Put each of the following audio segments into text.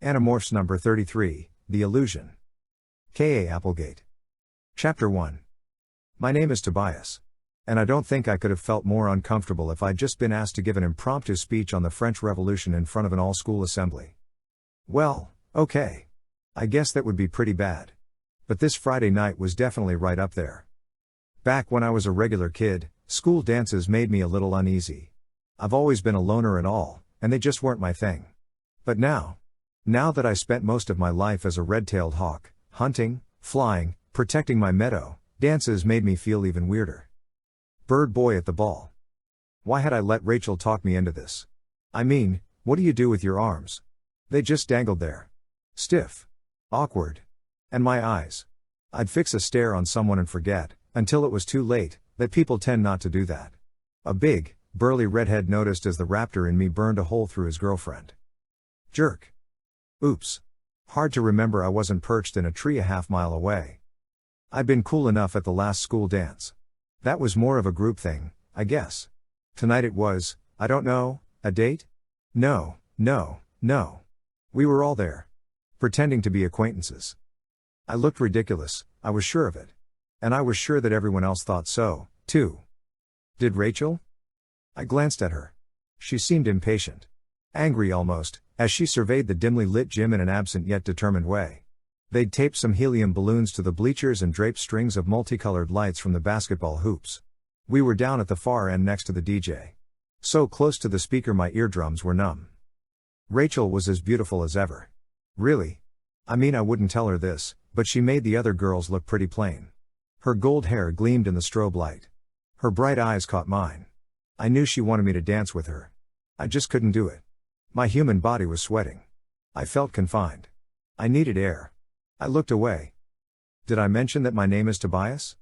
Animorphs number 33, The Illusion. K.A. Applegate. Chapter 1. My name is Tobias. And I don't think I could have felt more uncomfortable if I'd just been asked to give an impromptu speech on the French Revolution in front of an all-school assembly. Well, okay. I guess that would be pretty bad. But this Friday night was definitely right up there. Back when I was a regular kid, school dances made me a little uneasy. I've always been a loner and all, and they just weren't my thing. But now that I spent most of my life as a red-tailed hawk, hunting, flying, protecting my meadow, dances made me feel even weirder. Bird boy at the ball. Why had I let Rachel talk me into this? I mean, what do you do with your arms? They just dangled there. Stiff. Awkward. And my eyes. I'd fix a stare on someone and forget, until it was too late, that people tend not to do that. A big, burly redhead noticed as the raptor in me burned a hole through his girlfriend. Jerk. Oops. Hard to remember I wasn't perched in a tree a half-mile away. I'd been cool enough at the last school dance. That was more of a group thing, I guess. Tonight it was, I don't know, a date? No. We were all there. Pretending to be acquaintances. I looked ridiculous, I was sure of it. And I was sure that everyone else thought so, too. Did Rachel? I glanced at her. She seemed impatient. Angry almost, as she surveyed the dimly lit gym in an absent yet determined way. They'd taped some helium balloons to the bleachers and draped strings of multicolored lights from the basketball hoops. We were down at the far end next to the DJ. So close to the speaker my eardrums were numb. Rachel was as beautiful as ever. Really? I mean, I wouldn't tell her this, but she made the other girls look pretty plain. Her gold hair gleamed in the strobe light. Her bright eyes caught mine. I knew she wanted me to dance with her. I just couldn't do it. My human body was sweating. I felt confined. I needed air. I looked away. Did I mention that my name is Tobias?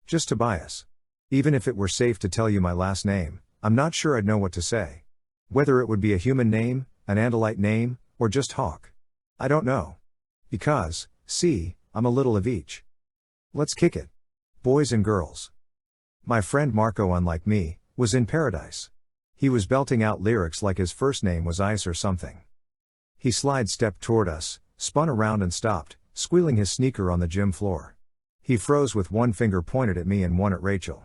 Just Tobias. Even if it were safe to tell you my last name, I'm not sure I'd know what to say. Whether it would be a human name, an Andalite name, or just Hawk. I don't know. Because, see, I'm a little of each. Let's kick it. Boys and girls. My friend Marco, unlike me, was in paradise. He was belting out lyrics like his first name was Ice or something. He slide-stepped toward us, spun around and stopped, squealing his sneaker on the gym floor. He froze with one finger pointed at me and one at Rachel.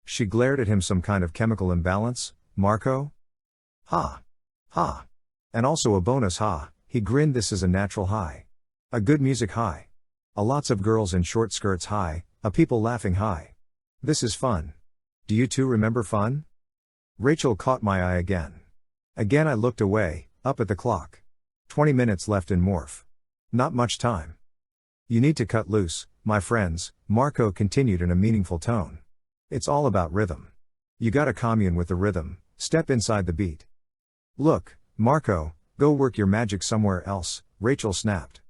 She glared at him, some kind of chemical imbalance. Marco? Ha. Ha. And also a bonus ha, he grinned. This is a natural high. A good music high. A lots of girls in short skirts high, a people laughing high. This is fun. Do you two remember fun? Rachel caught my eye again. Again I looked away, up at the clock. 20 minutes left in Morph. Not much time. You need to cut loose, my friends, Marco continued in a meaningful tone. It's all about rhythm. You gotta commune with the rhythm, step inside the beat. Look, Marco, go work your magic somewhere else, Rachel snapped.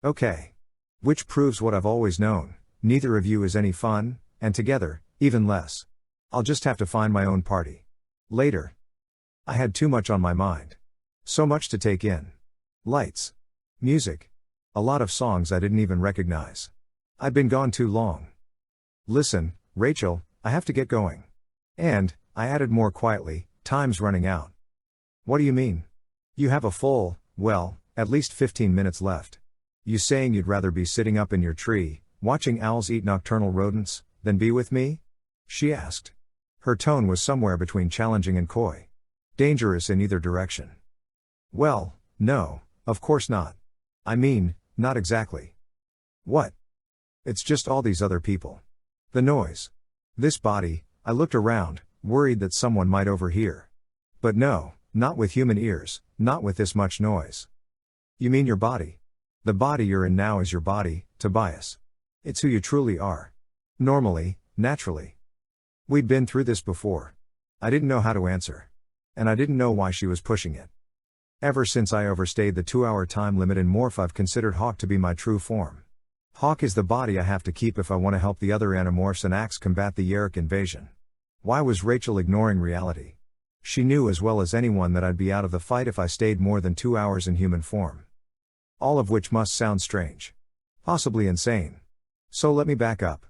Okay. Which proves what I've always known, neither of you is any fun, and together, even less. I'll just have to find my own party. Later. I had too much on my mind. So much to take in. Lights. Music. A lot of songs I didn't even recognize. I'd been gone too long. Listen, Rachel, I have to get going. And, I added more quietly, time's running out. What do you mean? You have a full, well, at least 15 minutes left. You saying you'd rather be sitting up in your tree, watching owls eat nocturnal rodents, than be with me? She asked. Her tone was somewhere between challenging and coy. Dangerous in either direction. Well, no, of course not. I mean, not exactly. What? It's just all these other people. The noise. This body, I looked around, worried that someone might overhear. But no, not with human ears, not with this much noise. You mean your body? The body you're in now is your body, Tobias. It's who you truly are. Normally, naturally. We'd been through this before. I didn't know how to answer. And I didn't know why she was pushing it. Ever since I overstayed the 2-hour time limit in Morph, I've considered Hawk to be my true form. Hawk is the body I have to keep if I want to help the other Animorphs and Ax combat the Yeerk invasion. Why was Rachel ignoring reality? She knew as well as anyone that I'd be out of the fight if I stayed more than 2 hours in human form. All of which must sound strange. Possibly insane. So let me back up.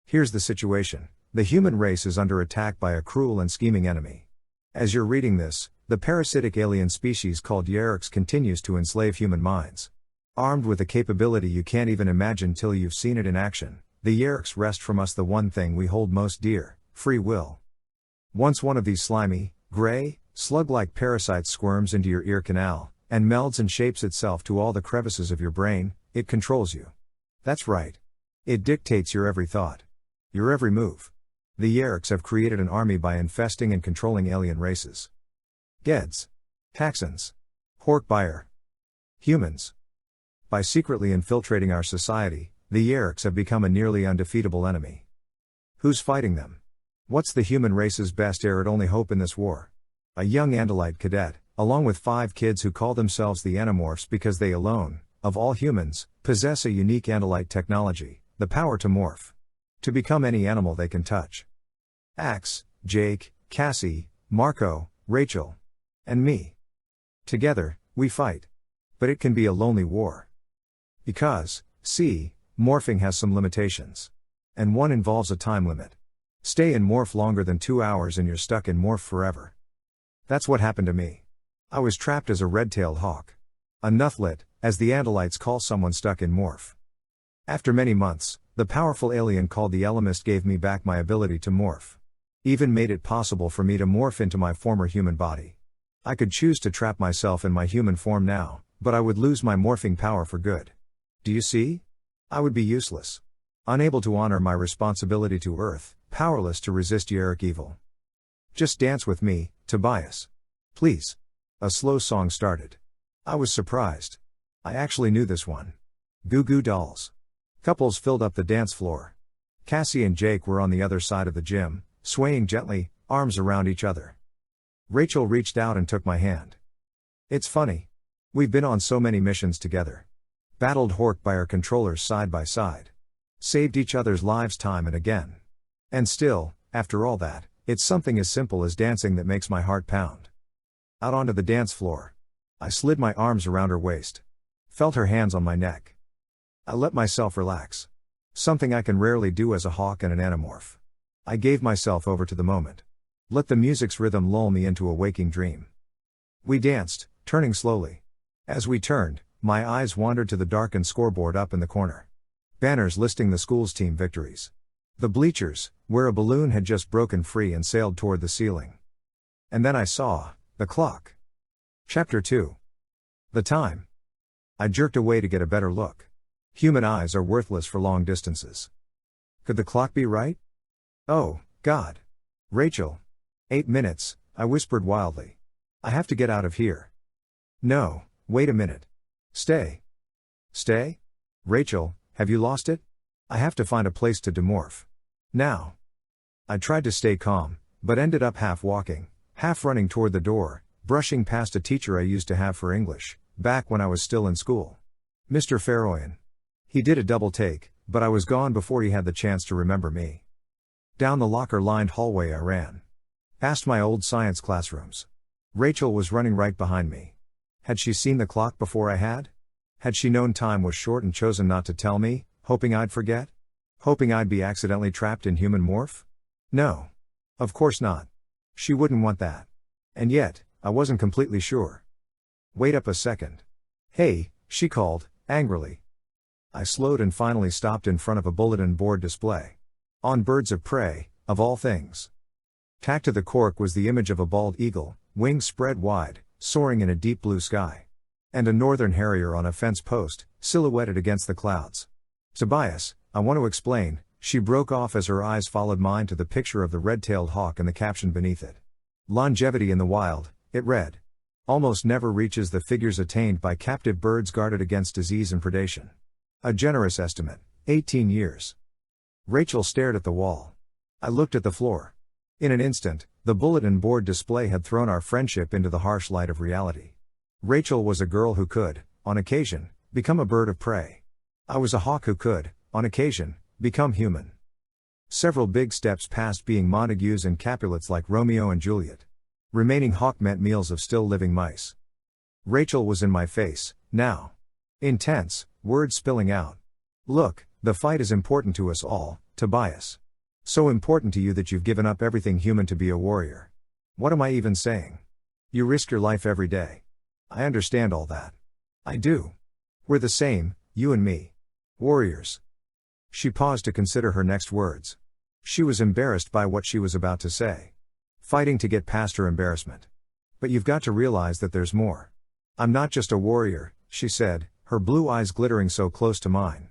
Here's the situation. The human race is under attack by a cruel and scheming enemy. As you're reading this, The parasitic alien species called Yeerks continues to enslave human minds. Armed with a capability you can't even imagine till you've seen it in action, the Yeerks wrest from us the one thing we hold most dear: free will. Once one of these slimy, gray, slug-like parasites squirms into your ear canal, and melds and shapes itself to all the crevices of your brain, it controls you. That's right. It dictates your every thought. Your every move. The Yeerks have created an army by infesting and controlling alien races. Geds. Taxons. Hork-Byer. Humans. By secretly infiltrating our society, the Yeerks have become a nearly undefeatable enemy. Who's fighting them? What's the human race's best errant only hope in this war? A young Andalite cadet, along with 5 kids who call themselves the Animorphs because they alone, of all humans, possess a unique Andalite technology, the power to morph. To become any animal they can touch. Ax, Jake, Cassie, Marco, Rachel. And me. Together, we fight. But it can be a lonely war. Because, see, morphing has some limitations. And one involves a time limit. Stay in morph longer than 2 hours and you're stuck in morph forever. That's what happened to me. I was trapped as a red-tailed hawk. A nuthlit, as the Andalites call someone stuck in morph. After many months, the powerful alien called the Elemist gave me back my ability to morph. Even made it possible for me to morph into my former human body. I could choose to trap myself in my human form now, but I would lose my morphing power for good. Do you see? I would be useless. Unable to honor my responsibility to Earth, powerless to resist Yeerk evil. Just dance with me, Tobias. Please. A slow song started. I was surprised. I actually knew this one. Goo Goo Dolls. Couples filled up the dance floor. Cassie and Jake were on the other side of the gym, swaying gently, arms around each other. Rachel reached out and took my hand. It's funny. We've been on so many missions together. Battled Hork-Byer controllers side by side. Saved each other's lives time and again. And still, after all that, it's something as simple as dancing that makes my heart pound. Out onto the dance floor. I slid my arms around her waist. Felt her hands on my neck. I let myself relax. Something I can rarely do as a hawk and an Animorph. I gave myself over to the moment. Let the music's rhythm lull me into a waking dream. We danced, turning slowly. As we turned, my eyes wandered to the darkened scoreboard up in the corner. Banners listing the school's team victories. The bleachers, where a balloon had just broken free and sailed toward the ceiling. And then I saw the clock. Chapter 2. The time. I jerked away to get a better look. Human eyes are worthless for long distances. Could the clock be right? Oh, God. Rachel. 8 minutes, I whispered wildly. I have to get out of here. No, wait a minute. Stay. Stay? Rachel, have you lost it? I have to find a place to demorph. Now. I tried to stay calm, but ended up half walking, half running toward the door, brushing past a teacher I used to have for English, back when I was still in school. Mr. Faroyan. He did a double take, but I was gone before he had the chance to remember me. Down the locker-lined hallway I ran. Past my old science classrooms. Rachel was running right behind me. Had she seen the clock before I had? Had she known time was short and chosen not to tell me, hoping I'd forget? Hoping I'd be accidentally trapped in human morph? No. Of course not. She wouldn't want that. And yet, I wasn't completely sure. Wait up a second. Hey, she called, angrily. I slowed and finally stopped in front of a bulletin board display. On birds of prey, of all things. Tacked to the cork was the image of a bald eagle, wings spread wide, soaring in a deep blue sky. And a northern harrier on a fence post, silhouetted against the clouds. Tobias, I want to explain, she broke off as her eyes followed mine to the picture of the red-tailed hawk and the caption beneath it. Longevity in the wild, it read. Almost never reaches the figures attained by captive birds guarded against disease and predation. A generous estimate, 18 years. Rachel stared at the wall. I looked at the floor. In an instant, the bulletin board display had thrown our friendship into the harsh light of reality. Rachel was a girl who could, on occasion, become a bird of prey. I was a hawk who could, on occasion, become human. Several big steps past being Montagues and Capulets like Romeo and Juliet. Remaining hawk meant meals of still living mice. Rachel was in my face, now. Intense, words spilling out. Look, the fight is important to us all, Tobias. So important to you that you've given up everything human to be a warrior. What am I even saying? You risk your life every day. I understand all that. I do. We're the same, you and me. Warriors. She paused to consider her next words. She was embarrassed by what she was about to say. Fighting to get past her embarrassment. But you've got to realize that there's more. I'm not just a warrior, she said, her blue eyes glittering so close to mine.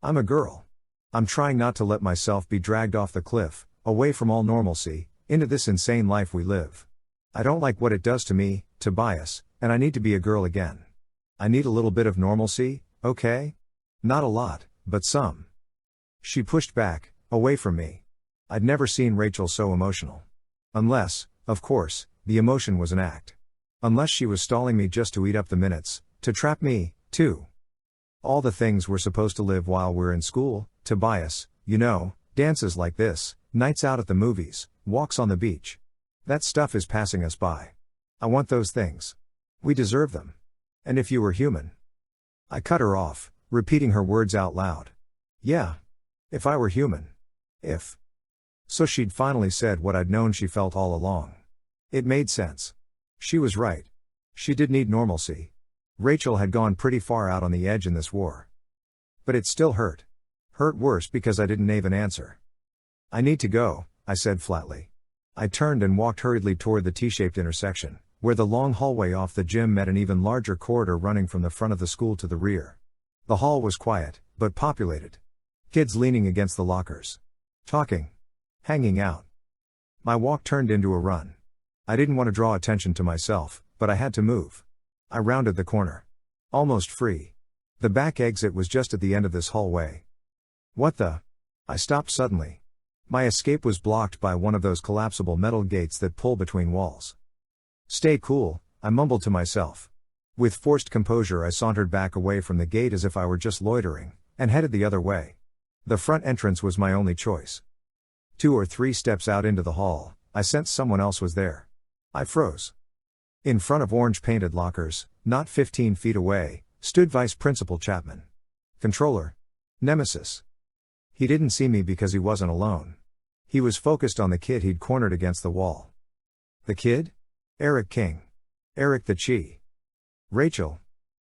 I'm a girl. I'm trying not to let myself be dragged off the cliff, away from all normalcy, into this insane life we live. I don't like what it does to me, Tobias, and I need to be a girl again. I need a little bit of normalcy, okay? Not a lot, but some. She pushed back, away from me. I'd never seen Rachel so emotional. Unless, of course, the emotion was an act. Unless she was stalling me just to eat up the minutes, to trap me, too. All the things we're supposed to live while we're in school, Tobias, you know, dances like this, nights out at the movies, walks on the beach. That stuff is passing us by. I want those things. We deserve them. And if you were human. I cut her off, repeating her words out loud. Yeah. If I were human. If. So she'd finally said what I'd known she felt all along. It made sense. She was right. She did need normalcy. Rachel had gone pretty far out on the edge in this war. But it still hurt. Hurt worse because I didn't even answer. I need to go, I said flatly. I turned and walked hurriedly toward the T-shaped intersection, where the long hallway off the gym met an even larger corridor running from the front of the school to the rear. The hall was quiet, but populated. Kids leaning against the lockers. Talking. Hanging out. My walk turned into a run. I didn't want to draw attention to myself, but I had to move. I rounded the corner. Almost free. The back exit was just at the end of this hallway. What the? I stopped suddenly. My escape was blocked by one of those collapsible metal gates that pull between walls. Stay cool, I mumbled to myself. With forced composure I sauntered back away from the gate as if I were just loitering, and headed the other way. The front entrance was my only choice. 2 or 3 steps out into the hall, I sensed someone else was there. I froze. In front of orange-painted lockers, not 15 feet away, stood Vice Principal Chapman. Controller. Nemesis. He didn't see me because he wasn't alone. He was focused on the kid he'd cornered against the wall. The kid? Eric King. Eric the Chi. Rachel.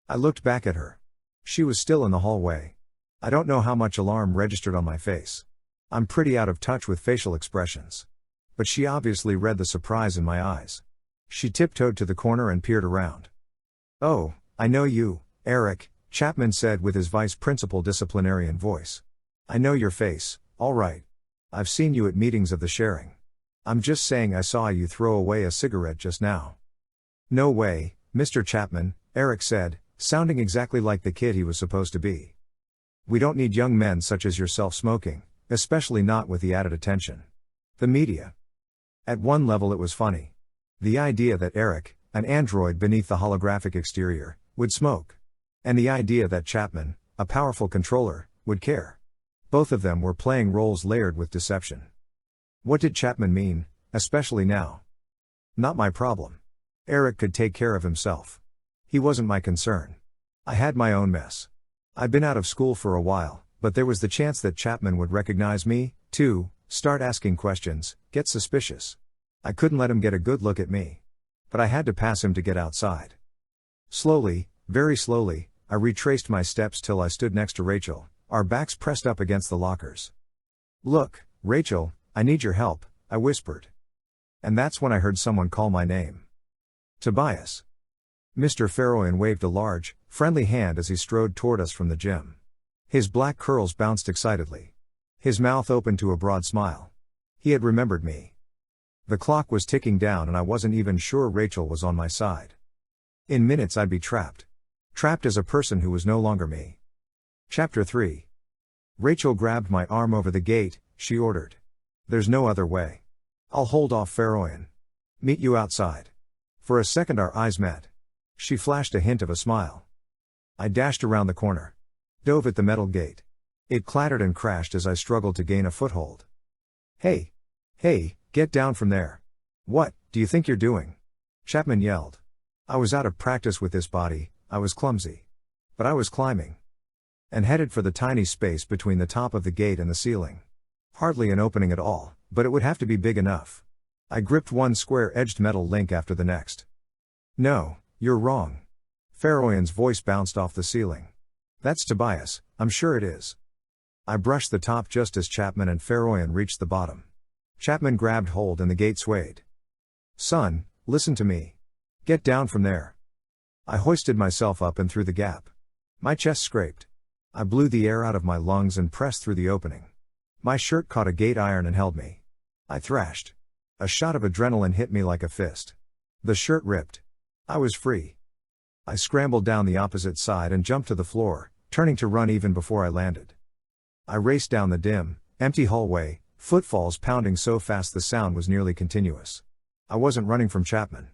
I looked back at her. She was still in the hallway. I don't know how much alarm registered on my face. I'm pretty out of touch with facial expressions. But she obviously read the surprise in my eyes. She tiptoed to the corner and peered around. Oh, I know you, Eric, Chapman said with his vice principal disciplinarian voice. I know your face, all right. I've seen you at meetings of the sharing. I'm just saying I saw you throw away a cigarette just now. No way, Mr. Chapman, Eric said, sounding exactly like the kid he was supposed to be. We don't need young men such as yourself smoking, especially not with the added attention. The media. At one level it was funny. The idea that Eric, an android beneath the holographic exterior, would smoke. And the idea that Chapman, a powerful controller, would care. Both of them were playing roles layered with deception. What did Chapman mean, especially now? Not my problem. Eric could take care of himself. He wasn't my concern. I had my own mess. I'd been out of school for a while, but there was the chance that Chapman would recognize me, too, start asking questions, get suspicious. I couldn't let him get a good look at me. But I had to pass him to get outside. Slowly, very slowly, I retraced my steps till I stood next to Rachel, our backs pressed up against the lockers. Look, Rachel, I need your help, I whispered. And that's when I heard someone call my name. Tobias. Mr. Farroyan waved a large, friendly hand as he strode toward us from the gym. His black curls bounced excitedly. His mouth opened to a broad smile. He had remembered me. The clock was ticking down and I wasn't even sure Rachel was on my side. In minutes I'd be trapped. Trapped as a person who was no longer me. Chapter 3. Rachel grabbed my arm over the gate, she ordered. There's no other way. I'll hold off Farroyan. Meet you outside. For a second our eyes met. She flashed a hint of a smile. I dashed around the corner. Dove at the metal gate. It clattered and crashed as I struggled to gain a foothold. Hey! Hey, get down from there. What, do you think you're doing? Chapman yelled. I was out of practice with this body, I was clumsy. But I was climbing. And headed for the tiny space between the top of the gate and the ceiling. Hardly an opening at all, but it would have to be big enough. I gripped one square-edged metal link after the next. No, you're wrong. Faroian's voice bounced off the ceiling. That's Tobias, I'm sure it is. I brushed the top just as Chapman and Faroian reached the bottom. Chapman grabbed hold and the gate swayed. Son, listen to me. Get down from there. I hoisted myself up and through the gap. My chest scraped. I blew the air out of my lungs and pressed through the opening. My shirt caught a gate iron and held me. I thrashed. A shot of adrenaline hit me like a fist. The shirt ripped. I was free. I scrambled down the opposite side and jumped to the floor, turning to run even before I landed. I raced down the dim, empty hallway, footfalls pounding so fast the sound was nearly continuous. I wasn't running from Chapman.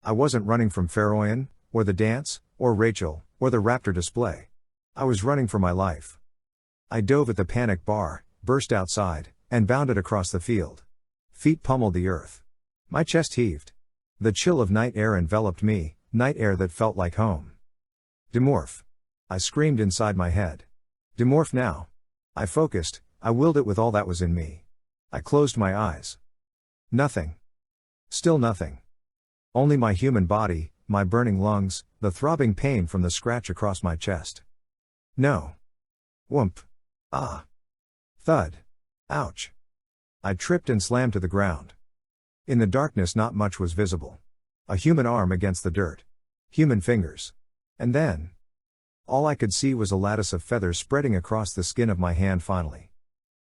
I wasn't running from Faroian, or the dance, or Rachel, or the Raptor display. I was running for my life. I dove at the panic bar, burst outside, and bounded across the field. Feet pummeled the earth. My chest heaved. The chill of night air enveloped me, night air that felt like home. Demorph. I screamed inside my head. Demorph now. I focused, I willed it with all that was in me. I closed my eyes. Nothing. Still nothing. Only my human body, my burning lungs, the throbbing pain from the scratch across my chest. No. Whoomp. Ah. Thud. Ouch. I tripped and slammed to the ground. In the darkness not much was visible. A human arm against the dirt. Human fingers. And then. All I could see was a lattice of feathers spreading across the skin of my hand finally.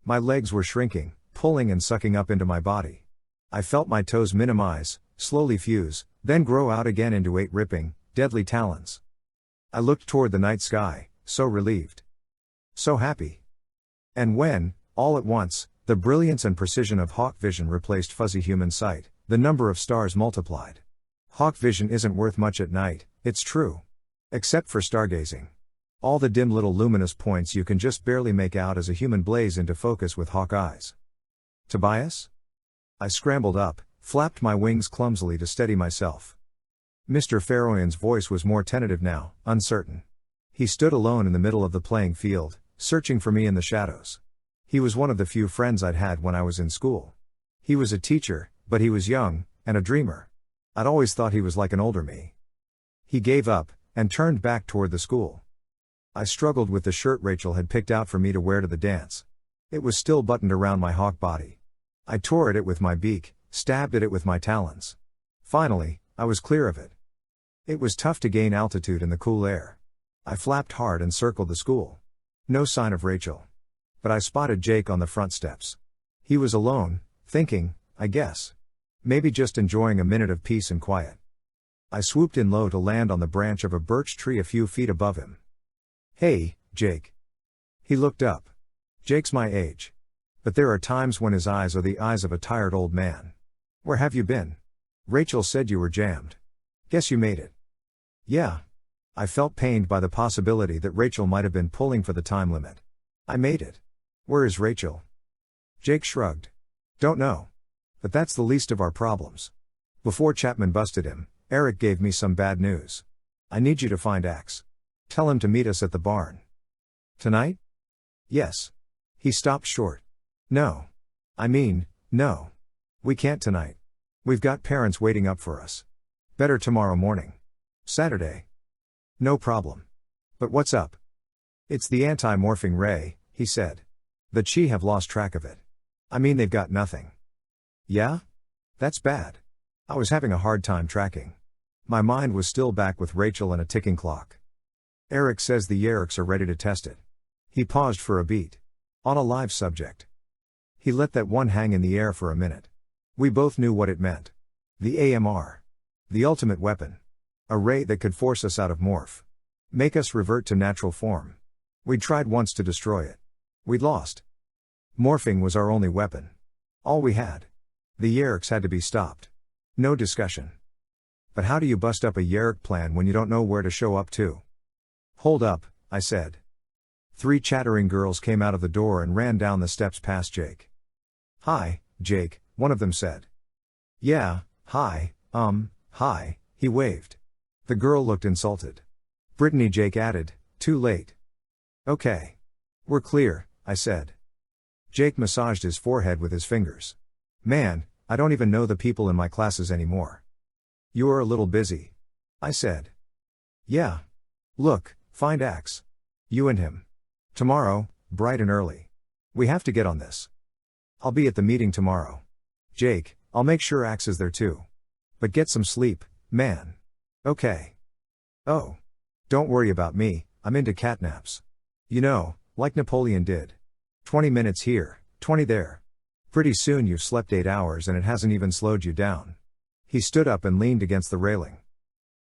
My legs were shrinking, pulling and sucking up into my body. I felt my toes minimize, slowly fuse, then grow out again into 8 ripping, deadly talons. I looked toward the night sky, so relieved. So happy. And when, all at once, the brilliance and precision of hawk vision replaced fuzzy human sight, the number of stars multiplied. Hawk vision isn't worth much at night, it's true. Except for stargazing. All the dim little luminous points you can just barely make out as a human blaze into focus with hawk eyes. Tobias? I scrambled up, flapped my wings clumsily to steady myself. Mr. Faroian's voice was more tentative now, uncertain. He stood alone in the middle of the playing field, searching for me in the shadows. He was one of the few friends I'd had when I was in school. He was a teacher, but he was young, and a dreamer. I'd always thought he was like an older me. He gave up, and turned back toward the school. I struggled with the shirt Rachel had picked out for me to wear to the dance. It was still buttoned around my hawk body. I tore at it with my beak, stabbed at it with my talons. Finally, I was clear of it. It was tough to gain altitude in the cool air. I flapped hard and circled the school. No sign of Rachel. But I spotted Jake on the front steps. He was alone, thinking, I guess. Maybe just enjoying a minute of peace and quiet. I swooped in low to land on the branch of a birch tree a few feet above him. Hey, Jake. He looked up. Jake's my age. But there are times when his eyes are the eyes of a tired old man. Where have you been? Rachel said you were jammed. Guess you made it. Yeah. I felt pained by the possibility that Rachel might have been pulling for the time limit. I made it. Where is Rachel? Jake shrugged. Don't know. But that's the least of our problems. Before Chapman busted him, Eric gave me some bad news. I need you to find Ax. Tell him to meet us at the barn. Tonight? Yes. He stopped short. No. I mean, no. We can't tonight. We've got parents waiting up for us. Better tomorrow morning. Saturday. No problem. But what's up? It's the anti-morphing ray, he said. The Chi have lost track of it. I mean they've got nothing. Yeah? That's bad. I was having a hard time tracking. My mind was still back with Rachel and a ticking clock. Eric says the Yeerks are ready to test it. He paused for a beat. On a live subject. He let that one hang in the air for a minute. We both knew what it meant. The AMR. The ultimate weapon. A ray that could force us out of morph. Make us revert to natural form. We'd tried once to destroy it. We'd lost. Morphing was our only weapon. All we had. The Yeerks had to be stopped. No discussion. But how do you bust up a Yeerk plan when you don't know where to show up to? Hold up, I said. 3 chattering girls came out of the door and ran down the steps past Jake. Hi, Jake, one of them said. Yeah, hi, hi, he waved. The girl looked insulted. Brittany, Jake added, too late. Okay. We're clear, I said. Jake massaged his forehead with his fingers. Man, I don't even know the people in my classes anymore. You are a little busy. I said. Yeah. Look, find Ax. You and him. Tomorrow, bright and early. We have to get on this. I'll be at the meeting tomorrow. Jake, I'll make sure Ax is there too. But get some sleep, man. Okay. Oh. Don't worry about me, I'm into catnaps. You know, like Napoleon did. 20 minutes here, 20 there. Pretty soon you've slept 8 hours and it hasn't even slowed you down. He stood up and leaned against the railing.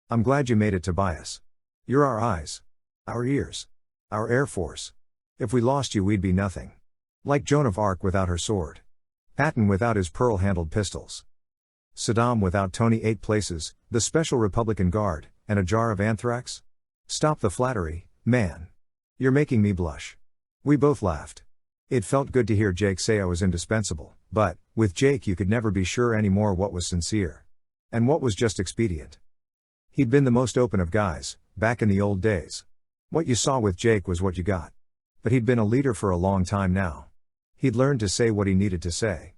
I'm glad you made it, Tobias. You're our eyes. Our ears. Our Air Force. If we lost you we'd be nothing. Like Joan of Arc without her sword. Patton without his pearl-handled pistols. Saddam without Tony 8 Places, the Special Republican Guard, and a jar of anthrax? Stop the flattery, man. You're making me blush. We both laughed. It felt good to hear Jake say I was indispensable, but, with Jake you could never be sure anymore what was sincere. And what was just expedient. He'd been the most open of guys, back in the old days. What you saw with Jake was what you got. But he'd been a leader for a long time now. He'd learned to say what he needed to say.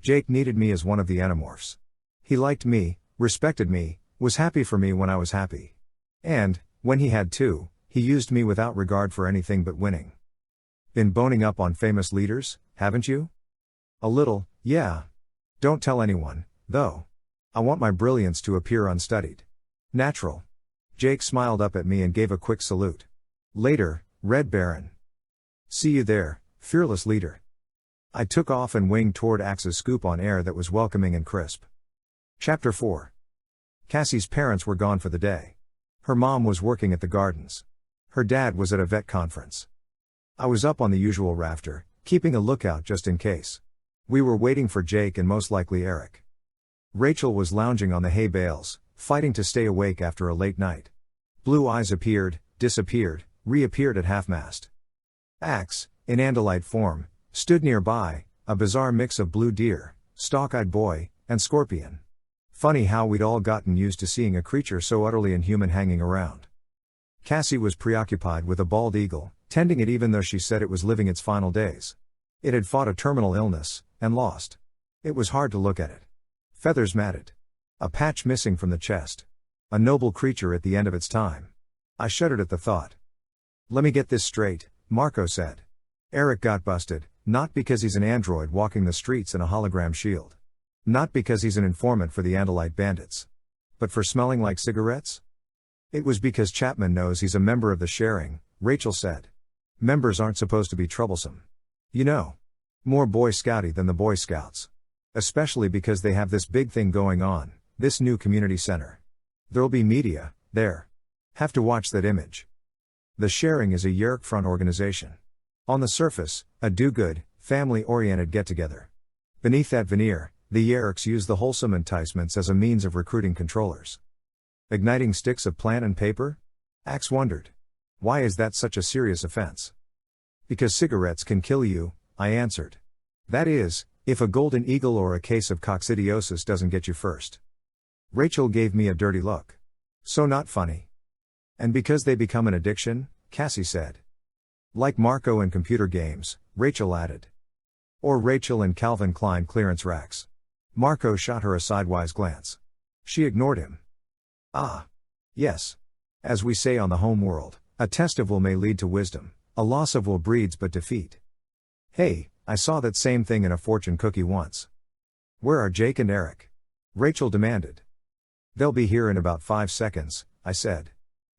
Jake needed me as one of the Animorphs. He liked me, respected me, was happy for me when I was happy. And, when he had to, he used me without regard for anything but winning. Been boning up on famous leaders, haven't you? A little, yeah. Don't tell anyone, though. I want my brilliance to appear unstudied. Natural. Jake smiled up at me and gave a quick salute. Later, Red Baron. See you there, fearless leader. I took off and winged toward Ax's scoop on air that was welcoming and crisp. Chapter 4. Cassie's parents were gone for the day. Her mom was working at the gardens. Her dad was at a vet conference. I was up on the usual rafter, keeping a lookout just in case. We were waiting for Jake and most likely Eric. Rachel was lounging on the hay bales, fighting to stay awake after a late night. Blue eyes appeared, disappeared, reappeared at half-mast. Ax, in Andalite form, stood nearby, a bizarre mix of blue deer, stalk-eyed boy, and scorpion. Funny how we'd all gotten used to seeing a creature so utterly inhuman hanging around. Cassie was preoccupied with a bald eagle, tending it even though she said it was living its final days. It had fought a terminal illness, and lost. It was hard to look at it. Feathers matted. A patch missing from the chest. A noble creature at the end of its time. I shuddered at the thought. Let me get this straight, Marco said. Eric got busted, not because he's an android walking the streets in a hologram shield. Not because he's an informant for the Andalite bandits. But for smelling like cigarettes? It was because Chapman knows he's a member of the sharing, Rachel said. Members aren't supposed to be troublesome. You know. More Boy Scouty than the Boy Scouts. Especially because they have this big thing going on, this new community center. There'll be media, there. Have to watch that image. The sharing is a Yeerk front organization. On the surface, a do-good, family-oriented get-together. Beneath that veneer, the Yeerks use the wholesome enticements as a means of recruiting controllers. Igniting sticks of plant and paper? Ax wondered. Why is that such a serious offense? Because cigarettes can kill you, I answered. That is, if a golden eagle or a case of coccidiosis doesn't get you first. Rachel gave me a dirty look. So not funny. And because they become an addiction, Cassie said. Like Marco in computer games, Rachel added. Or Rachel in Calvin Klein clearance racks. Marco shot her a sidewise glance. She ignored him. Ah. Yes. As we say on the home world, a test of will may lead to wisdom, a loss of will breeds but defeat. Hey, I saw that same thing in a fortune cookie once. Where are Jake and Eric? Rachel demanded. They'll be here in about 5 seconds, I said.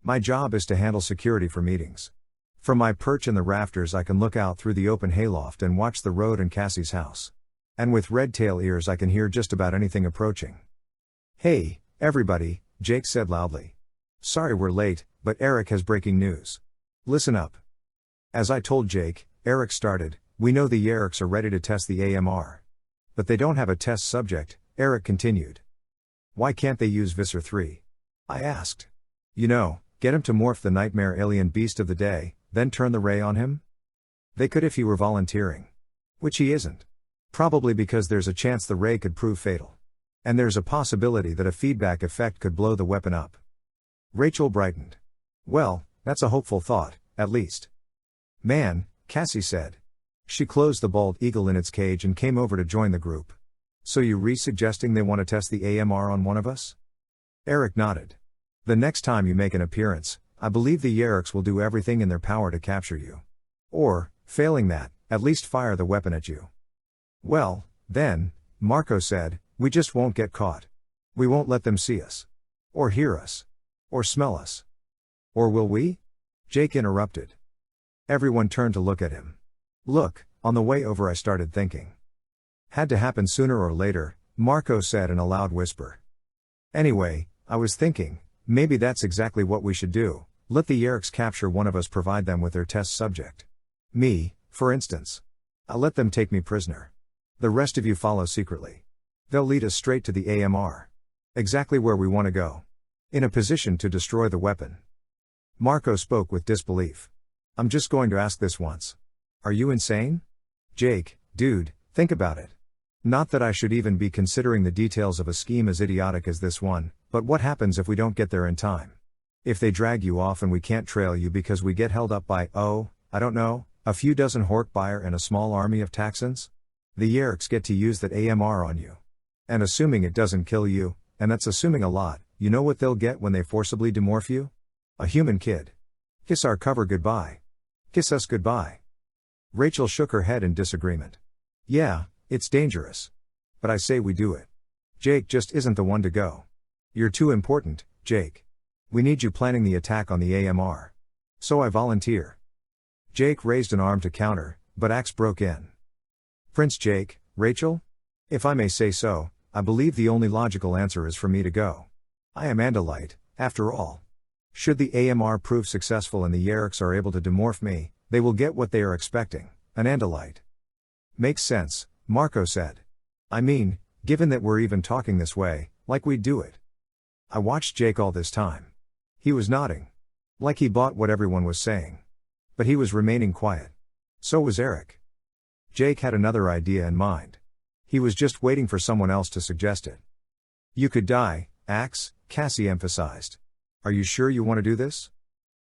My job is to handle security for meetings. From my perch in the rafters I can look out through the open hayloft and watch the road and Cassie's house. And with red tail ears I can hear just about anything approaching. Hey, everybody, Jake said loudly. Sorry we're late, but Eric has breaking news. Listen up. As I told Jake, Eric started, we know the Yeerks are ready to test the AMR. But they don't have a test subject, Eric continued. Why can't they use Visser Three? I asked. You know, get him to morph the nightmare alien beast of the day, then turn the ray on him? They could if he were volunteering. Which he isn't. Probably because there's a chance the ray could prove fatal. And there's a possibility that a feedback effect could blow the weapon up. Rachel brightened. Well, that's a hopeful thought, at least. Man, Cassie said. She closed the bald eagle in its cage and came over to join the group. So you re-suggesting they want to test the AMR on one of us? Eric nodded. The next time you make an appearance, I believe the Yeerks will do everything in their power to capture you. Or, failing that, at least fire the weapon at you. Well, then, Marco said, we just won't get caught. We won't let them see us. Or hear us. Or smell us. Or will we? Jake interrupted. Everyone turned to look at him. Look, on the way over I started thinking. Had to happen sooner or later, Marco said in a loud whisper. Anyway, I was thinking, maybe that's exactly what we should do, let the Yeerks capture one of us, provide them with their test subject. Me, for instance. I'll let them take me prisoner. The rest of you follow secretly. They'll lead us straight to the AMR. Exactly where we want to go. In a position to destroy the weapon. Marco spoke with disbelief. I'm just going to ask this once. Are you insane? Jake, dude, think about it. Not that I should even be considering the details of a scheme as idiotic as this one, but what happens if we don't get there in time? If they drag you off and we can't trail you because we get held up by, I don't know, a few dozen Horkbuyer and a small army of Taxons? The Yeerks get to use that AMR on you. And assuming it doesn't kill you, and that's assuming a lot, you know what they'll get when they forcibly demorph you? A human kid. Kiss our cover goodbye. Kiss us goodbye. Rachel shook her head in disagreement. Yeah, it's dangerous. But I say we do it. Jake just isn't the one to go. You're too important, Jake. We need you planning the attack on the AMR. So I volunteer. Jake raised an arm to counter, but Ax broke in. Prince Jake, Rachel? If I may say so, I believe the only logical answer is for me to go. I am Andalite, after all. Should the AMR prove successful and the Yeerks are able to demorph me, they will get what they are expecting, an Andalite. Makes sense, Marco said. I mean, given that we're even talking this way, like we'd do it. I watched Jake all this time. He was nodding. Like he bought what everyone was saying. But he was remaining quiet. So was Eric. Jake had another idea in mind. He was just waiting for someone else to suggest it. You could die, Ax, Cassie emphasized. Are you sure you want to do this?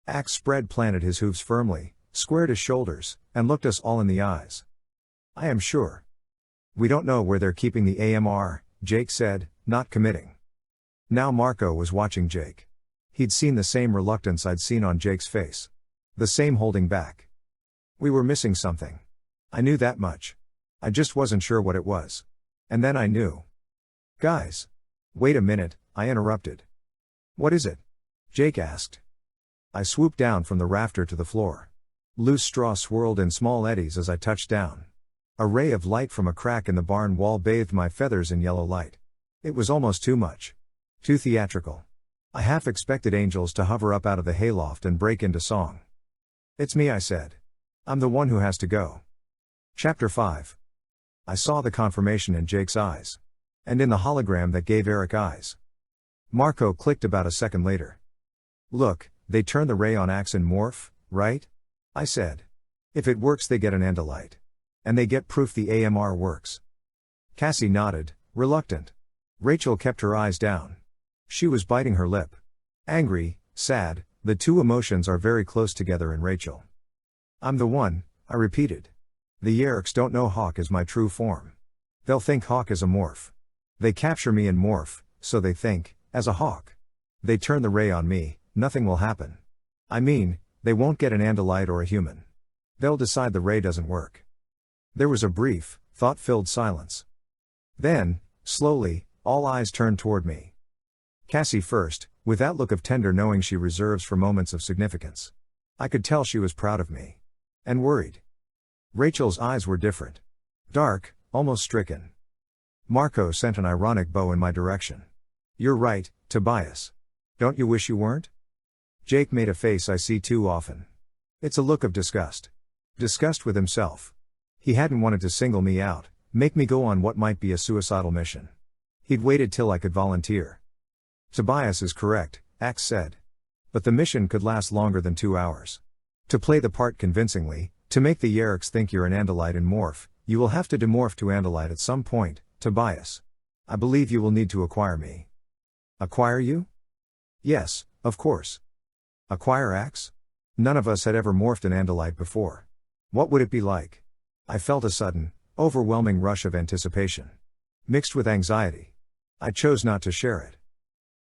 Ax planted his hooves firmly, squared his shoulders, and looked us all in the eyes. I am sure. We don't know where they're keeping the AMR, Jake said, not committing. Now Marco was watching Jake. He'd seen the same reluctance I'd seen on Jake's face. The same holding back. We were missing something. I knew that much. I just wasn't sure what it was. And then I knew. Guys. Wait a minute, I interrupted. What is it? Jake asked. I swooped down from the rafter to the floor. Loose straw swirled in small eddies as I touched down. A ray of light from a crack in the barn wall bathed my feathers in yellow light. It was almost too much. Too theatrical. I half expected angels to hover up out of the hayloft and break into song. It's me, I said. I'm the one who has to go. Chapter 5. I saw the confirmation in Jake's eyes. And in the hologram that gave Eric eyes. Marco clicked about a second later. Look, they turn the ray on Ax and morph, right? I said. If it works they get an Andalite. And they get proof the AMR works. Cassie nodded, reluctant. Rachel kept her eyes down. She was biting her lip. Angry, sad, the two emotions are very close together in Rachel. I'm the one, I repeated. The Yeerks don't know Hawk is my true form. They'll think Hawk is a morph. They capture me in morph, so they think, as a hawk. They turn the ray on me, nothing will happen. I mean, they won't get an Andalite or a human. They'll decide the ray doesn't work. There was a brief, thought-filled silence. Then, slowly, all eyes turned toward me. Cassie first, with that look of tender knowing she reserves for moments of significance. I could tell she was proud of me. And worried. Rachel's eyes were different. Dark, almost stricken. Marco sent an ironic bow in my direction. You're right, Tobias. Don't you wish you weren't? Jake made a face I see too often. It's a look of disgust. Disgust with himself. He hadn't wanted to single me out, make me go on what might be a suicidal mission. He'd waited till I could volunteer. Tobias is correct, Ax said. But the mission could last longer than 2 hours. To play the part convincingly, to make the Yeerks think you're an Andalite and morph, you will have to demorph to Andalite at some point, Tobias. I believe you will need to acquire me. Acquire you? Yes, of course. Acquire Ax? None of us had ever morphed an Andalite before. What would it be like? I felt a sudden, overwhelming rush of anticipation. Mixed with anxiety. I chose not to share it.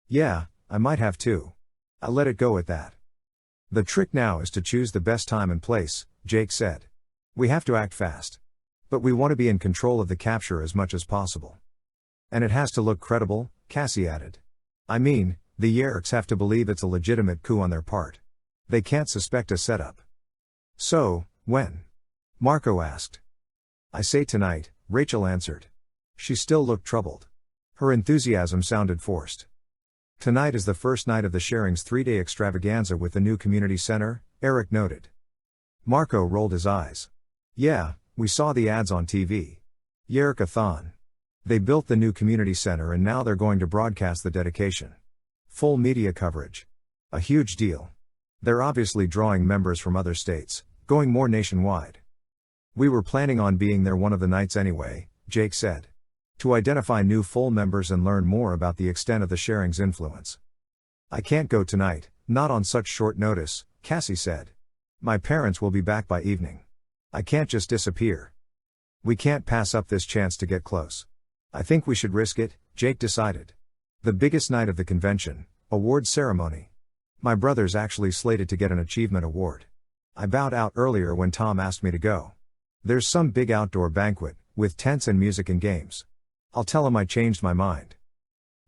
Yeah, I might have too. I let it go at that. The trick now is to choose the best time and place, Jake said. We have to act fast. But we want to be in control of the capture as much as possible. And it has to look credible, Cassie added. I mean, the Yeerks have to believe it's a legitimate coup on their part. They can't suspect a setup. So, when? Marco asked. I say tonight, Rachel answered. She still looked troubled. Her enthusiasm sounded forced. Tonight is the first night of the Sharing's 3-day extravaganza with the new community center, Eric noted. Marco rolled his eyes. Yeah, we saw the ads on TV. Yeerk-a-thon. They built the new community center and now they're going to broadcast the dedication. Full media coverage. A huge deal. They're obviously drawing members from other states, going more nationwide. We were planning on being there one of the nights anyway, Jake said. To identify new full members and learn more about the extent of the Sharing's influence. I can't go tonight, not on such short notice, Cassie said. My parents will be back by evening. I can't just disappear. We can't pass up this chance to get close. I think we should risk it, Jake decided. The biggest night of the convention, award ceremony. My brother's actually slated to get an achievement award. I bowed out earlier when Tom asked me to go. There's some big outdoor banquet, with tents and music and games. I'll tell him I changed my mind.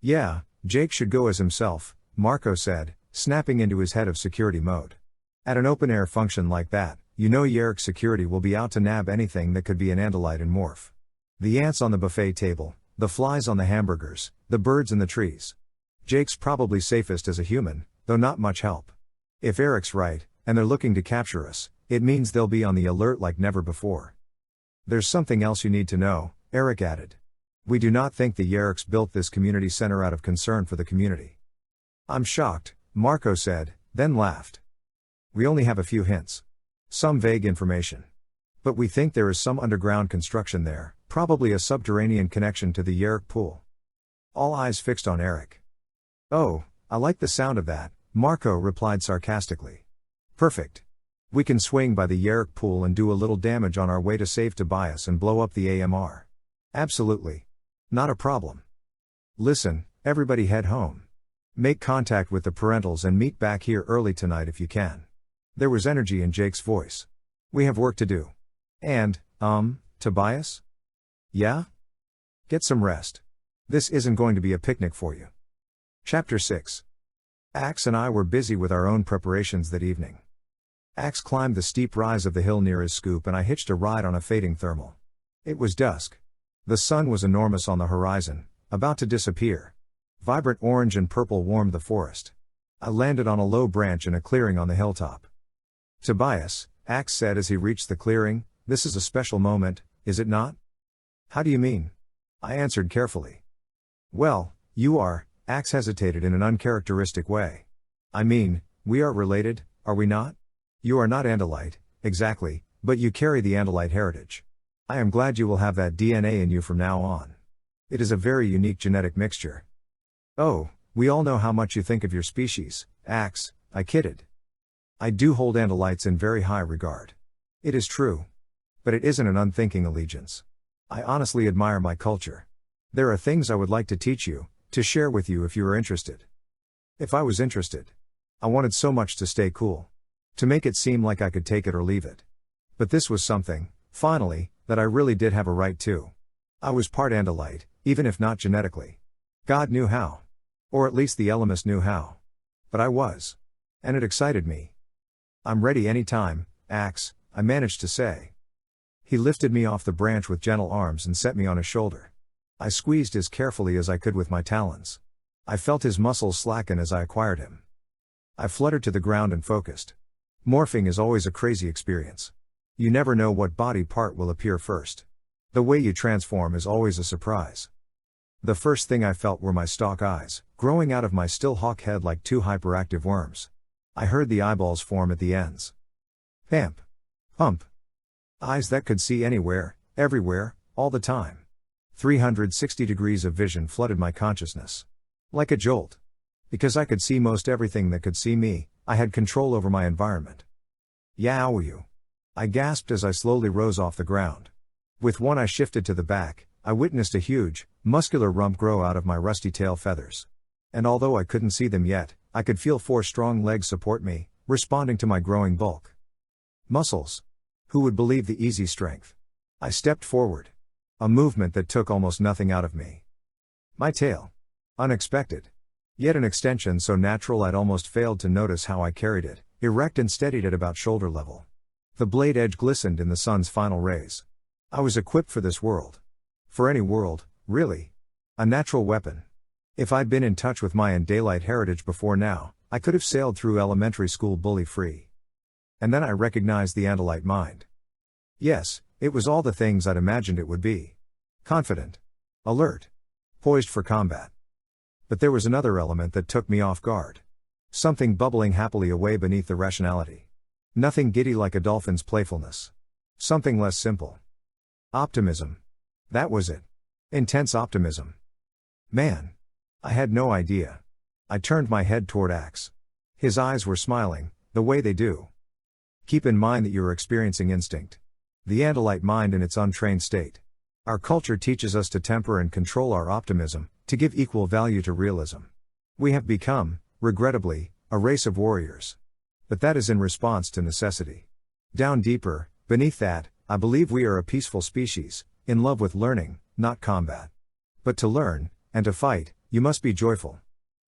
Yeah, Jake should go as himself, Marco said, snapping into his head of security mode. At an open-air function like that, you know Yeerk security will be out to nab anything that could be an Andalite and morph. The ants on the buffet table, the flies on the hamburgers, the birds in the trees. Jake's probably safest as a human, though not much help. If Eric's right, and they're looking to capture us, it means they'll be on the alert like never before. There's something else you need to know, Eric added. We do not think the Yeerks built this community center out of concern for the community. I'm shocked, Marco said, then laughed. We only have a few hints. Some vague information. But we think there is some underground construction there, probably a subterranean connection to the Yeerk pool. All eyes fixed on Eric. Oh, I like the sound of that, Marco replied sarcastically. Perfect. We can swing by the Yeerk pool and do a little damage on our way to save Tobias and blow up the AMR. Absolutely. Not a problem. Listen, everybody head home. Make contact with the parentals and meet back here early tonight if you can. There was energy in Jake's voice. We have work to do. And, Tobias? Yeah? Get some rest. This isn't going to be a picnic for you. Chapter 6. Ax and I were busy with our own preparations that evening. Ax climbed the steep rise of the hill near his scoop and I hitched a ride on a fading thermal. It was dusk. The sun was enormous on the horizon, about to disappear. Vibrant orange and purple warmed the forest. I landed on a low branch in a clearing on the hilltop. Tobias, Ax said as he reached the clearing, this is a special moment, is it not? How do you mean? I answered carefully. Well, you are, Ax hesitated in an uncharacteristic way. I mean, we are related, are we not? You are not Andalite, exactly, but you carry the Andalite heritage. I am glad you will have that DNA in you from now on. It is a very unique genetic mixture. Oh, we all know how much you think of your species, Ax, I kidded. I do hold Andalites in very high regard. It is true. But it isn't an unthinking allegiance. I honestly admire my culture. There are things I would like to teach you, to share with you if you are interested. If I was interested. I wanted so much to stay cool. To make it seem like I could take it or leave it. But this was something, finally, that I really did have a right to. I was part Andalite, even if not genetically. God knew how. Or at least the Ellimist knew how. But I was. And it excited me. I'm ready anytime, Ax, I managed to say. He lifted me off the branch with gentle arms and set me on his shoulder. I squeezed as carefully as I could with my talons. I felt his muscles slacken as I acquired him. I fluttered to the ground and focused. Morphing is always a crazy experience. You never know what body part will appear first. The way you transform is always a surprise. The first thing I felt were my stalk eyes, growing out of my still hawk head like two hyperactive worms. I heard the eyeballs form at the ends. Pamp. Pump. Eyes that could see anywhere, everywhere, all the time. 360 degrees of vision flooded my consciousness. Like a jolt. Because I could see most everything that could see me, I had control over my environment. Yow! I gasped as I slowly rose off the ground. With one eye shifted to the back, I witnessed a huge, muscular rump grow out of my rusty tail feathers. And although I couldn't see them yet, I could feel 4 strong legs support me, responding to my growing bulk. Muscles. Who would believe the easy strength? I stepped forward. A movement that took almost nothing out of me. My tail. Unexpected. Yet an extension so natural I'd almost failed to notice how I carried it, erect and steadied at about shoulder level. The blade edge glistened in the sun's final rays. I was equipped for this world. For any world, really. A natural weapon. If I'd been in touch with my Andalite heritage before now, I could have sailed through elementary school bully-free. And then I recognized the Andalite mind. Yes, it was all the things I'd imagined it would be. Confident. Alert. Poised for combat. But there was another element that took me off guard. Something bubbling happily away beneath the rationality. Nothing giddy like a dolphin's playfulness. Something less simple. Optimism. That was it. Intense optimism. Man. I had no idea. I turned my head toward Ax. His eyes were smiling, the way they do. Keep in mind that you are experiencing instinct. The Andalite mind in its untrained state. Our culture teaches us to temper and control our optimism, to give equal value to realism. We have become, regrettably, a race of warriors. But that is in response to necessity. Down deeper, beneath that, I believe we are a peaceful species, in love with learning, not combat. But to learn, and to fight, you must be joyful.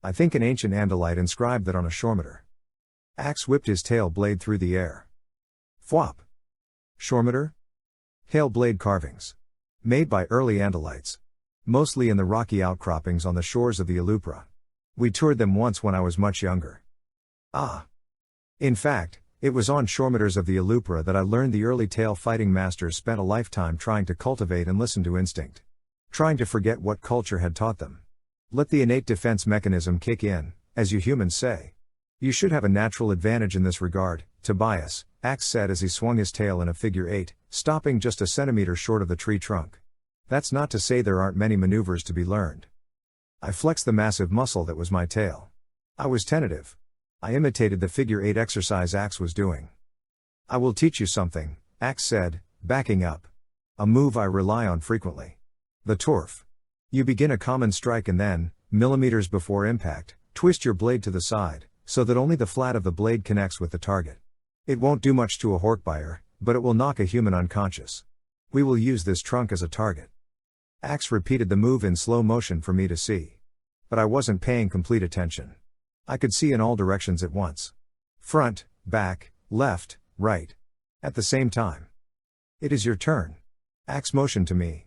I think an ancient Andalite inscribed that on a shormeter. Ax whipped his tail blade through the air. Thwop. Shormeter? Tail blade carvings. Made by early Andalites. Mostly in the rocky outcroppings on the shores of the Elupra. We toured them once when I was much younger. Ah. In fact, it was on shormeters of the Elupra that I learned the early tail fighting masters spent a lifetime trying to cultivate and listen to instinct. Trying to forget what culture had taught them. Let the innate defense mechanism kick in, as you humans say. You should have a natural advantage in this regard, Tobias, Ax said as he swung his tail in a figure 8, stopping just a centimeter short of the tree trunk. That's not to say there aren't many maneuvers to be learned. I flexed the massive muscle that was my tail. I was tentative. I imitated the figure 8 exercise Ax was doing. I will teach you something, Ax said, backing up. A move I rely on frequently. The torf. You begin a common strike and then, millimeters before impact, twist your blade to the side, so that only the flat of the blade connects with the target. It won't do much to a horkbuyer, but it will knock a human unconscious. We will use this trunk as a target. Ax repeated the move in slow motion for me to see. But I wasn't paying complete attention. I could see in all directions at once. Front, back, left, right. At the same time. It is your turn. Ax motioned to me.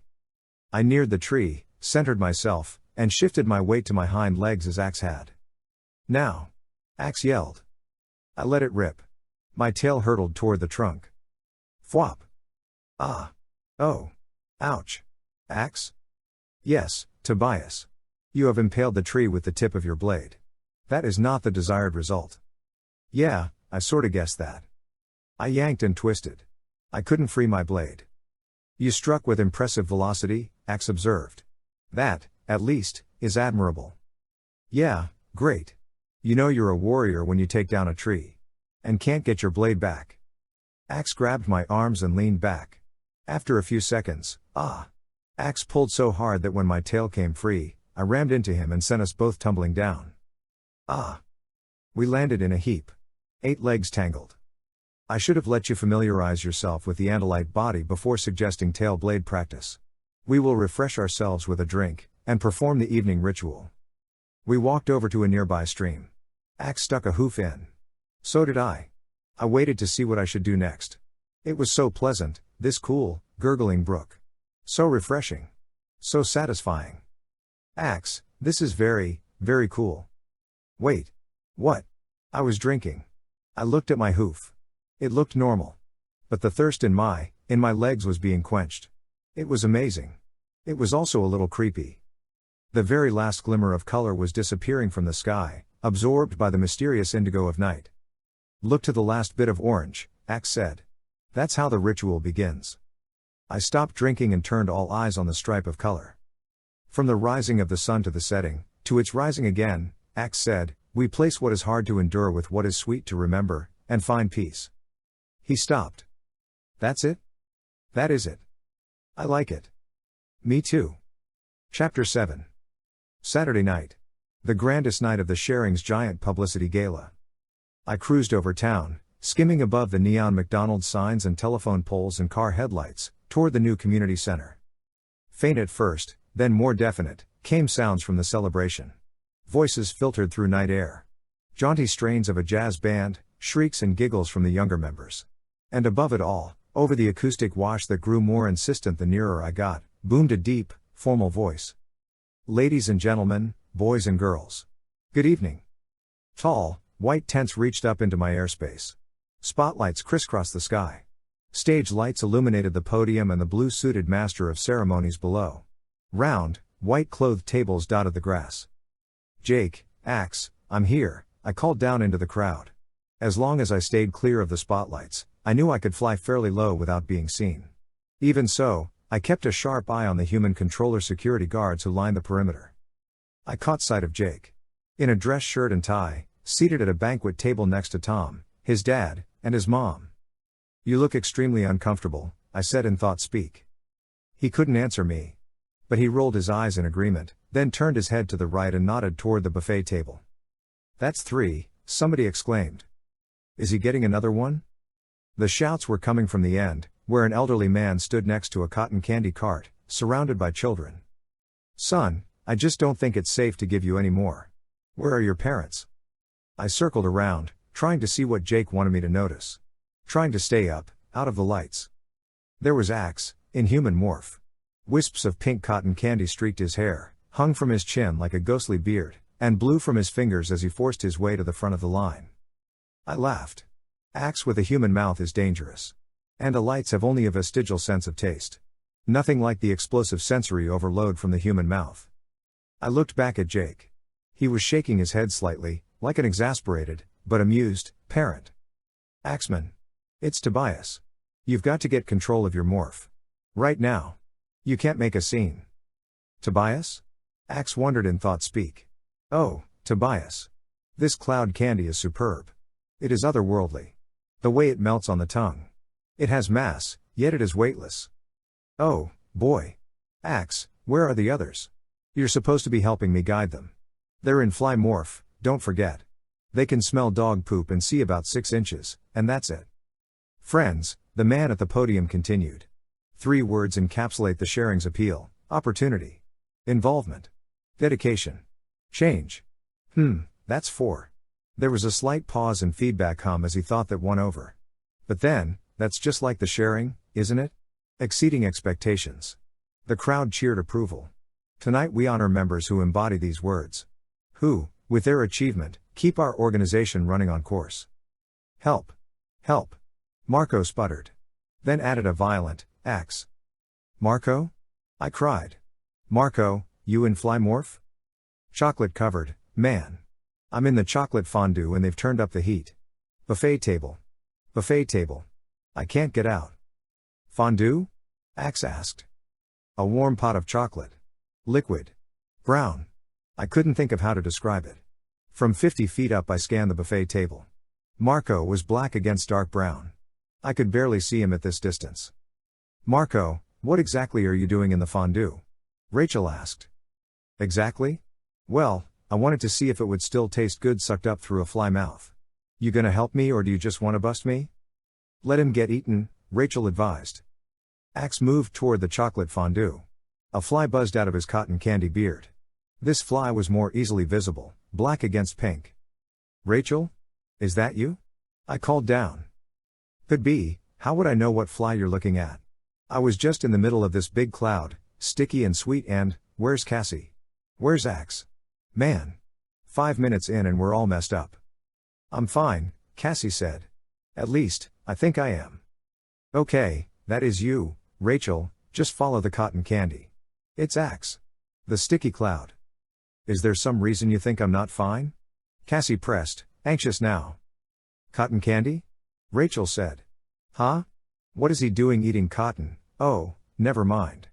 I neared the tree, centered myself, and shifted my weight to my hind legs as Ax had. Now. Ax yelled. I let it rip. My tail hurtled toward the trunk. Thwop. Ah. Oh. Ouch. Ax? Yes, Tobias. You have impaled the tree with the tip of your blade. That is not the desired result. Yeah, I sorta guessed that. I yanked and twisted. I couldn't free my blade. You struck with impressive velocity, Ax observed. That, at least, is admirable. Yeah, great. You know you're a warrior when you take down a tree. And can't get your blade back. Ax grabbed my arms and leaned back. After a few seconds, Ax pulled so hard that when my tail came free, I rammed into him and sent us both tumbling down. We landed in a heap. 8 legs tangled. I should have let you familiarize yourself with the Andalite body before suggesting tail blade practice. We will refresh ourselves with a drink, and perform the evening ritual. We walked over to a nearby stream. Ax stuck a hoof in. So did I. I waited to see what I should do next. It was so pleasant, this cool, gurgling brook. So refreshing. So satisfying. Ax, this is very, very cool. Wait. What? I was drinking. I looked at my hoof. It looked normal. But the thirst in my legs was being quenched. It was amazing. It was also a little creepy. The very last glimmer of color was disappearing from the sky, absorbed by the mysterious indigo of night. Look to the last bit of orange, Ax said. That's how the ritual begins. I stopped drinking and turned all eyes on the stripe of color. From the rising of the sun to the setting, to its rising again, Ax said, we place what is hard to endure with what is sweet to remember, and find peace. He stopped. That's it? That is it. I like it. Me too. Chapter 7. Saturday night. The grandest night of the Sharing's giant publicity gala. I cruised over town, skimming above the neon McDonald's signs and telephone poles and car headlights, toward the new community center. Faint at first, then more definite, came sounds from the celebration. Voices filtered through night air. Jaunty strains of a jazz band, shrieks and giggles from the younger members. And above it all, over the acoustic wash that grew more insistent the nearer I got, boomed a deep, formal voice. Ladies and gentlemen, boys and girls. Good evening. Tall, white tents reached up into my airspace. Spotlights crisscrossed the sky. Stage lights illuminated the podium and the blue-suited master of ceremonies below. Round, white-clothed tables dotted the grass. Jake, Ax, I'm here, I called down into the crowd. As long as I stayed clear of the spotlights, I knew I could fly fairly low without being seen. Even so, I kept a sharp eye on the human controller security guards who lined the perimeter. I caught sight of Jake. In a dress shirt and tie, seated at a banquet table next to Tom, his dad, and his mom. You look extremely uncomfortable, I said in thought speak. He couldn't answer me. But he rolled his eyes in agreement, then turned his head to the right and nodded toward the buffet table. That's three, somebody exclaimed. Is he getting another one? The shouts were coming from the end, where an elderly man stood next to a cotton candy cart, surrounded by children. Son, I just don't think it's safe to give you any more. Where are your parents? I circled around, trying to see what Jake wanted me to notice. Trying to stay up, out of the lights. There was Ax, in human morph. Wisps of pink cotton candy streaked his hair, hung from his chin like a ghostly beard, and blew from his fingers as he forced his way to the front of the line. I laughed. Ax with a human mouth is dangerous. Andalites have only a vestigial sense of taste. Nothing like the explosive sensory overload from the human mouth. I looked back at Jake. He was shaking his head slightly, like an exasperated, but amused, parent. Axman. It's Tobias. You've got to get control of your morph. Right now. You can't make a scene. Tobias? Ax wondered in thought speak. Oh, Tobias. This cloud candy is superb. It is otherworldly. The way it melts on the tongue. It has mass, yet it is weightless. Oh, boy. Ax, where are the others? You're supposed to be helping me guide them. They're in fly morph, don't forget. They can smell dog poop and see about 6 inches, and that's it. Friends, the man at the podium continued. 3 words encapsulate the Sharing's appeal: opportunity, involvement, dedication, change. That's 4. There was a slight pause and feedback hum as he thought that one over. But then, that's just like the Sharing, isn't it? Exceeding expectations. The crowd cheered approval. Tonight we honor members who embody these words. Who, with their achievement, keep our organization running on course. Help. Help. Marco sputtered. Then added a violent, Ax. Marco? I cried. Marco, you in fly morph? Chocolate covered, man. I'm in the chocolate fondue and they've turned up the heat. Buffet table. Buffet table. I can't get out. Fondue? Ax asked. A warm pot of chocolate. Liquid. Brown. I couldn't think of how to describe it. From 50 feet up I scanned the buffet table. Marco was black against dark brown. I could barely see him at this distance. Marco, what exactly are you doing in the fondue? Rachel asked. Exactly? Well, I wanted to see if it would still taste good sucked up through a fly mouth. You gonna help me or do you just want to bust me? Let him get eaten, Rachel advised. Ax moved toward the chocolate fondue. A fly buzzed out of his cotton candy beard. This fly was more easily visible, black against pink. Rachel? Is that you? I called down. Could be, how would I know what fly you're looking at? I was just in the middle of this big cloud, sticky and sweet and, where's Cassie? Where's Ax? Man. 5 minutes in and we're all messed up. I'm fine, Cassie said. At least, I think I am. Okay, that is you, Rachel, just follow the cotton candy. It's Ax. The sticky cloud. Is there some reason you think I'm not fine? Cassie pressed, anxious now. Cotton candy? Rachel said. Huh? What is he doing eating cotton? Oh, never mind.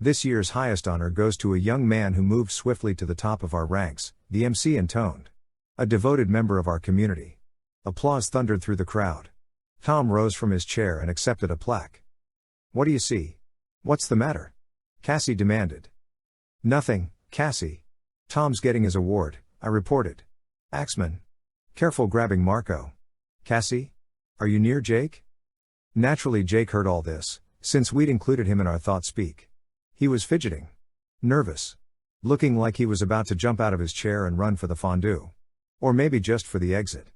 This year's highest honor goes to a young man who moved swiftly to the top of our ranks, the MC intoned. A devoted member of our community. Applause thundered through the crowd. Tom rose from his chair and accepted a plaque. What do you see? What's the matter? Cassie demanded. Nothing, Cassie. Tom's getting his award, I reported. Axman. Careful grabbing Marco. Cassie? Are you near Jake? Naturally Jake heard all this, since we'd included him in our thought speak. He was fidgeting. Nervous. Looking like he was about to jump out of his chair and run for the fondue. Or maybe just for the exit.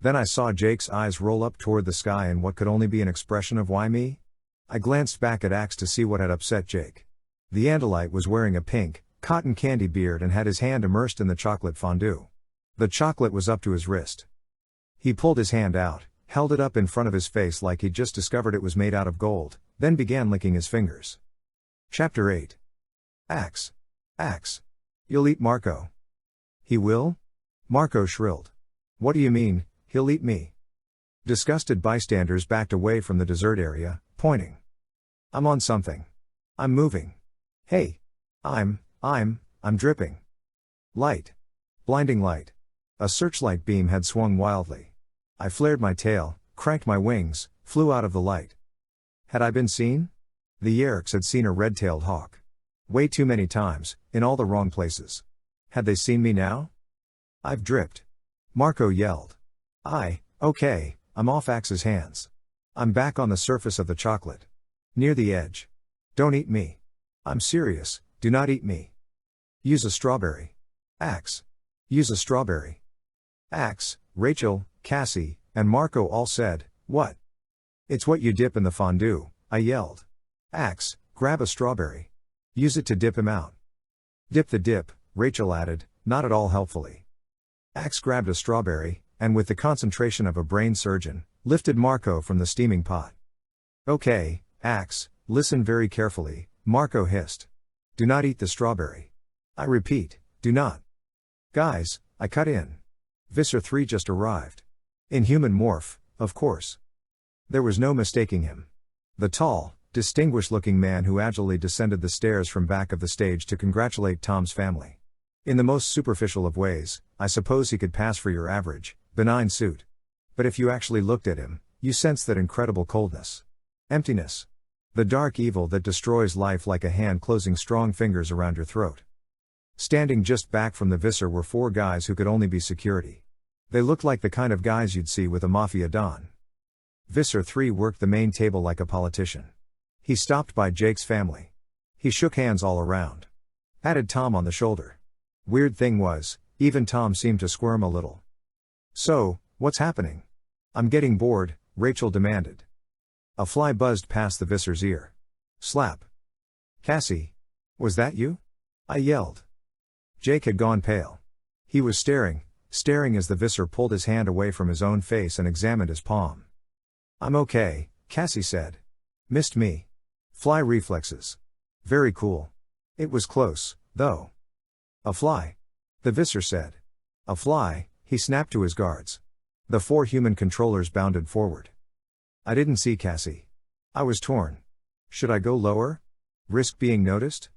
Then I saw Jake's eyes roll up toward the sky in what could only be an expression of why me? I glanced back at Ax to see what had upset Jake. The Andalite was wearing a pink, cotton candy beard and had his hand immersed in the chocolate fondue. The chocolate was up to his wrist. He pulled his hand out, held it up in front of his face like he'd just discovered it was made out of gold, then began licking his fingers. Chapter 8. Ax. Ax. You'll eat Marco. He will? Marco shrilled. What do you mean, he'll eat me? Disgusted bystanders backed away from the dessert area, pointing. I'm on something. I'm moving. Hey. I'm dripping. Light. Blinding light. A searchlight beam had swung wildly. I flared my tail, cranked my wings, flew out of the light. Had I been seen? The Yeerks had seen a red-tailed hawk. Way too many times, in all the wrong places. Had they seen me now? I've dripped. Marco yelled. Okay, I'm off Ax's hands. I'm back on the surface of the chocolate. Near the edge. Don't eat me. I'm serious, do not eat me. Use a strawberry. Ax. Use a strawberry. Ax, Rachel, Cassie, and Marco all said, what? It's what you dip in the fondue, I yelled. Ax, grab a strawberry. Use it to dip him out. Dip the dip, Rachel added, not at all helpfully. Ax grabbed a strawberry, and with the concentration of a brain surgeon, lifted Marco from the steaming pot. Okay, Ax, listen very carefully, Marco hissed. Do not eat the strawberry. I repeat, do not. Guys, I cut in. Visser Three just arrived. Inhuman morph, of course. There was no mistaking him. The tall, distinguished-looking man who agilely descended the stairs from back of the stage to congratulate Tom's family. In the most superficial of ways, I suppose he could pass for your average, benign suit. But if you actually looked at him, you sensed that incredible coldness. Emptiness. The dark evil that destroys life like a hand closing strong fingers around your throat. Standing just back from the Visser were four guys who could only be security. They looked like the kind of guys you'd see with a mafia don. Visser Three worked the main table like a politician. He stopped by Jake's family. He shook hands all around. Patted Tom on the shoulder. Weird thing was, even Tom seemed to squirm a little. So, what's happening? I'm getting bored, Rachel demanded. A fly buzzed past the Visser's ear. Slap. Cassie. Was that you? I yelled. Jake had gone pale. He was staring as the Visser pulled his hand away from his own face and examined his palm. I'm okay, Cassie said. Missed me. Fly reflexes. Very cool. It was close, though. A fly. The Visser said. A fly, he snapped to his guards. The four human controllers bounded forward. I didn't see Cassie. I was torn. Should I go lower? Risk being noticed?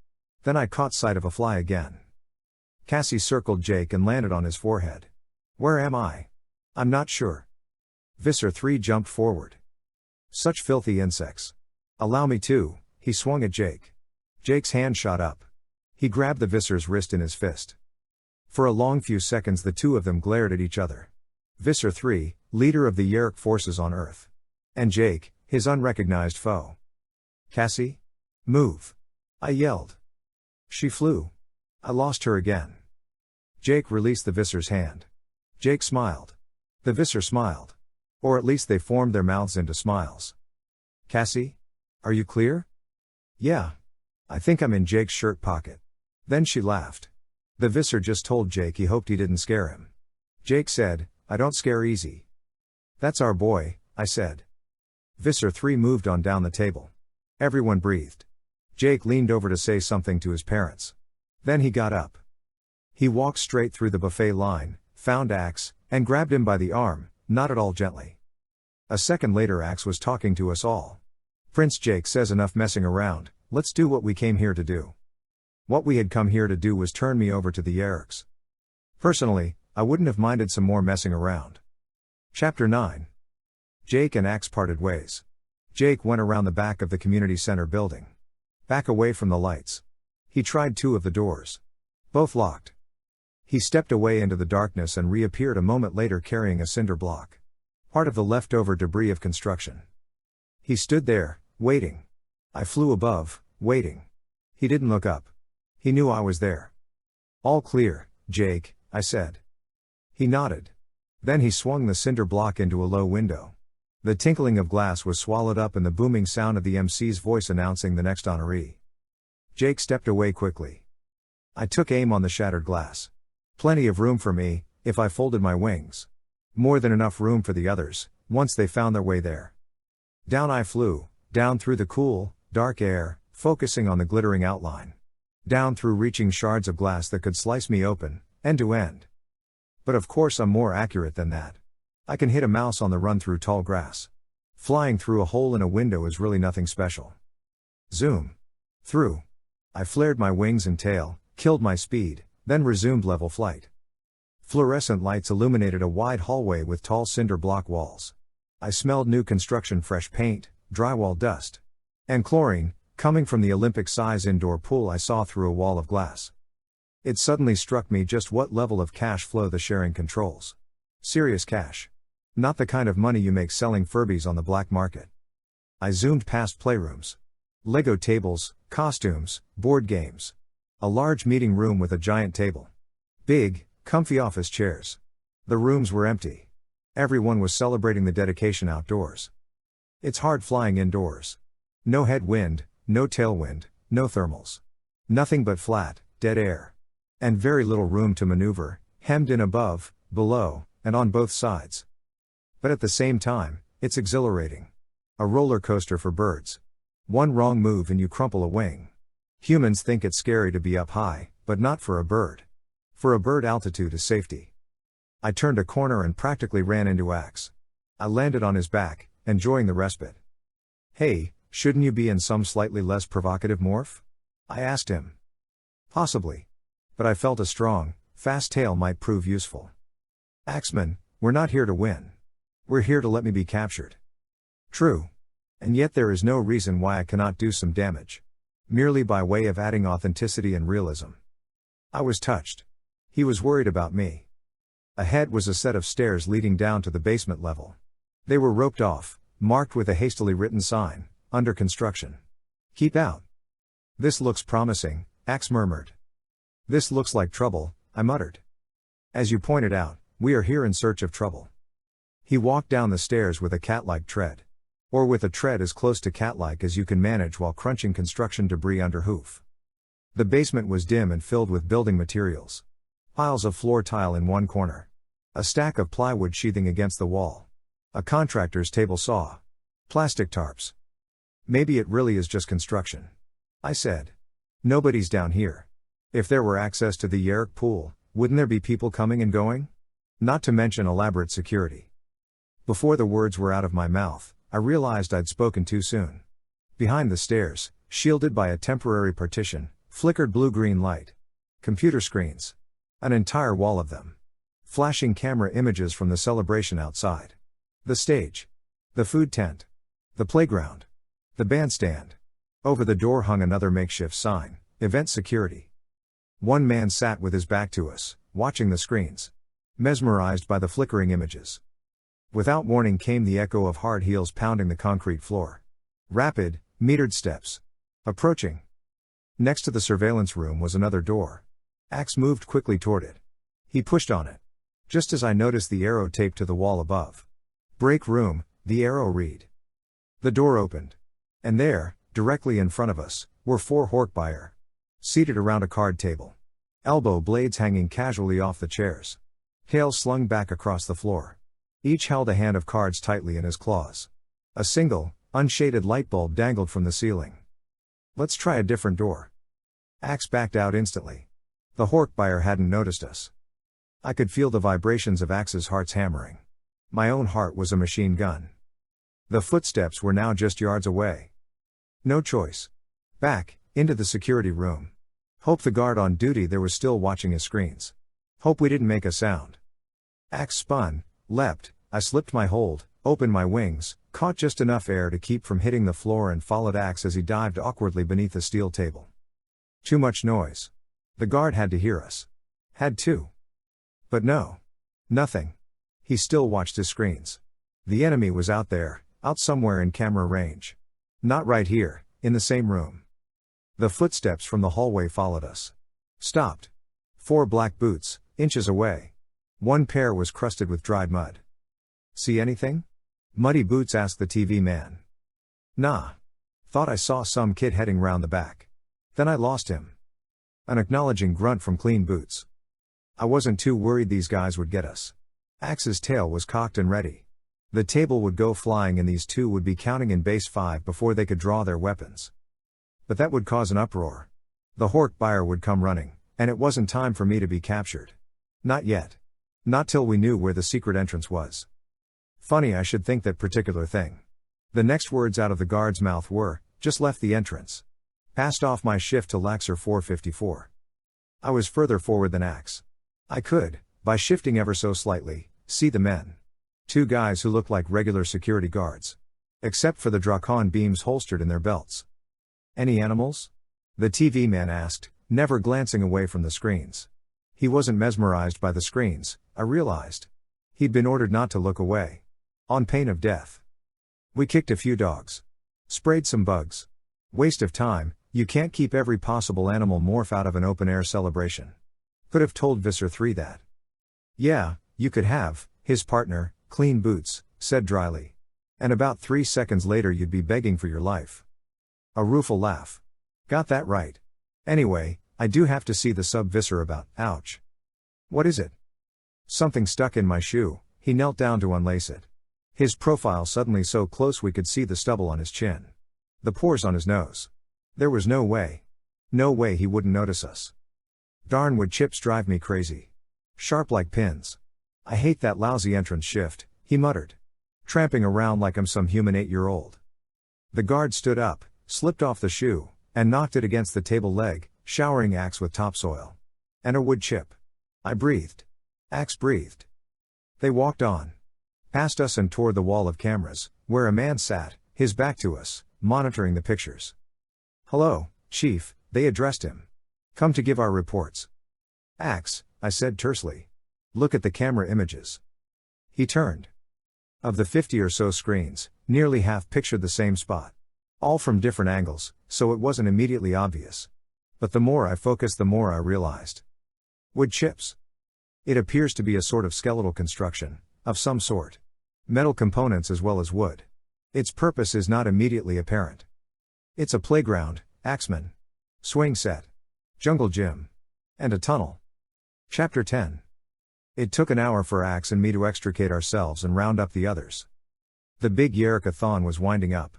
Then I caught sight of a fly again. Cassie circled Jake and landed on his forehead. Where am I? I'm not sure. Visser Three jumped forward. Such filthy insects. Allow me to, he swung at Jake. Jake's hand shot up. He grabbed the Visser's wrist in his fist. For a long few seconds the two of them glared at each other. Visser Three, leader of the Yeerk forces on Earth. And Jake, his unrecognized foe. Cassie? Move. I yelled. She flew. I lost her again. Jake released the Visser's hand. Jake smiled. The Visser smiled. Or at least they formed their mouths into smiles. Cassie? Are you clear? Yeah. I think I'm in Jake's shirt pocket. Then she laughed. The Visser just told Jake he hoped he didn't scare him. Jake said, I don't scare easy. That's our boy, I said. Visser Three moved on down the table. Everyone breathed. Jake leaned over to say something to his parents. Then he got up. He walked straight through the buffet line, found Ax, and grabbed him by the arm, not at all gently. A second later Ax was talking to us all. Prince Jake says enough messing around, let's do what we came here to do. What we had come here to do was turn me over to the Yeerks. Personally, I wouldn't have minded some more messing around. Chapter 9. Jake and Ax parted ways. Jake went around the back of the community center building. Back away from the lights. He tried two of the doors. Both locked. He stepped away into the darkness and reappeared a moment later carrying a cinder block. Part of the leftover debris of construction. He stood there, waiting. I flew above, waiting. He didn't look up. He knew I was there. "All clear, Jake," I said. He nodded. Then he swung the cinder block into a low window. The tinkling of glass was swallowed up in the booming sound of the MC's voice announcing the next honoree. Jake stepped away quickly. I took aim on the shattered glass. Plenty of room for me, if I folded my wings. More than enough room for the others, once they found their way there. Down I flew, down through the cool, dark air, focusing on the glittering outline. Down through reaching shards of glass that could slice me open, end to end. But of course I'm more accurate than that. I can hit a mouse on the run through tall grass. Flying through a hole in a window is really nothing special. Zoom. Through. I flared my wings and tail, killed my speed, then resumed level flight. Fluorescent lights illuminated a wide hallway with tall cinder block walls. I smelled new construction fresh paint, drywall dust, and chlorine, coming from the Olympic-size indoor pool I saw through a wall of glass. It suddenly struck me just what level of cash flow the sharing controls. Serious cash. Not the kind of money you make selling Furbies on the black market. I zoomed past playrooms. Lego tables, costumes, board games. A large meeting room with a giant table. Big, comfy office chairs. The rooms were empty. Everyone was celebrating the dedication outdoors. It's hard flying indoors. No headwind, no tailwind, no thermals. Nothing but flat, dead air. And very little room to maneuver, hemmed in above, below, and on both sides. But at the same time, it's exhilarating. A roller coaster for birds. One wrong move and you crumple a wing. Humans think it's scary to be up high, but not for a bird. For a bird, altitude is safety. I turned a corner and practically ran into Ax. I landed on his back, enjoying the respite. "Hey, shouldn't you be in some slightly less provocative morph?" I asked him. Possibly. But I felt a strong, fast tail might prove useful. "Axman, we're not here to win. We're here to let me be captured." True. And yet there is no reason why I cannot do some damage. Merely by way of adding authenticity and realism. I was touched. He was worried about me. Ahead was a set of stairs leading down to the basement level. They were roped off, marked with a hastily written sign, "Under construction. Keep out." "This looks promising," Ax murmured. "This looks like trouble," I muttered. "As you pointed out, we are here in search of trouble." He walked down the stairs with a cat-like tread. Or with a tread as close to cat-like as you can manage while crunching construction debris under hoof. The basement was dim and filled with building materials. Piles of floor tile in one corner. A stack of plywood sheathing against the wall. A contractor's table saw. Plastic tarps. "Maybe it really is just construction," I said. "Nobody's down here. If there were access to the Yeerk pool, wouldn't there be people coming and going? Not to mention elaborate security." Before the words were out of my mouth, I realized I'd spoken too soon. Behind the stairs, shielded by a temporary partition, flickered blue-green light. Computer screens. An entire wall of them. Flashing camera images from the celebration outside. The stage. The food tent. The playground. The bandstand. Over the door hung another makeshift sign, "Event Security." One man sat with his back to us, watching the screens. Mesmerized by the flickering images. Without warning came the echo of hard heels pounding the concrete floor. Rapid, metered steps. Approaching. Next to the surveillance room was another door. Ax moved quickly toward it. He pushed on it. Just as I noticed the arrow taped to the wall above. "Break room," the arrow read. The door opened. And there, directly in front of us, were 4 Horkbuyer. Seated around a card table. Elbow blades hanging casually off the chairs. Tails slung back across the floor. Each held a hand of cards tightly in his claws. A single, unshaded light bulb dangled from the ceiling. "Let's try a different door." Ax backed out instantly. The Horkbuyer hadn't noticed us. I could feel the vibrations of Ax's heart's hammering. My own heart was a machine gun. The footsteps were now just yards away. No choice. Back, into the security room. Hope the guard on duty there was still watching his screens. Hope we didn't make a sound. Ax spun, leapt, I slipped my hold, opened my wings, caught just enough air to keep from hitting the floor and followed Ax as he dived awkwardly beneath a steel table. Too much noise. The guard had to hear us. Had to. But no. Nothing. He still watched his screens. The enemy was out there, out somewhere in camera range. Not right here, in the same room. The footsteps from the hallway followed us. Stopped. 4 black boots, inches away. One pair was crusted with dried mud. See anything? Muddy Boots asked the TV man. Nah. Thought I saw some kid heading round the back. Then I lost him. An acknowledging grunt from Clean Boots. I wasn't too worried these guys would get us. Ax's tail was cocked and ready. The table would go flying and these two would be counting in base 5 before they could draw their weapons. But that would cause an uproar. The Hork buyer would come running, and it wasn't time for me to be captured. Not yet. Not till we knew where the secret entrance was. Funny I should think that particular thing. The next words out of the guard's mouth were, just left the entrance. Passed off my shift to Laxer 454. I was further forward than Ax. I could, by shifting ever so slightly, see the men. 2 guys who looked like regular security guards. Except for the Drakon beams holstered in their belts. Any animals? The TV man asked, never glancing away from the screens. He wasn't mesmerized by the screens, I realized. He'd been ordered not to look away. On pain of death. We kicked a few dogs. Sprayed some bugs. Waste of time, you can't keep every possible animal morph out of an open-air celebration. Could have told Visser Three that. Yeah, you could have, his partner, Clean Boots, said dryly. And about 3 seconds later you'd be begging for your life. A rueful laugh. Got that right. Anyway, I do have to see the sub-Visser about, ouch. What is it? Something stuck in my shoe, he knelt down to unlace it. His profile suddenly so close we could see the stubble on his chin. The pores on his nose. There was no way. No way he wouldn't notice us. Darn wood chips drive me crazy. Sharp like pins. I hate that lousy entrance shift, he muttered. Tramping around like I'm some human 8-year-old. The guard stood up, slipped off the shoe, and knocked it against the table leg, showering Ax with topsoil. And a wood chip. I breathed. Ax breathed. They walked on. Past us and toward the wall of cameras, where a man sat, his back to us, monitoring the pictures. Hello, Chief, they addressed him. Come to give our reports. Ax, I said tersely. Look at the camera images. He turned. Of the 50 or so screens, nearly half pictured the same spot. All from different angles, so it wasn't immediately obvious. But the more I focused the more I realized. Wood chips. It appears to be a sort of skeletal construction, of some sort. Metal components as well as wood. Its purpose is not immediately apparent. It's a playground, Axeman. Swing set. Jungle gym. And a tunnel. Chapter 10. It took an hour for Ax and me to extricate ourselves and round up the others. The big Yeerkathon was winding up.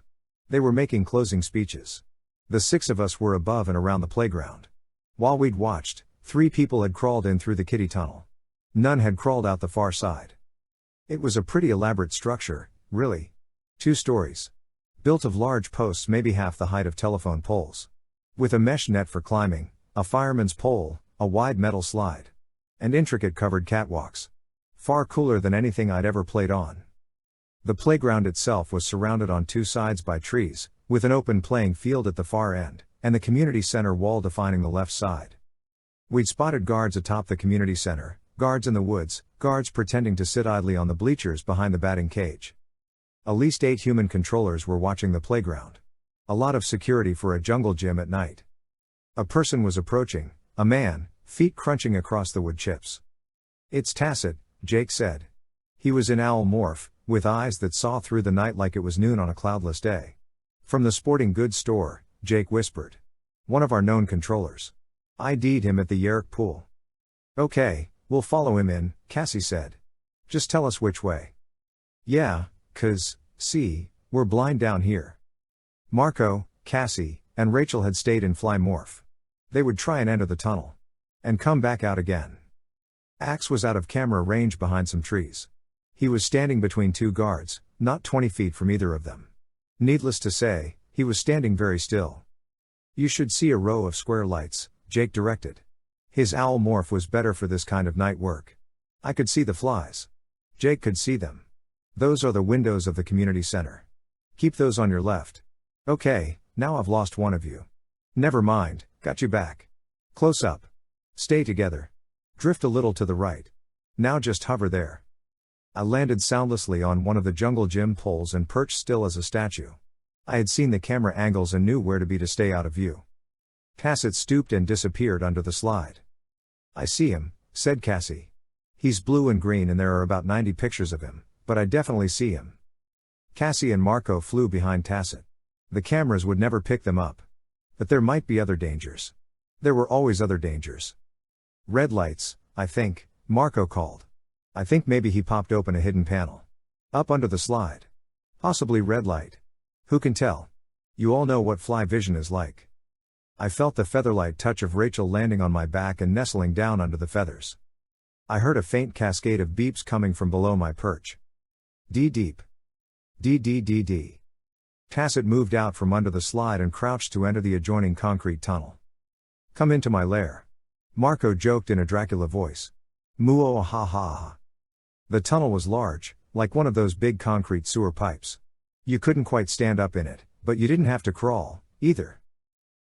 They were making closing speeches. The 6 of us were above and around the playground. While we'd watched, 3 people had crawled in through the kiddie tunnel. None had crawled out the far side. It was a pretty elaborate structure, really. 2 stories. Built of large posts maybe half the height of telephone poles. With a mesh net for climbing, a fireman's pole, a wide metal slide. And intricate covered catwalks. Far cooler than anything I'd ever played on. The playground itself was surrounded on 2 sides by trees, with an open playing field at the far end, and the community center wall defining the left side. We'd spotted guards atop the community center, guards in the woods, guards pretending to sit idly on the bleachers behind the batting cage. At least 8 human controllers were watching the playground. A lot of security for a jungle gym at night. A person was approaching, a man, feet crunching across the wood chips. It's Tacit, Jake said. He was in owl morph, with eyes that saw through the night like it was noon on a cloudless day. From the sporting goods store, Jake whispered. One of our known controllers. ID'd him at the Yeerk pool. Okay, we'll follow him in, Cassie said. Just tell us which way. Yeah, 'cause, see, we're blind down here. Marco, Cassie, and Rachel had stayed in fly morph. They would try and enter the tunnel. And come back out again. Ax was out of camera range behind some trees. He was standing between 2 guards, not 20 feet from either of them. Needless to say, he was standing very still. You should see a row of square lights, Jake directed. His owl morph was better for this kind of night work. I could see the flies. Jake could see them. Those are the windows of the community center. Keep those on your left. Okay, now I've lost one of you. Never mind, got you back. Close up. Stay together. Drift a little to the right. Now just hover there. I landed soundlessly on one of the jungle gym poles and perched still as a statue. I had seen the camera angles and knew where to be to stay out of view. Cassie stooped and disappeared under the slide. I see him, said Cassie. He's blue and green and there are about 90 pictures of him, but I definitely see him. Cassie and Marco flew behind Tacit. The cameras would never pick them up. But there might be other dangers. There were always other dangers. Red lights, I think, Marco called. I think maybe he popped open a hidden panel. Up under the slide. Possibly red light. Who can tell? You all know what fly vision is like. I felt the featherlight touch of Rachel landing on my back and nestling down under the feathers. I heard a faint cascade of beeps coming from below my perch. Deep. D. Tacit moved out from under the slide and crouched to enter the adjoining concrete tunnel. Come into my lair. Marco joked in a Dracula voice. Muo ha ha. The tunnel was large, like one of those big concrete sewer pipes. You couldn't quite stand up in it, but you didn't have to crawl, either.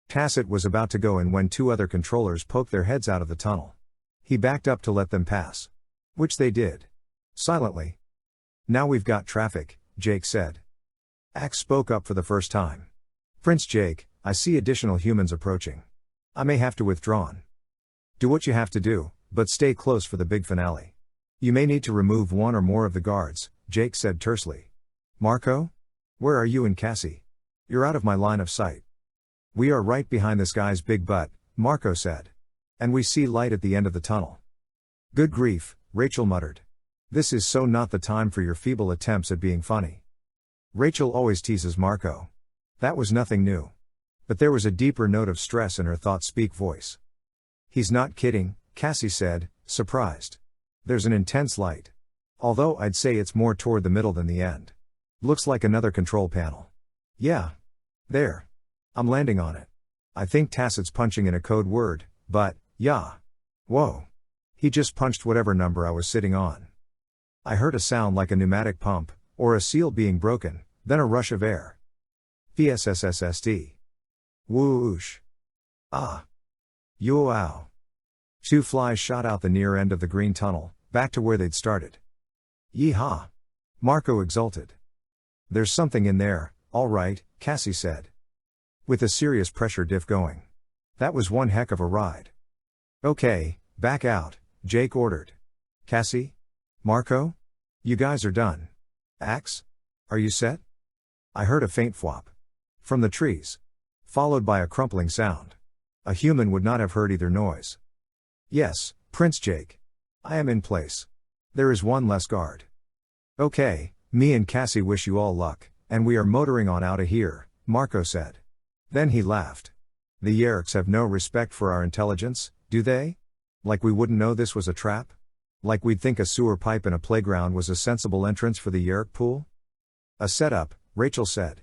Tacit was about to go in when two other controllers poked their heads out of the tunnel. He backed up to let them pass. Which they did. Silently. Now we've got traffic, Jake said. Ax spoke up for the first time. Prince Jake, I see additional humans approaching. I may have to withdraw. Do what you have to do, but stay close for the big finale. You may need to remove one or more of the guards, Jake said tersely. Marco? Where are you and Cassie? You're out of my line of sight. We are right behind this guy's big butt, Marco said. And we see light at the end of the tunnel. Good grief, Rachel muttered. This is so not the time for your feeble attempts at being funny. Rachel always teases Marco. That was nothing new. But there was a deeper note of stress in her thought-speak voice. He's not kidding, Cassie said, surprised. There's an intense light. Although I'd say it's more toward the middle than the end. Looks like another control panel. Yeah. There. I'm landing on it. I think Tacit's punching in a code word, but, yeah. Whoa. He just punched whatever number I was sitting on. I heard a sound like a pneumatic pump, or a seal being broken, then a rush of air. PSSSSD. Whoosh. Ah. Yow. Two flies shot out the near end of the green tunnel, back to where they'd started. Yeehaw. Marco exulted. There's something in there, all right, Cassie said. With a serious pressure diff going. That was one heck of a ride. Okay, back out, Jake ordered. Cassie? Marco? You guys are done. Ax? Are you set? I heard a faint thwop. From the trees. Followed by a crumpling sound. A human would not have heard either noise. Yes, Prince Jake. I am in place. There is one less guard. Okay, me and Cassie wish you all luck, and we are motoring on out of here, Marco said. Then he laughed. The Yeerks have no respect for our intelligence, do they? Like we wouldn't know this was a trap? Like we'd think a sewer pipe in a playground was a sensible entrance for the Yeerk pool? A setup, Rachel said.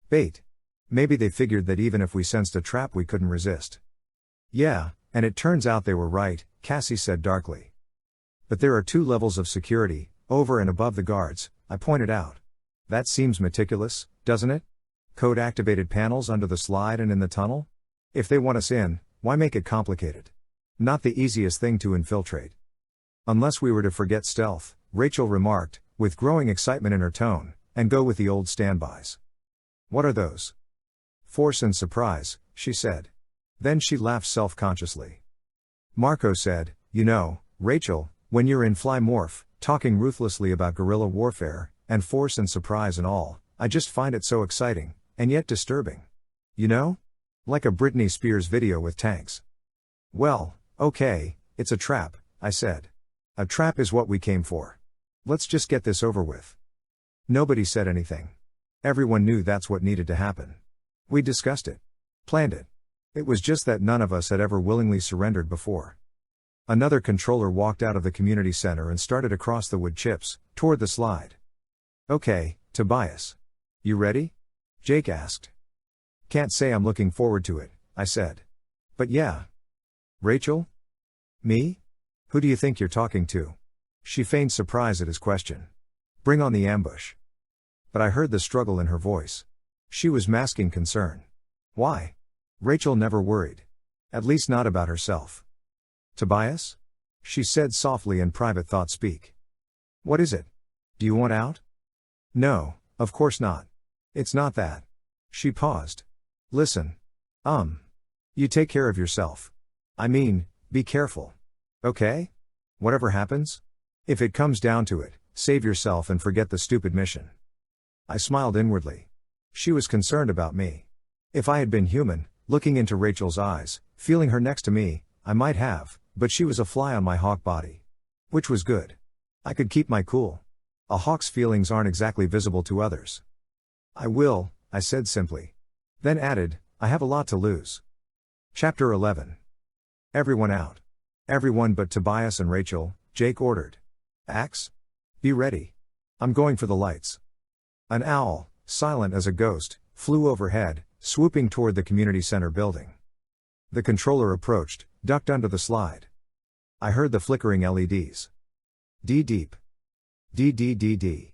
Bait. Maybe they figured that even if we sensed a trap we couldn't resist. Yeah, and it turns out they were right, Cassie said darkly. But there are two levels of security, over and above the guards, I pointed out. That seems meticulous, doesn't it? Code-activated panels under the slide and in the tunnel? If they want us in, why make it complicated? Not the easiest thing to infiltrate. Unless we were to forget stealth, Rachel remarked, with growing excitement in her tone, and go with the old standbys. What are those? Force and surprise, she said. Then she laughed self-consciously. Marco said, you know, Rachel, when you're in Fly Morph, talking ruthlessly about guerrilla warfare, and force and surprise and all, I just find it so exciting, and yet disturbing. You know? Like a Britney Spears video with tanks. Well, okay, it's a trap, I said. A trap is what we came for. Let's just get this over with. Nobody said anything. Everyone knew that's what needed to happen. We discussed it. Planned it. It was just that none of us had ever willingly surrendered before. Another controller walked out of the community center and started across the wood chips, toward the slide. Okay, Tobias. You ready? Jake asked. Can't say I'm looking forward to it, I said. But yeah. Rachel? Me? Who do you think you're talking to? She feigned surprise at his question. Bring on the ambush. But I heard the struggle in her voice. She was masking concern. Why? Rachel never worried. At least not about herself. Tobias? she said softly in private thought speak. What is it? Do you want out? No, of course not. It's not that. She paused. Listen. You take care of yourself. I mean, be careful. Okay? Whatever happens? If it comes down to it, save yourself and forget the stupid mission. I smiled inwardly. She was concerned about me. If I had been human, looking into Rachel's eyes, feeling her next to me, I might have, but she was a fly on my hawk body. Which was good. I could keep my cool. A hawk's feelings aren't exactly visible to others. I will, I said simply. Then added, I have a lot to lose. Chapter 11. Everyone out. Everyone but Tobias and Rachel, Jake ordered. Ax? Be ready. I'm going for the lights. An owl, silent as a ghost, flew overhead, swooping toward the community center building. The controller approached, ducked under the slide. I heard the flickering LEDs. D-deep. D-D-D-D.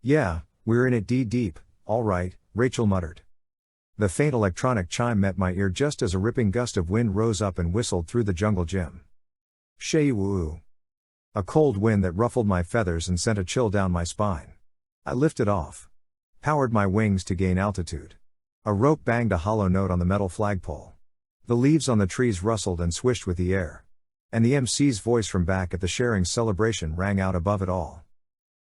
Yeah, we're in it D-deep, all right, Rachel muttered. The faint electronic chime met my ear just as a ripping gust of wind rose up and whistled through the jungle gym. Shei-woo. A cold wind that ruffled my feathers and sent a chill down my spine. I lifted off. Powered my wings to gain altitude. A rope banged a hollow note on the metal flagpole. The leaves on the trees rustled and swished with the air. And the MC's voice from back at the sharing celebration rang out above it all.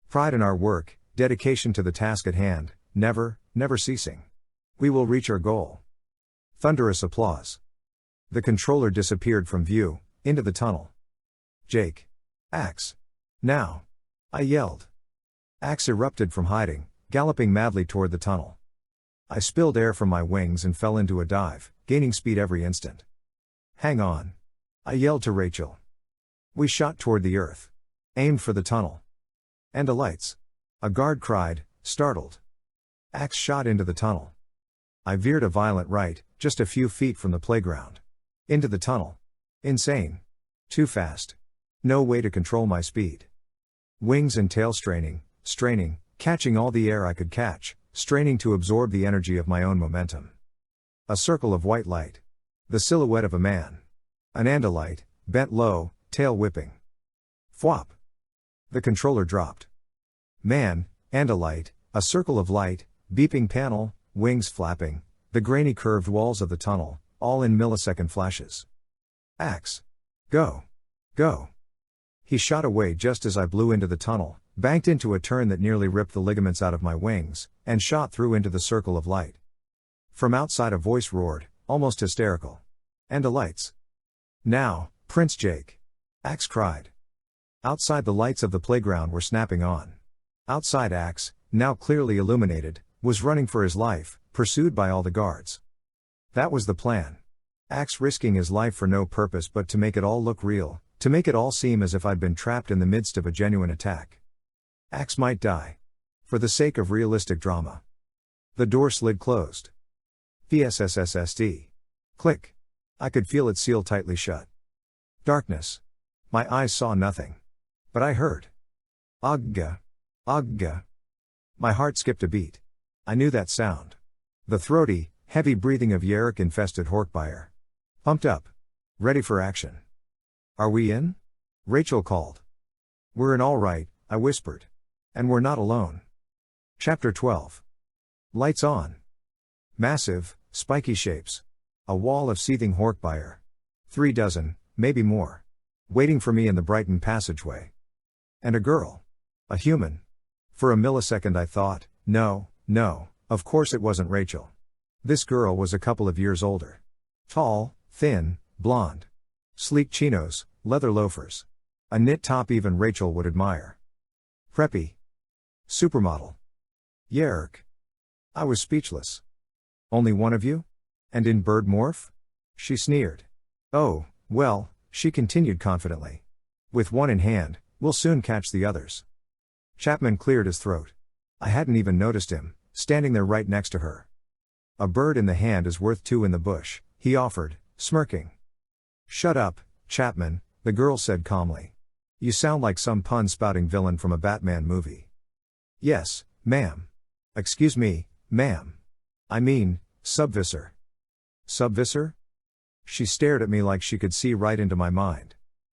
Pride in our work, dedication to the task at hand, never ceasing. We will reach our goal. Thunderous applause. The controller disappeared from view, into the tunnel. Jake. Ax. Now. I yelled. Ax erupted from hiding, galloping madly toward the tunnel. I spilled air from my wings and fell into a dive, gaining speed every instant. Hang on. I yelled to Rachel. We shot toward the earth. Aimed for the tunnel. Andalites. A guard cried, startled. Ax shot into the tunnel. I veered a violent right, just a few feet from the playground. Into the tunnel. Insane. Too fast. No way to control my speed. Wings and tail straining, catching all the air I could catch, straining to absorb the energy of my own momentum. A circle of white light. The silhouette of a man. An Andalite, bent low, tail whipping. Thwop. The controller dropped. Man, Andalite, a circle of light, beeping panel, wings flapping, the grainy curved walls of the tunnel, all in millisecond flashes. Ax. Go. Go. He shot away just as I blew into the tunnel, banked into a turn that nearly ripped the ligaments out of my wings, and shot through into the circle of light. From outside a voice roared, almost hysterical. Andalites. Now, Prince Jake. Ax cried. Outside the lights of the playground were snapping on. Outside Ax, now clearly illuminated, was running for his life, pursued by all the guards. That was the plan. Ax risking his life for no purpose but to make it all look real, to make it all seem as if I'd been trapped in the midst of a genuine attack. Ax might die. For the sake of realistic drama. The door slid closed. VSSSSD. Click. I could feel it seal tightly shut. Darkness. My eyes saw nothing. But I heard. Ogga. Ogga. My heart skipped a beat. I knew that sound. The throaty, heavy breathing of Yeerk-infested Horkbuyer. Pumped up. Ready for action. Are we in? Rachel called. We're in all right, I whispered. And we're not alone. Chapter 12. Lights on. Massive, spiky shapes. A wall of seething Horkbuyer. 3 dozen, maybe more. Waiting for me in the brightened passageway. And a girl. A human. For a millisecond I thought, no, of course it wasn't Rachel. This girl was a couple of years older. Tall, thin, blonde. Sleek chinos, leather loafers. A knit top even Rachel would admire. Preppy. Supermodel. Yeerk. I was speechless. Only one of you? And in bird morph? She sneered. Oh, well, she continued confidently. With one in hand, we'll soon catch the others. Chapman cleared his throat. I hadn't even noticed him, standing there right next to her. A bird in the hand is worth 2 in the bush, he offered, smirking. Shut up, Chapman, the girl said calmly. You sound like some pun-spouting villain from a Batman movie. Yes, ma'am. Excuse me, ma'am. I mean, Visser. Visser? She stared at me like she could see right into my mind.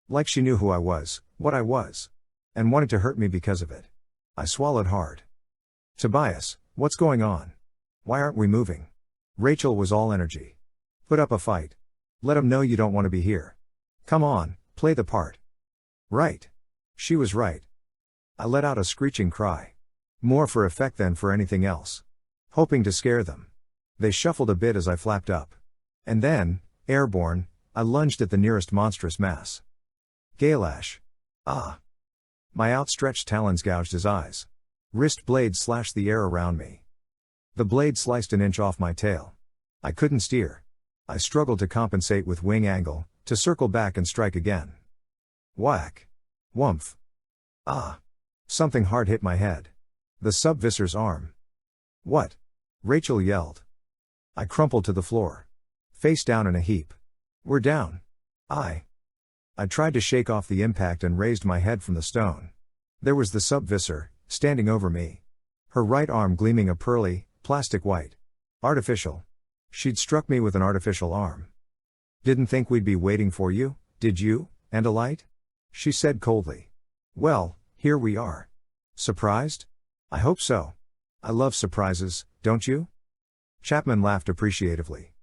Like she knew who I was, what I was. And wanted to hurt me because of it. I swallowed hard. Tobias, what's going on? Why aren't we moving? Rachel was all energy. Put up a fight. Let 'em know you don't want to be here. Come on, play the part. Right. She was right. I let out a screeching cry. More for effect than for anything else. Hoping to scare them. They shuffled a bit as I flapped up. And then, airborne, I lunged at the nearest monstrous mass. Galash. Ah. My outstretched talons gouged his eyes. Wrist blades slashed the air around me. The blade sliced an inch off my tail. I couldn't steer. I struggled to compensate with wing angle, to circle back and strike again. Whack. Whumph. Ah. Something hard hit my head. The sub-Visser's arm. What? Rachel yelled. I crumpled to the floor. Face down in a heap. We're down. I tried to shake off the impact and raised my head from the stone. There was the sub-Visser, standing over me. Her right arm gleaming a pearly, plastic white. Artificial. She'd struck me with an artificial arm. Didn't think we'd be waiting for you, did you, Andalite? She said coldly. Well, here we are. Surprised? I hope so. I love surprises, don't you? Chapman laughed appreciatively.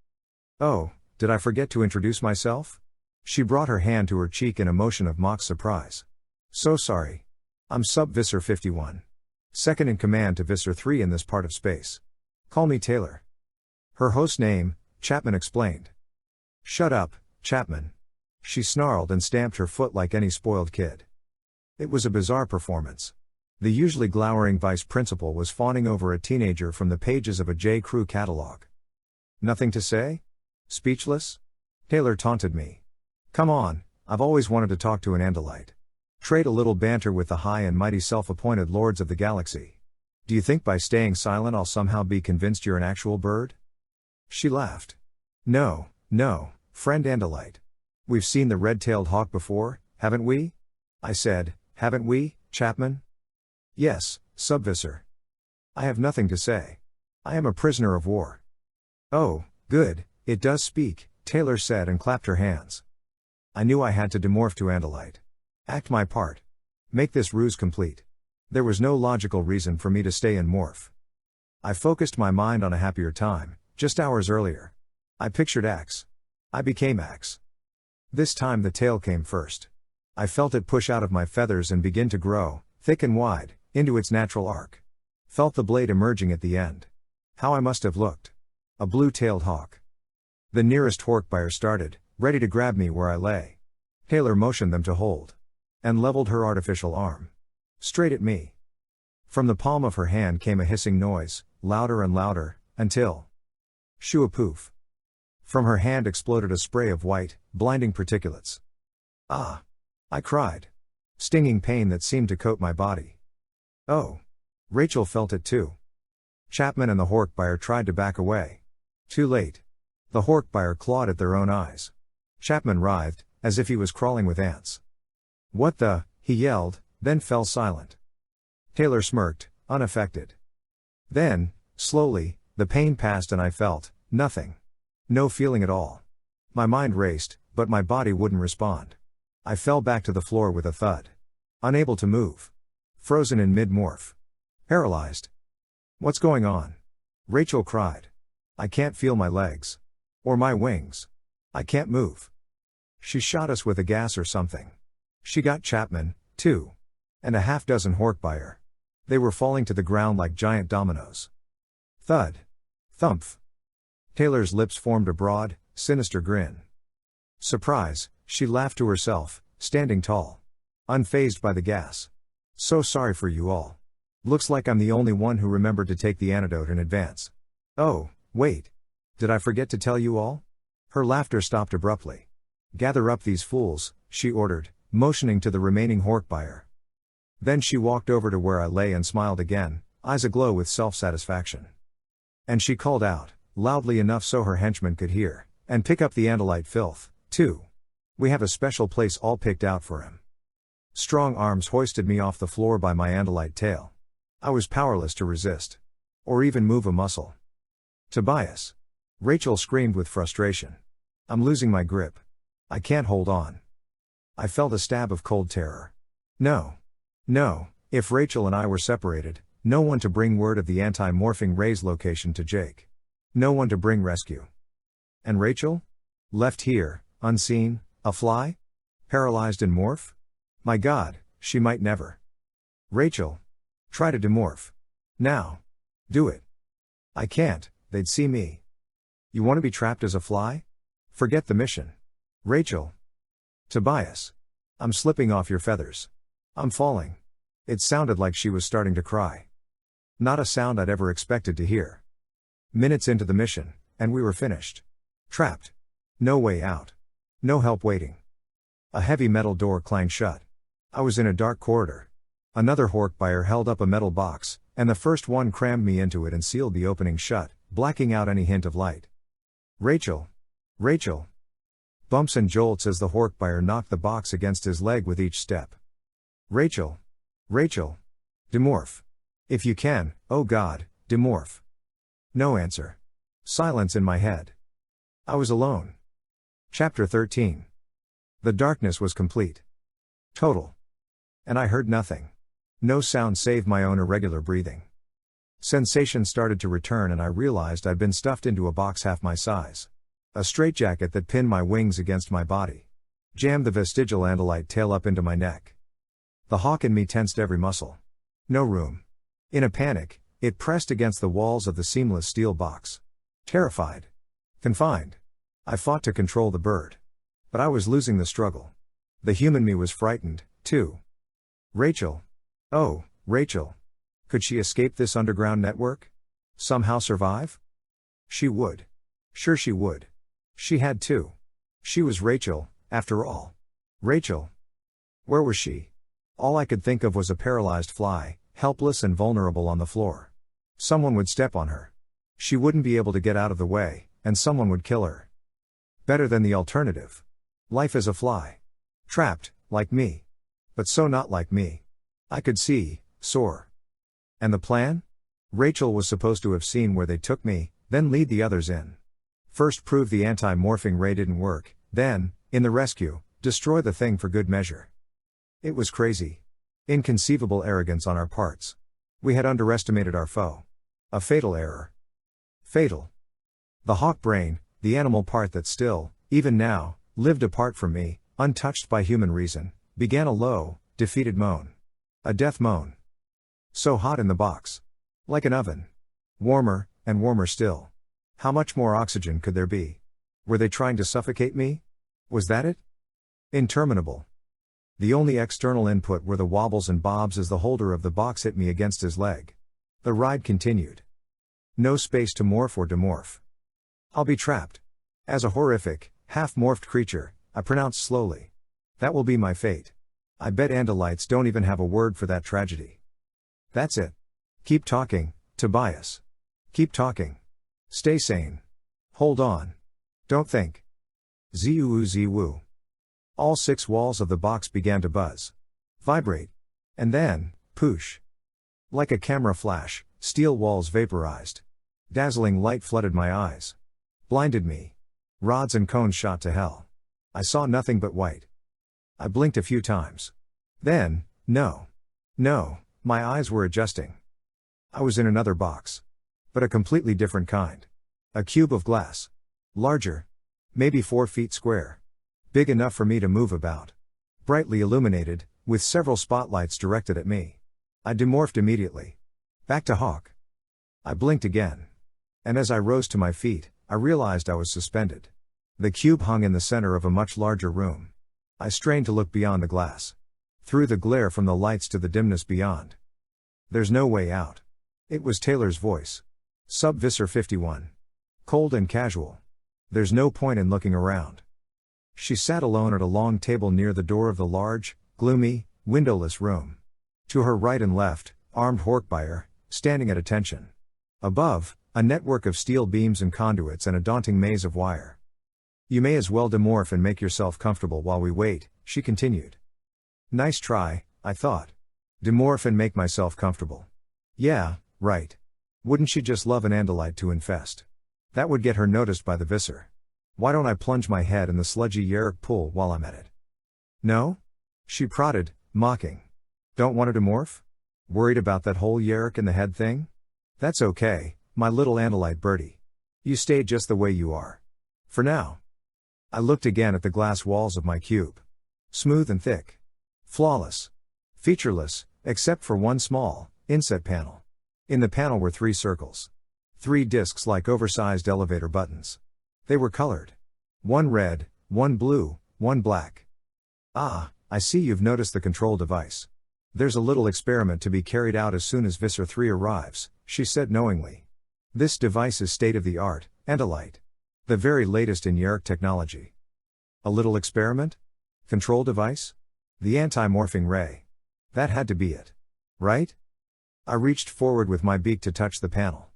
Oh, did I forget to introduce myself? She brought her hand to her cheek in a motion of mock surprise. So sorry. I'm Sub-Visser 51. Second in command to Visser 3 in this part of space. Call me Taylor. Her host name, Chapman explained. Shut up, Chapman. She snarled and stamped her foot like any spoiled kid. It was a bizarre performance. The usually glowering vice principal was fawning over a teenager from the pages of a J. Crew catalog. Nothing to say? Speechless? Taylor taunted me. Come on, I've always wanted to talk to an Andalite. Trade a little banter with the high and mighty self-appointed lords of the galaxy. Do you think by staying silent I'll somehow be convinced you're an actual bird? She laughed. No, friend Andalite. We've seen the red-tailed hawk before, haven't we? I said, haven't we, Chapman? Yes, Sub-Visser. I have nothing to say. I am a prisoner of war. Oh, good, it does speak, Taylor said and clapped her hands. I knew I had to demorph to Andalite. Act my part. Make this ruse complete. There was no logical reason for me to stay in morph. I focused my mind on a happier time, just hours earlier. I pictured Ax. I became Ax. This time the tail came first. I felt it push out of my feathers and begin to grow, thick and wide, into its natural arc. Felt the blade emerging at the end. How I must have looked. A blue-tailed hawk. The nearest hork-buyer started, ready to grab me where I lay. Taylor motioned them to hold. And leveled her artificial arm. Straight at me. From the palm of her hand came a hissing noise, louder and louder, until... Shoo-a-poof. From her hand exploded a spray of white, blinding particulates. Ah! I cried. Stinging pain that seemed to coat my body. Oh! Rachel felt it too. Chapman and the hork-buyer tried to back away. Too late. The hork-buyer clawed at their own eyes. Chapman writhed, as if he was crawling with ants. What the? He yelled, then fell silent. Taylor smirked, unaffected. Then, slowly, the pain passed and I felt nothing. No feeling at all. My mind raced, but my body wouldn't respond. I fell back to the floor with a thud. Unable to move. Frozen in mid-morph. Paralyzed. What's going on? Rachel cried. I can't feel my legs. Or my wings. I can't move. She shot us with a gas or something. She got Chapman, too. And a half-dozen hork-buyer. They were falling to the ground like giant dominoes. Thud. Thumph. Taylor's lips formed a broad, sinister grin. Surprise, she laughed to herself, standing tall. Unfazed by the gas. So sorry for you all. Looks like I'm the only one who remembered to take the antidote in advance. Oh, wait. Did I forget to tell you all? Her laughter stopped abruptly. Gather up these fools, she ordered, motioning to the remaining hork-buyer. Then she walked over to where I lay and smiled again, eyes aglow with self-satisfaction. And she called out, loudly enough so her henchmen could hear, and pick up the Andalite filth, too. We have a special place all picked out for him. Strong arms hoisted me off the floor by my Andalite tail. I was powerless to resist. Or even move a muscle. Tobias. Rachel screamed with frustration. I'm losing my grip. I can't hold on. I felt a stab of cold terror. No. No, if Rachel and I were separated, no one to bring word of the anti-morphing ray's location to Jake. No one to bring rescue. And Rachel? Left here, unseen, a fly? Paralyzed in morph? My God, she might never. Rachel. Try to demorph. Now. Do it. I can't, they'd see me. You want to be trapped as a fly? Forget the mission. Rachel. Tobias. I'm slipping off your feathers. I'm falling. It sounded like she was starting to cry. Not a sound I'd ever expected to hear. Minutes into the mission, and we were finished. Trapped. No way out. No help waiting. A heavy metal door clanged shut. I was in a dark corridor. Another Hork buyer held up a metal box, and the first one crammed me into it and sealed the opening shut, blacking out any hint of light. Rachel. Rachel. Bumps and jolts as the Hork buyer knocked the box against his leg with each step. Rachel. Rachel. Demorph. If you can, oh God, demorph. No answer. Silence in my head. I was alone. Chapter 13. The darkness was complete. Total. And I heard nothing. No sound save my own irregular breathing. Sensation started to return and I realized I'd been stuffed into a box half my size. A straitjacket that pinned my wings against my body. Jammed the vestigial Andalite tail up into my neck. The hawk in me tensed every muscle. No room. In a panic, it pressed against the walls of the seamless steel box. Terrified. Confined. I fought to control the bird. But I was losing the struggle. The human me was frightened, too. Rachel. Oh, Rachel. Could she escape this underground network? Somehow survive? She would. Sure she would. She had to. She was Rachel, after all. Rachel. Where was she? All I could think of was a paralyzed fly, helpless and vulnerable on the floor. Someone would step on her. She wouldn't be able to get out of the way, and someone would kill her. Better than the alternative. Life as a fly. Trapped, like me. But so not like me. I could see, soar. And the plan? Rachel was supposed to have seen where they took me, then lead the others in. First prove the anti-morphing ray didn't work, then, in the rescue, destroy the thing for good measure. It was crazy. Inconceivable arrogance on our parts. We had underestimated our foe. A fatal error. Fatal. The hawk brain, the animal part that still, even now, lived apart from me, untouched by human reason, began a low, defeated moan. A death moan. So hot in the box. Like an oven. Warmer, and warmer still. How much more oxygen could there be? Were they trying to suffocate me? Was that it? Interminable. The only external input were the wobbles and bobs as the holder of the box hit me against his leg. The ride continued. No space to morph or demorph. I'll be trapped. As a horrific, half-morphed creature, I pronounced slowly. That will be my fate. I bet Andalites don't even have a word for that tragedy. That's it. Keep talking, Tobias. Keep talking. Stay sane. Hold on. Don't think. Zee-woo. All 6 walls of the box began to buzz. Vibrate. And then, poosh. Like a camera flash, steel walls vaporized. Dazzling light flooded my eyes. Blinded me. Rods and cones shot to hell. I saw nothing but white. I blinked a few times. Then, no, my eyes were adjusting. I was in another box. But a completely different kind. A cube of glass. Larger. Maybe 4 feet square. Big enough for me to move about. Brightly illuminated, with several spotlights directed at me. I demorphed immediately. Back to hawk. I blinked again. And as I rose to my feet, I realized I was suspended. The cube hung in the center of a much larger room. I strained to look beyond the glass. Through the glare from the lights to the dimness beyond. There's no way out. It was Taylor's voice. Sub Visser 51. Cold and casual. There's no point in looking around. She sat alone at a long table near the door of the large, gloomy, windowless room. To her right and left, armed Horkbuyer, standing at attention. Above, a network of steel beams and conduits and a daunting maze of wire. You may as well demorph and make yourself comfortable while we wait, she continued. Nice try, I thought. Demorph and make myself comfortable. Yeah, right. Wouldn't she just love an Andalite to infest? That would get her noticed by the Visser. Why don't I plunge my head in the sludgy Yeerk pool while I'm at it? No? She prodded, mocking. Don't want to demorph? Worried about that whole Yeerk in the head thing? That's okay, my little Andalite birdie. You stay just the way you are. For now. I looked again at the glass walls of my cube. Smooth and thick. Flawless. Featureless, except for one small, inset panel. In the panel were 3 circles. 3 discs like oversized elevator buttons. They were colored. 1 red, 1 blue, 1 black. Ah, I see you've noticed the control device. There's a little experiment to be carried out as soon as Visser 3 arrives, she said knowingly. This device is state-of-the-art, Andalite. The very latest in Yeerk technology. A little experiment? Control device? The anti-morphing ray. That had to be it. Right? I reached forward with my beak to touch the panel.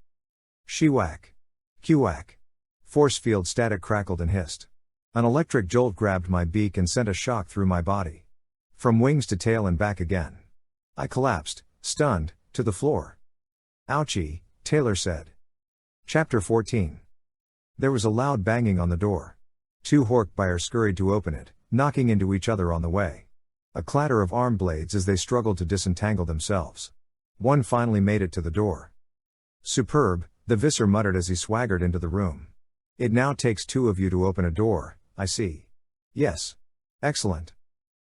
She-whack. Q-whack. Force field static crackled and hissed. An electric jolt grabbed my beak and sent a shock through my body. From wings to tail and back again. I collapsed, stunned, to the floor. Ouchie, Taylor said. Chapter 14. There was a loud banging on the door. 2 Hork buyers scurried to open it, knocking into each other on the way. A clatter of arm blades as they struggled to disentangle themselves. One finally made it to the door. Superb, the Visser muttered as he swaggered into the room. It now takes 2 of you to open a door, I see. Yes. Excellent.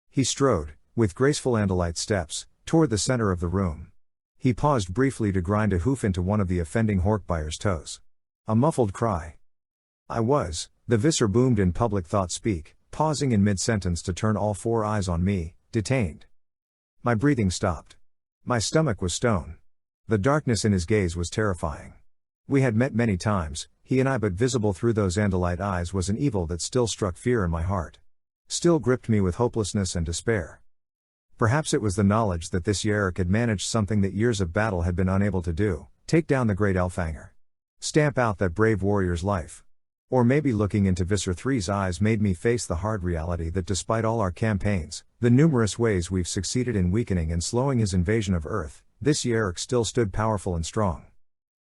He strode, with graceful Andalite steps, toward the center of the room. He paused briefly to grind a hoof into one of the offending Hork buyer's toes. A muffled cry. The Visser boomed in public thought speak, pausing in mid-sentence to turn all 4 eyes on me, detained. My breathing stopped. My stomach was stone. The darkness in his gaze was terrifying. We had met many times, he and I, but visible through those Andalite eyes was an evil that still struck fear in my heart. Still gripped me with hopelessness and despair. Perhaps it was the knowledge that this Yeerk had managed something that years of battle had been unable to do, take down the great Elfhanger. Stamp out that brave warrior's life. Or maybe looking into Visser Three's eyes made me face the hard reality that despite all our campaigns, the numerous ways we've succeeded in weakening and slowing his invasion of Earth, this Yeerk still stood powerful and strong.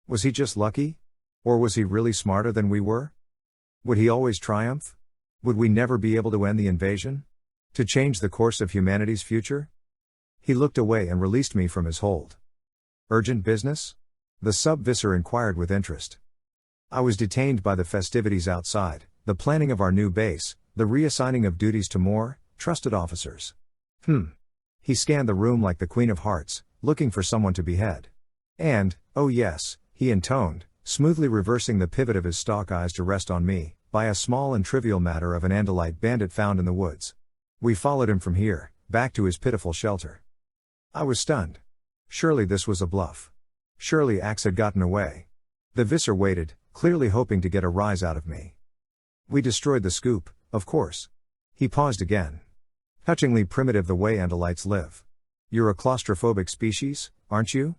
Was he just lucky? Or was he really smarter than we were? Would he always triumph? Would we never be able to end the invasion? To change the course of humanity's future? He looked away and released me from his hold. Urgent business? The sub-Visser inquired with interest. I was detained by the festivities outside, the planning of our new base, the reassigning of duties to more, trusted officers. He scanned the room like the Queen of Hearts, looking for someone to behead. And, oh yes, he intoned, smoothly reversing the pivot of his stalk eyes to rest on me, by a small and trivial matter of an Andalite bandit found in the woods. We followed him from here, back to his pitiful shelter. I was stunned. Surely this was a bluff. Surely Ax had gotten away. The Visser waited, clearly hoping to get a rise out of me. We destroyed the scoop, of course. He paused again. Touchingly primitive the way Andalites live. You're a claustrophobic species, aren't you?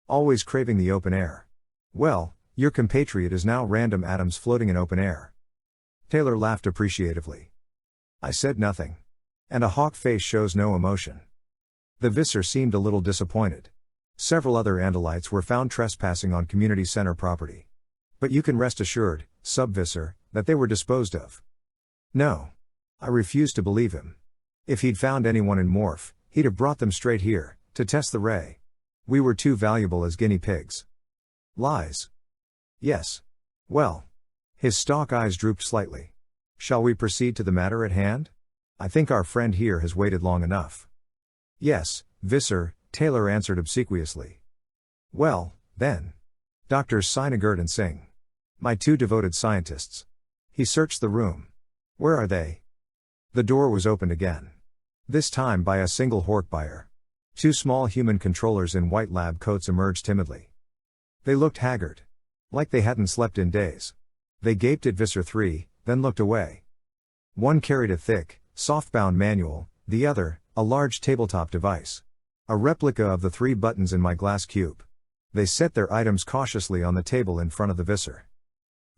Always craving the open air. Well, your compatriot is now random atoms floating in open air. Taylor laughed appreciatively. I said nothing. And a hawk face shows no emotion. The Visser seemed a little disappointed. Several other Andalites were found trespassing on community center property. But you can rest assured, sub-Visser, that they were disposed of. No. I refused to believe him. If he'd found anyone in Morph, he'd have brought them straight here, to test the ray. We were too valuable as guinea pigs. Lies. Yes. Well. His stalk eyes drooped slightly. Shall we proceed to the matter at hand? I think our friend here has waited long enough. Yes, Visser, Taylor answered obsequiously. Well, then. Doctors Sinigert and Singh. My 2 devoted scientists. He searched the room. Where are they? The door was opened again. This time by a single Hork buyer. 2 small human controllers in white lab coats emerged timidly. They looked haggard. Like they hadn't slept in days. They gaped at Visser 3, then looked away. One carried a thick, softbound manual, the other, a large tabletop device. A replica of the 3 buttons in my glass cube. They set their items cautiously on the table in front of the Visser.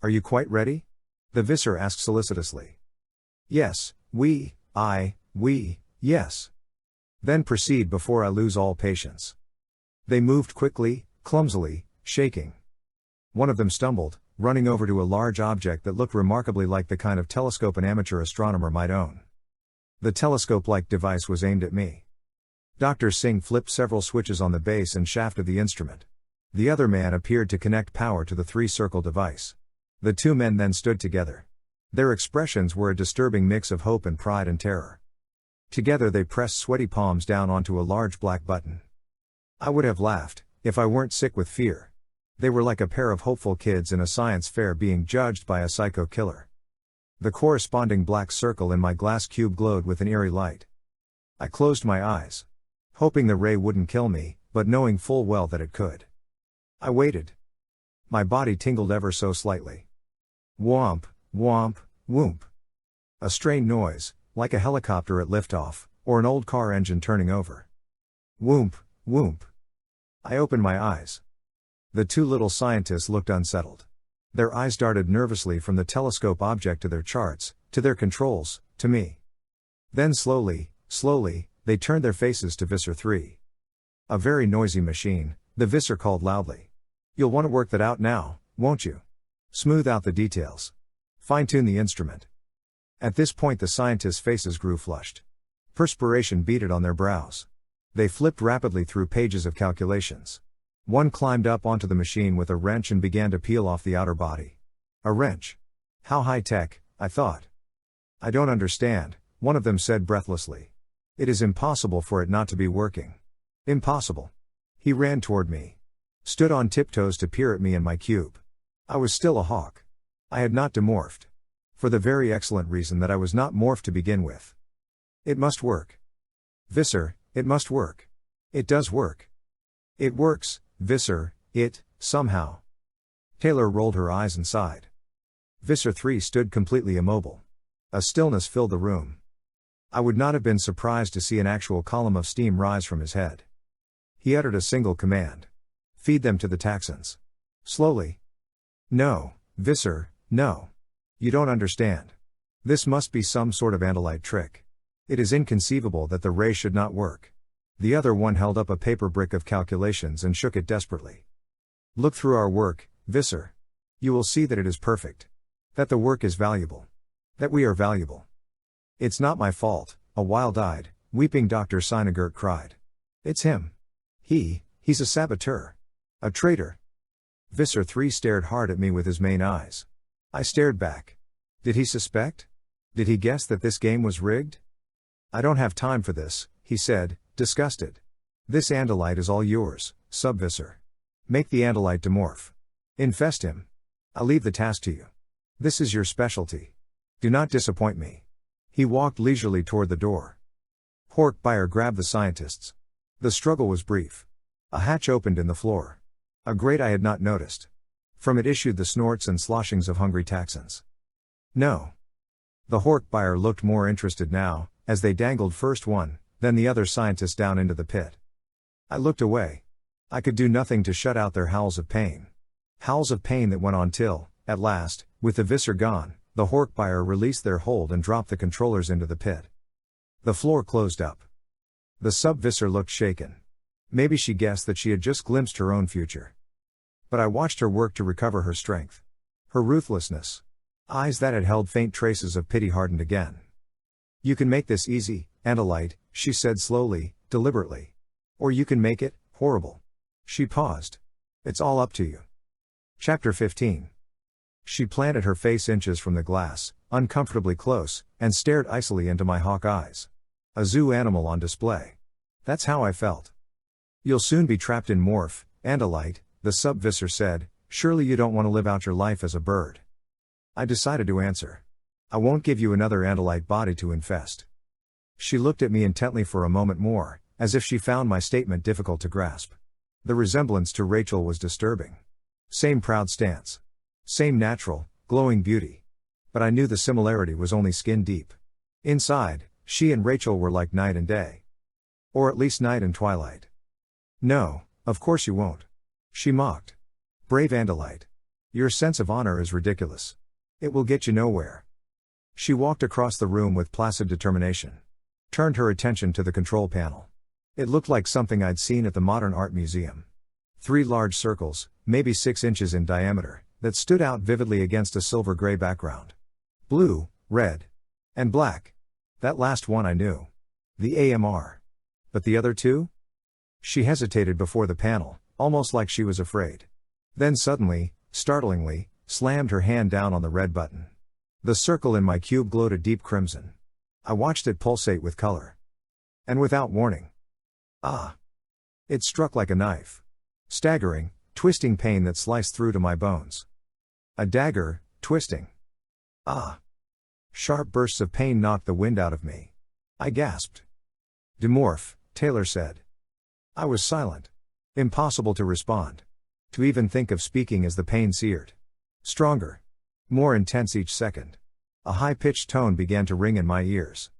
Are you quite ready? The Visser asked solicitously. Yes, yes. Then proceed before I lose all patience. They moved quickly, clumsily, shaking. One of them stumbled, running over to a large object that looked remarkably like the kind of telescope an amateur astronomer might own. The telescope-like device was aimed at me. Dr. Singh flipped several switches on the base and shaft of the instrument. The other man appeared to connect power to the three-circle device. The two men then stood together. Their expressions were a disturbing mix of hope and pride and terror. Together they pressed sweaty palms down onto a large black button. I would have laughed, if I weren't sick with fear. They were like a pair of hopeful kids in a science fair being judged by a psycho killer. The corresponding black circle in my glass cube glowed with an eerie light. I closed my eyes, hoping the ray wouldn't kill me, but knowing full well that it could. I waited. My body tingled ever so slightly. Whomp, whomp, whoomp. A strained noise, like a helicopter at liftoff, or an old car engine turning over. Whoomp, whoomp. I opened my eyes. The two little scientists looked unsettled. Their eyes darted nervously from the telescope object to their charts, to their controls, to me. Then slowly, they turned their faces to Visser Three. A very noisy machine, the Visser called loudly. You'll want to work that out now, won't you? Smooth out the details. Fine-tune the instrument. At this point the scientists' faces grew flushed. Perspiration beaded on their brows. They flipped rapidly through pages of calculations. One climbed up onto the machine with a wrench and began to peel off the outer body. A wrench. How high-tech, I thought. I don't understand, one of them said breathlessly. It is impossible for it not to be working. Impossible. He ran toward me. Stood on tiptoes to peer at me and my cube. I was still a hawk. I had not demorphed. For the very excellent reason that I was not morphed to begin with. It must work. Visser, it must work. It does work. It works, Visser, somehow. Taylor rolled her eyes and sighed. Visser Three stood completely immobile. A stillness filled the room. I would not have been surprised to see an actual column of steam rise from his head. He uttered a single command. Feed them to the Taxons. Slowly. No, Visser, no. You don't understand. This must be some sort of Andalite trick. It is inconceivable that the ray should not work. The other one held up a paper brick of calculations and shook it desperately. Look through our work, Visser. You will see that it is perfect. That the work is valuable. That we are valuable. It's not my fault, a wild-eyed, weeping Dr. Sinegert cried. It's him. He's a saboteur. A traitor. Visser Three stared hard at me with his main eyes. I stared back. Did he suspect? Did he guess that this game was rigged? I don't have time for this, he said, disgusted. This Andalite is all yours, Sub-Visser. Make the Andalite demorph. Infest him. I leave the task to you. This is your specialty. Do not disappoint me. He walked leisurely toward the door. Hork-Buyer grabbed the scientists. The struggle was brief. A hatch opened in the floor. A grate I had not noticed. From it issued the snorts and sloshings of hungry Taxons. No. The Hork-Buyer looked more interested now, as they dangled first one, then the other scientist down into the pit. I looked away. I could do nothing to shut out their howls of pain. Howls of pain that went on till, at last, with the Visser gone, the Hork-Buyer released their hold and dropped the controllers into the pit. The floor closed up. The Sub-Visser looked shaken. Maybe she guessed that she had just glimpsed her own future. But I watched her work to recover her strength. Her ruthlessness. Eyes that had held faint traces of pity hardened again. You can make this easy, Andalite, she said slowly, deliberately. Or you can make it horrible. She paused. It's all up to you. Chapter 15. She planted her face inches from the glass, uncomfortably close, and stared icily into my hawk eyes. A zoo animal on display. That's how I felt. You'll soon be trapped in morph, Andalite, the Sub-Visser said. Surely you don't want to live out your life as a bird. I decided to answer. I won't give you another Andalite body to infest. She looked at me intently for a moment more, as if she found my statement difficult to grasp. The resemblance to Rachel was disturbing. Same proud stance. Same natural, glowing beauty. But I knew the similarity was only skin deep. Inside, she and Rachel were like night and day. Or at least night and twilight. No, of course you won't. She mocked. Brave Andalite. Your sense of honor is ridiculous. It will get you nowhere. She walked across the room with placid determination. Turned her attention to the control panel. It looked like something I'd seen at the Modern Art Museum. 3 large circles, maybe 6 inches in diameter, that stood out vividly against a silver-gray background. Blue, red, and black. That last one I knew. The AMR. But the other two? She hesitated before the panel, almost like she was afraid. Then suddenly, startlingly, slammed her hand down on the red button. The circle in my cube glowed a deep crimson. I watched it pulsate with color. And without warning. Ah! It struck like a knife. Staggering, twisting pain that sliced through to my bones. A dagger, twisting. Ah! Sharp bursts of pain knocked the wind out of me. I gasped. Demorph, Taylor said. I was silent. Impossible to respond. To even think of speaking as the pain seared. Stronger. More intense each second. A high-pitched tone began to ring in my ears.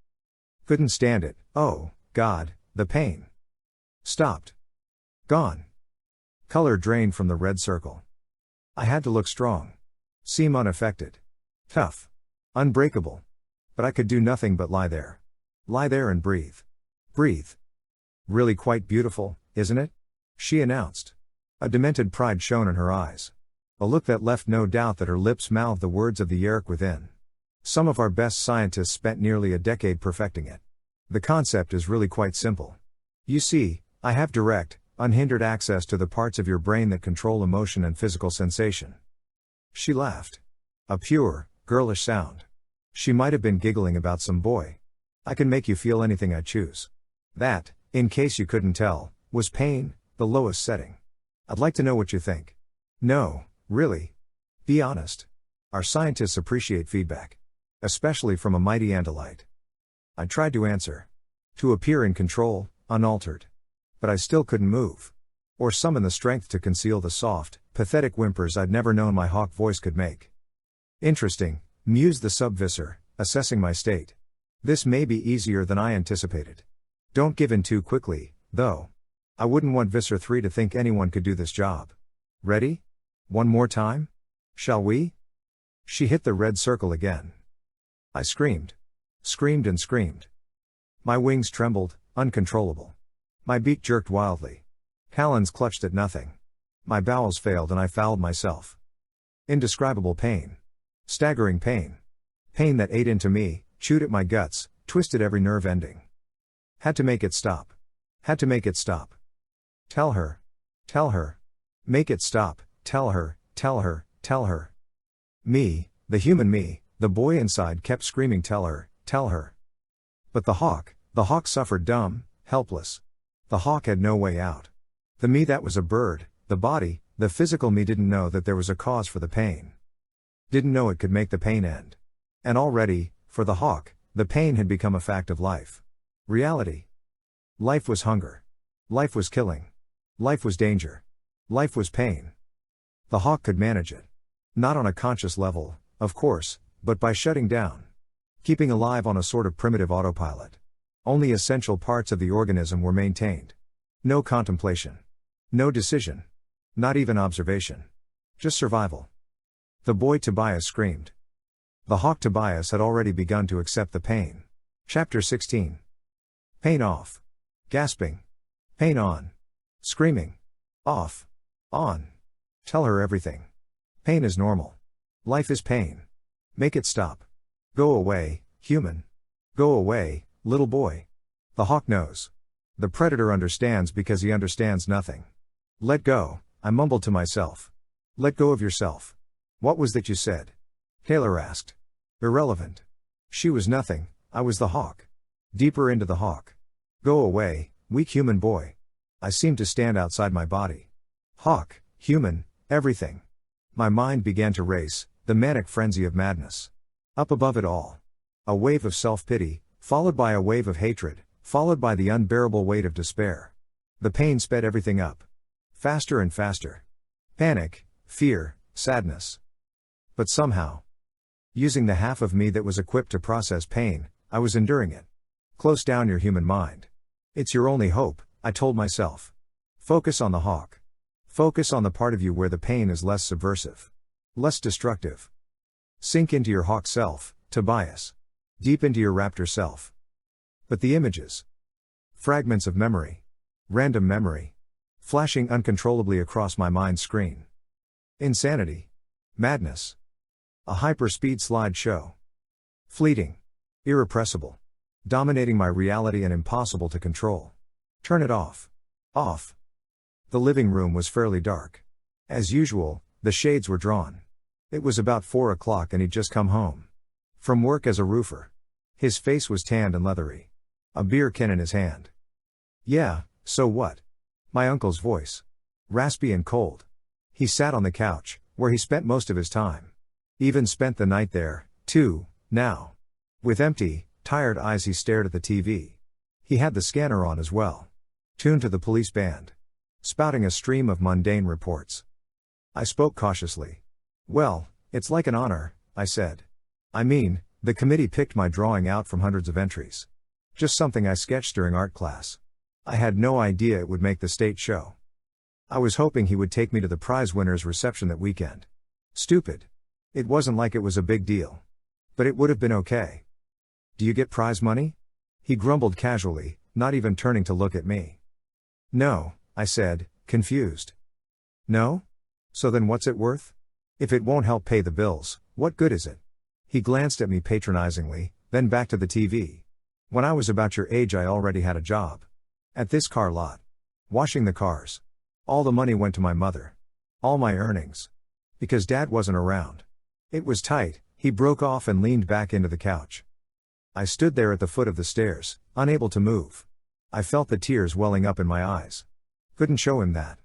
Couldn't stand it, oh, God, the pain. Stopped. Gone. Color drained from the red circle. I had to look strong. Seem unaffected. Tough. Unbreakable. But I could do nothing but lie there. Lie there and breathe. Breathe. Really quite beautiful, isn't it? She announced. A demented pride shone in her eyes. A look that left no doubt that her lips mouthed the words of the Yeerk within. Some of our best scientists spent nearly a decade perfecting it. The concept is really quite simple. You see, I have direct, unhindered access to the parts of your brain that control emotion and physical sensation. She laughed. A pure, girlish sound. She might have been giggling about some boy. I can make you feel anything I choose. That, in case you couldn't tell, was pain, the lowest setting. I'd like to know what you think. No, really. Be honest. Our scientists appreciate feedback. Especially from a mighty Andalite. I tried to answer. To appear in control, unaltered. But I still couldn't move. Or summon the strength to conceal the soft, pathetic whimpers I'd never known my hawk voice could make. Interesting, mused the sub-Visser, assessing my state. This may be easier than I anticipated. Don't give in too quickly, though. I wouldn't want Visser 3 to think anyone could do this job. Ready? One more time? Shall we? She hit the red circle again. I screamed. Screamed and screamed. My wings trembled, uncontrollable. My beak jerked wildly. Talons clutched at nothing. My bowels failed and I fouled myself. Indescribable pain. Staggering pain. Pain that ate into me, chewed at my guts, twisted every nerve ending. Had to make it stop. Had to make it stop. Tell her. Tell her. Make it stop, tell her, tell her, tell her. Me, the human me, the boy inside kept screaming tell her, tell her. But the hawk suffered dumb, helpless. The hawk had no way out. The me that was a bird, the body, the physical me didn't know that there was a cause for the pain. Didn't know it could make the pain end. And already, for the hawk, the pain had become a fact of life. Reality. Life was hunger. Life was killing. Life was danger. Life was pain. The hawk could manage it. Not on a conscious level, of course, but by shutting down. Keeping alive on a sort of primitive autopilot. Only essential parts of the organism were maintained. No contemplation. No decision. Not even observation. Just survival. The boy Tobias screamed. The hawk Tobias had already begun to accept the pain. Chapter 16. Pain off. Gasping. Pain on. Screaming. Off. On. Tell her everything. Pain is normal. Life is pain. Make it stop. Go away, human. Go away, little boy. The hawk knows. The predator understands because he understands nothing. Let go, I mumbled to myself. Let go of yourself. What was that you said? Taylor asked. Irrelevant. She was nothing, I was the hawk. Deeper into the hawk. Go away, weak human boy. I seemed to stand outside my body. Hawk, human, everything. My mind began to race, the manic frenzy of madness. Up above it all. A wave of self-pity, followed by a wave of hatred, followed by the unbearable weight of despair. The pain sped everything up. Faster and faster. Panic, fear, sadness. But somehow, using the half of me that was equipped to process pain, I was enduring it. Close down your human mind. It's your only hope, I told myself. Focus on the hawk. Focus on the part of you where the pain is less subversive. Less destructive. Sink into your hawk self, Tobias. Deep into your raptor self. But the images. Fragments of memory. Random memory. Flashing uncontrollably across my mind's screen. Insanity. Madness. A hyper-speed slide show. Fleeting. Irrepressible. dominating my reality and impossible to control. Turn it off. Off. The living room was fairly dark. As usual, the shades were drawn. It was about 4 o'clock and he'd just come home from work as a roofer. His face was tanned and leathery. A beer can in his hand. Yeah, so what? My uncle's voice. Raspy and cold. He sat on the couch, where he spent most of his time. Even spent the night there, too, now. With empty, tired eyes he stared at the TV. He had the scanner on as well. Tuned to the police band. Spouting a stream of mundane reports. I spoke cautiously. Well, it's like an honor, I said. I mean, the committee picked my drawing out from hundreds of entries. Just something I sketched during art class. I had no idea it would make the state show. I was hoping he would take me to the prize winners' reception that weekend. Stupid. It wasn't like it was a big deal. But it would have been okay. Do you get prize money? He grumbled casually, not even turning to look at me. No, I said, confused. No? So then what's it worth? If it won't help pay the bills, what good is it? He glanced at me patronizingly, then back to the TV. When I was about your age I already had a job. At this car lot. Washing the cars. All the money went to my mother. All my earnings. Because Dad wasn't around. It was tight. He broke off and leaned back into the couch. I stood there at the foot of the stairs, unable to move. I felt the tears welling up in my eyes. Couldn't show him that.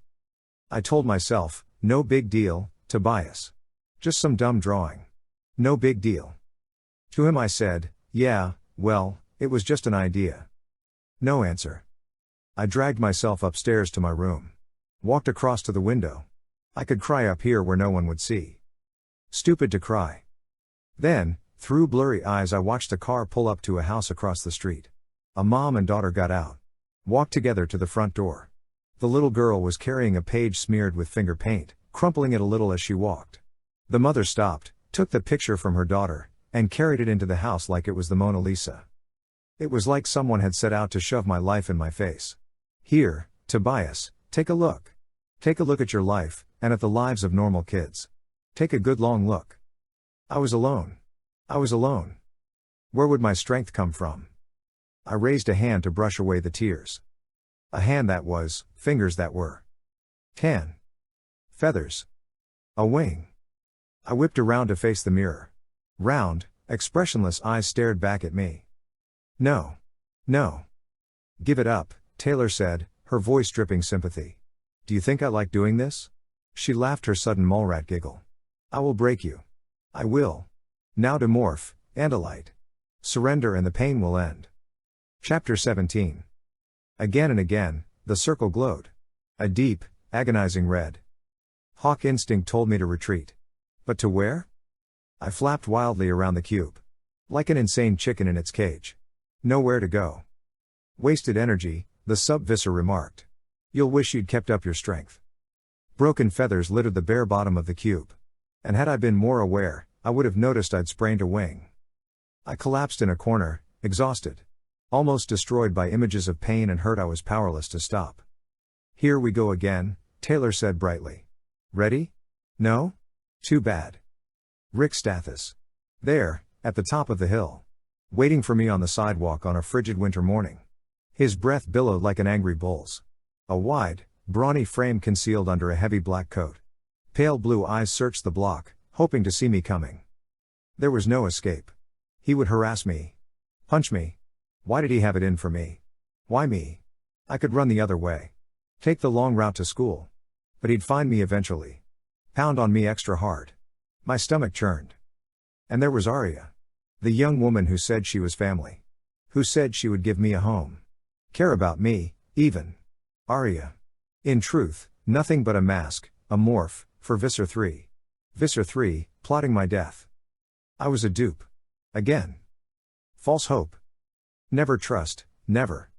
I told myself, no big deal, Tobias. Just some dumb drawing. No big deal. To him I said, yeah, well, it was just an idea. No answer. I dragged myself upstairs to my room. Walked across to the window. I could cry up here where no one would see. Stupid to cry. Then, through blurry eyes I watched a car pull up to a house across the street. A mom and daughter got out. Walked together to the front door. The little girl was carrying a page smeared with finger paint, crumpling it a little as she walked. The mother stopped, took the picture from her daughter, and carried it into the house like it was the Mona Lisa. It was like someone had set out to shove my life in my face. Here, Tobias, take a look. Take a look at your life, and at the lives of normal kids. Take a good long look. I was alone. I was alone. Where would my strength come from? I raised a hand to brush away the tears. A hand that was, fingers that were. Tan. Feathers. A wing. I whipped around to face the mirror. Round, expressionless eyes stared back at me. No. No. Give it up, Taylor said, her voice dripping sympathy. Do you think I like doing this? She laughed her sudden mole-rat giggle. I will break you. I will. Now demorph, Andalite. Surrender and the pain will end. Chapter 17. Again and again, the circle glowed. A deep, agonizing red. Hawk instinct told me to retreat. But to where? I flapped wildly around the cube. Like an insane chicken in its cage. Nowhere to go. Wasted energy, the sub-Visser remarked. You'll wish you'd kept up your strength. Broken feathers littered the bare bottom of the cube. And had I been more aware, I would have noticed I'd sprained a wing. I collapsed in a corner, exhausted. Almost destroyed by images of pain and hurt I was powerless to stop. Here we go again, Taylor said brightly. Ready? No? Too bad. Rick Stathis. There, at the top of the hill. Waiting for me on the sidewalk on a frigid winter morning. His breath billowed like an angry bull's. A wide, brawny frame concealed under a heavy black coat. Pale blue eyes searched the block, hoping to see me coming. There was no escape. He would harass me. Punch me. Why did he have it in for me? Why me? I could run the other way. Take the long route to school. But he'd find me eventually. Pound on me extra hard. My stomach churned. And there was Arya. The young woman who said she was family. Who said she would give me a home. Care about me, even. Arya. In truth, nothing but a mask, a morph, for Visser Three. Visser Three, plotting my death. I was a dupe. Again. False hope. Never trust, never.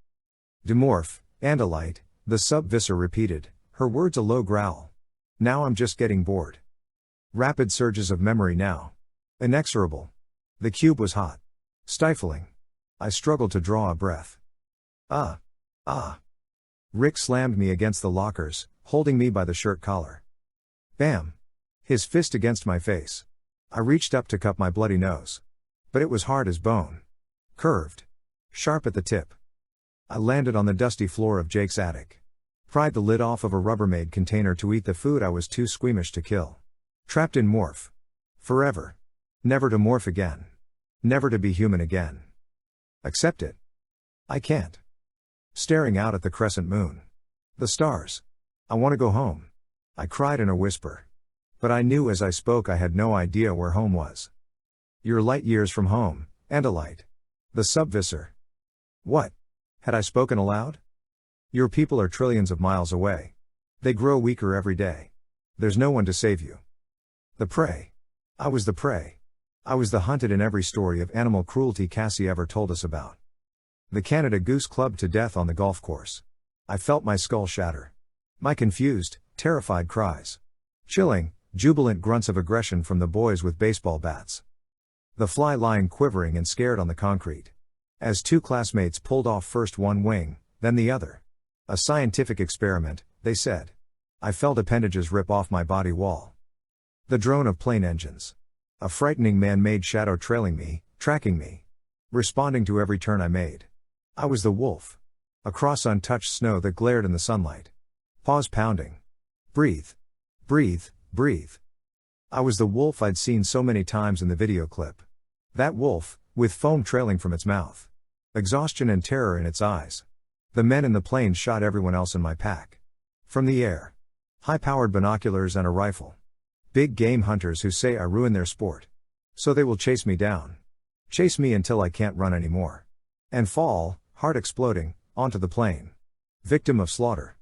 Demorph, Andalite, the sub-Visser repeated, her words a low growl. Now I'm just getting bored. Rapid surges of memory now. Inexorable. The cube was hot. Stifling. I struggled to draw a breath. Ah. Rick slammed me against the lockers, holding me by the shirt collar. Bam. His fist against my face. I reached up to cup my bloody nose. But it was hard as bone. Curved. sharp at the tip. I landed on the dusty floor of Jake's attic. Pried the lid off of a Rubbermaid container to eat the food I was too squeamish to kill. Trapped in morph. Forever. Never to morph again. Never to be human again. Accept it. I can't. Staring out at the crescent moon. The stars. I want to go home. I cried in a whisper. But I knew as I spoke I had no idea where home was. You're light years from home, Andalite. The sub-Visser. What? Had I spoken aloud? Your people are trillions of miles away. They grow weaker every day. There's no one to save you. The prey. I was the prey. I was the hunted in every story of animal cruelty Cassie ever told us about. The Canada Goose clubbed to death on the golf course. I felt my skull shatter. My confused, terrified cries. Chilling, jubilant grunts of aggression from the boys with baseball bats. The fly lying quivering and scared on the concrete. As two classmates pulled off first one wing, then the other. A scientific experiment, they said. I felt appendages rip off my body wall. The drone of plane engines. A frightening man-made shadow trailing me, tracking me. Responding to every turn I made. I was the wolf. Across untouched snow that glared in the sunlight. Paws pounding. Breathe. Breathe, breathe. I was the wolf I'd seen so many times in the video clip. That wolf, with foam trailing from its mouth. Exhaustion and terror in its eyes. The men in the plane shot everyone else in my pack. From the air. High-powered binoculars and a rifle. Big game hunters who say I ruin their sport. So they will chase me down. Chase me until I can't run anymore. And fall, heart exploding, onto the plane. Victim of slaughter.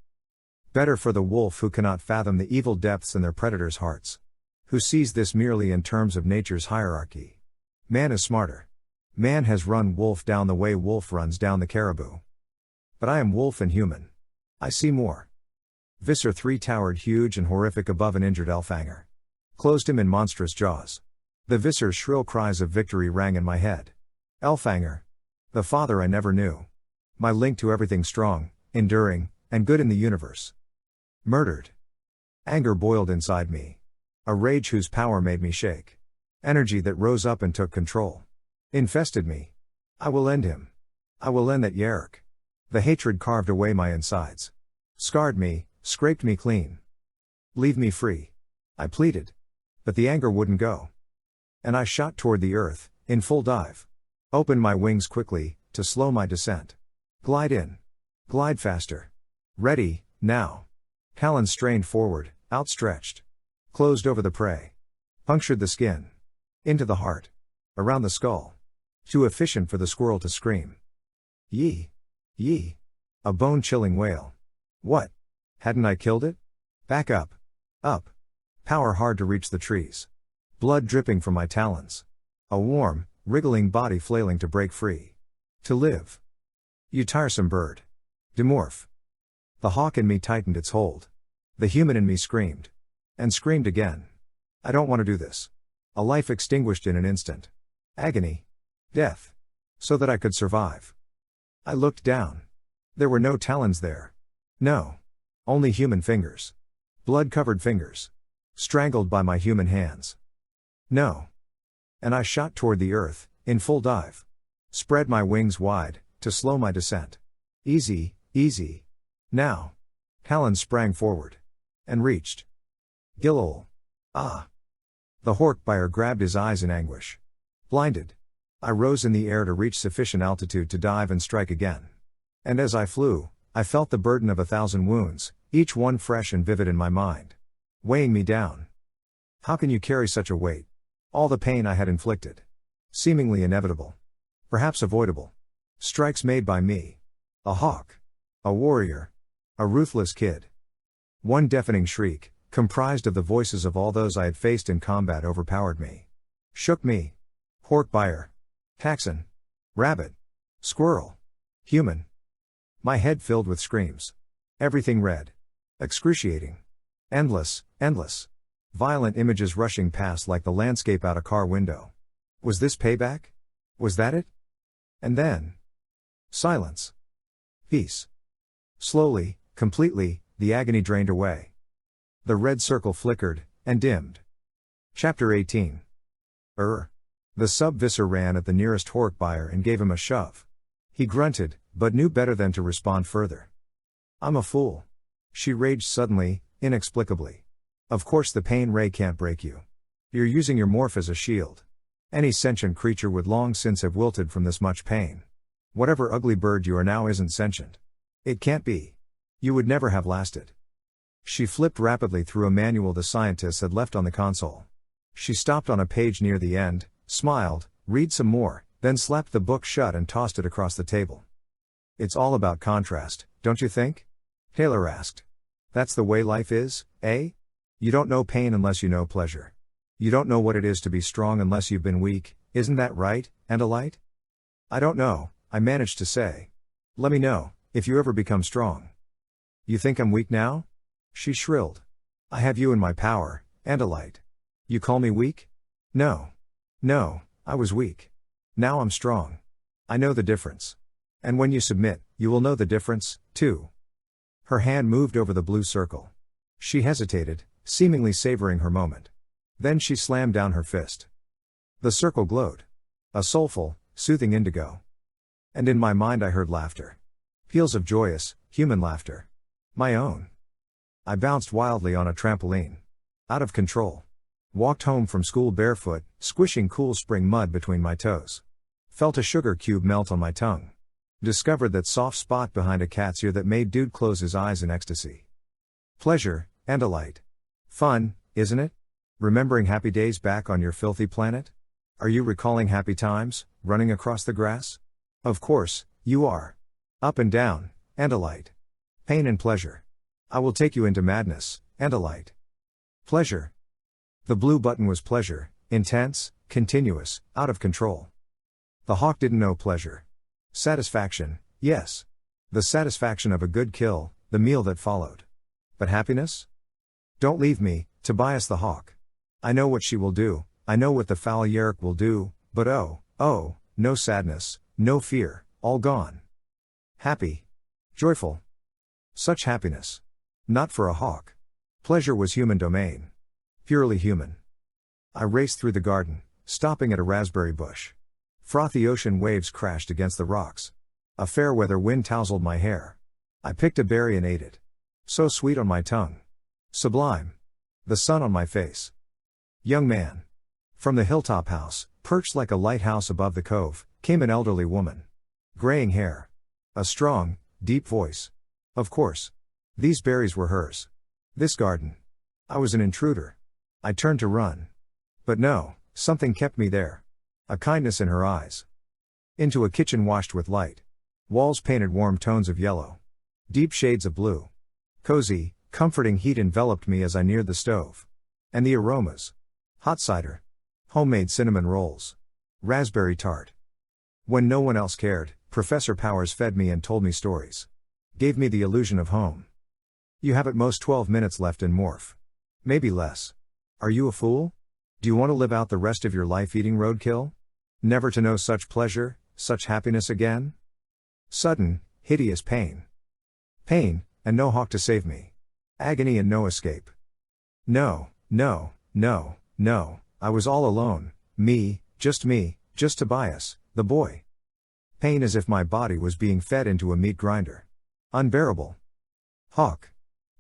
Better for the wolf who cannot fathom the evil depths in their predators' hearts. Who sees this merely in terms of nature's hierarchy. Man is smarter. Man has run wolf down the way wolf runs down the caribou. But I am wolf and human. I see more. Visser Three towered huge and horrific above an injured Elfhanger. Closed him in monstrous jaws. The Visser's shrill cries of victory rang in my head. Elfhanger. The father I never knew. My link to everything strong, enduring, and good in the universe. Murdered. Anger boiled inside me. A rage whose power made me shake. Energy that rose up and took control. Infested me. I will end him. I will end that Yeerk. The hatred carved away my insides. Scarred me, scraped me clean. Leave me free. I pleaded. But the anger wouldn't go. And I shot toward the earth, in full dive. Opened my wings quickly, to slow my descent. Glide in. Glide faster. Ready, now. Talons strained forward, outstretched. Closed over the prey. Punctured the skin. Into the heart. Around the skull. Too efficient for the squirrel to scream. Yee. Yee. A bone-chilling wail. What? Hadn't I killed it? Back up. Up. Power hard to reach the trees. Blood dripping from my talons. A warm, wriggling body flailing to break free. To live. You tiresome bird. Demorph. The hawk in me tightened its hold. The human in me screamed. And screamed again. I don't want to do this. A life extinguished in an instant. Agony. Death. So that I could survive. I looked down. There were no talons there. No. Only human fingers. Blood-covered fingers. Strangled by my human hands. No. And I shot toward the earth, in full dive. Spread my wings wide, to slow my descent. Easy, easy. Now. Talons sprang forward. And reached. Gillol. Ah. The Hork-buyer grabbed his eyes in anguish. Blinded. I rose in the air to reach sufficient altitude to dive and strike again. And as I flew, I felt the burden of 1,000 wounds, each one fresh and vivid in my mind. Weighing me down. How can you carry such a weight? All the pain I had inflicted. Seemingly inevitable. Perhaps avoidable. Strikes made by me. A hawk. A warrior. A ruthless kid. One deafening shriek, comprised of the voices of all those I had faced in combat, overpowered me. Shook me. Hork-buyer. Taxon. Rabbit. Squirrel. Human. My head filled with screams. Everything red. Excruciating. Endless, endless. Violent images rushing past like the landscape out a car window. Was this payback? Was that it? And then. Silence. Peace. Slowly, completely, the agony drained away. The red circle flickered, and dimmed. Chapter 18. The sub-Visser ran at the nearest Hork-buyer and gave him a shove. He grunted, but knew better than to respond further. I'm a fool. She raged suddenly, inexplicably. Of course the pain ray can't break you. You're using your morph as a shield. Any sentient creature would long since have wilted from this much pain. Whatever ugly bird you are now isn't sentient. It can't be. You would never have lasted. She flipped rapidly through a manual the scientists had left on the console. She stopped on a page near the end, smiled, read some more, then slapped the book shut and tossed it across the table. It's all about contrast, don't you think? Taylor asked. That's the way life is, eh? You don't know pain unless you know pleasure. You don't know what it is to be strong unless you've been weak, isn't that right, Andalite? I don't know, I managed to say. Let me know, if you ever become strong. You think I'm weak now? She shrilled. I have you in my power, Andalite. You call me weak? No. No, I was weak. Now I'm strong. I know the difference. And when you submit, you will know the difference, too. Her hand moved over the blue circle. She hesitated, seemingly savoring her moment. Then she slammed down her fist. The circle glowed. A soulful, soothing indigo. And in my mind I heard laughter. Peals of joyous, human laughter. My own. I bounced wildly on a trampoline. Out of control. Walked home from school barefoot, squishing cool spring mud between my toes. Felt a sugar cube melt on my tongue. Discovered that soft spot behind a cat's ear that made dude close his eyes in ecstasy. Pleasure, and delight. Fun, isn't it? Remembering happy days back on your filthy planet? Are you recalling happy times, running across the grass? Of course, you are. Up and down, and delight. Pain and pleasure. I will take you into madness, and delight. Pleasure. The blue button was pleasure, intense, continuous, out of control. The hawk didn't know pleasure. Satisfaction, yes. The satisfaction of a good kill, the meal that followed. But happiness? Don't leave me, Tobias the hawk. I know what she will do, I know what the foul Yeerk will do, but oh, no sadness, no fear, all gone. Happy. Joyful. Such happiness. Not for a hawk. Pleasure was human domain. Purely human. I raced through the garden, stopping at a raspberry bush. Frothy ocean waves crashed against the rocks. A fair weather wind tousled my hair. I picked a berry and ate it. So sweet on my tongue. Sublime. The sun on my face. Young man. From the hilltop house, perched like a lighthouse above the cove, came an elderly woman. Graying hair. A strong, deep voice. Of course. These berries were hers. This garden. I was an intruder. I turned to run. But no, something kept me there. A kindness in her eyes. Into a kitchen washed with light. Walls painted warm tones of yellow. Deep shades of blue. Cozy, comforting heat enveloped me as I neared the stove. And the aromas. Hot cider. Homemade cinnamon rolls. Raspberry tart. When no one else cared, Professor Powers fed me and told me stories. Gave me the illusion of home. You have at most 12 minutes left in morph. Maybe less. Are you a fool? Do you want to live out the rest of your life eating roadkill? Never to know such pleasure, such happiness again? Sudden, hideous pain. Pain, and no hawk to save me. Agony and no escape. No, I was all alone, me, just Tobias, the boy. Pain as if my body was being fed into a meat grinder. Unbearable. Hawk.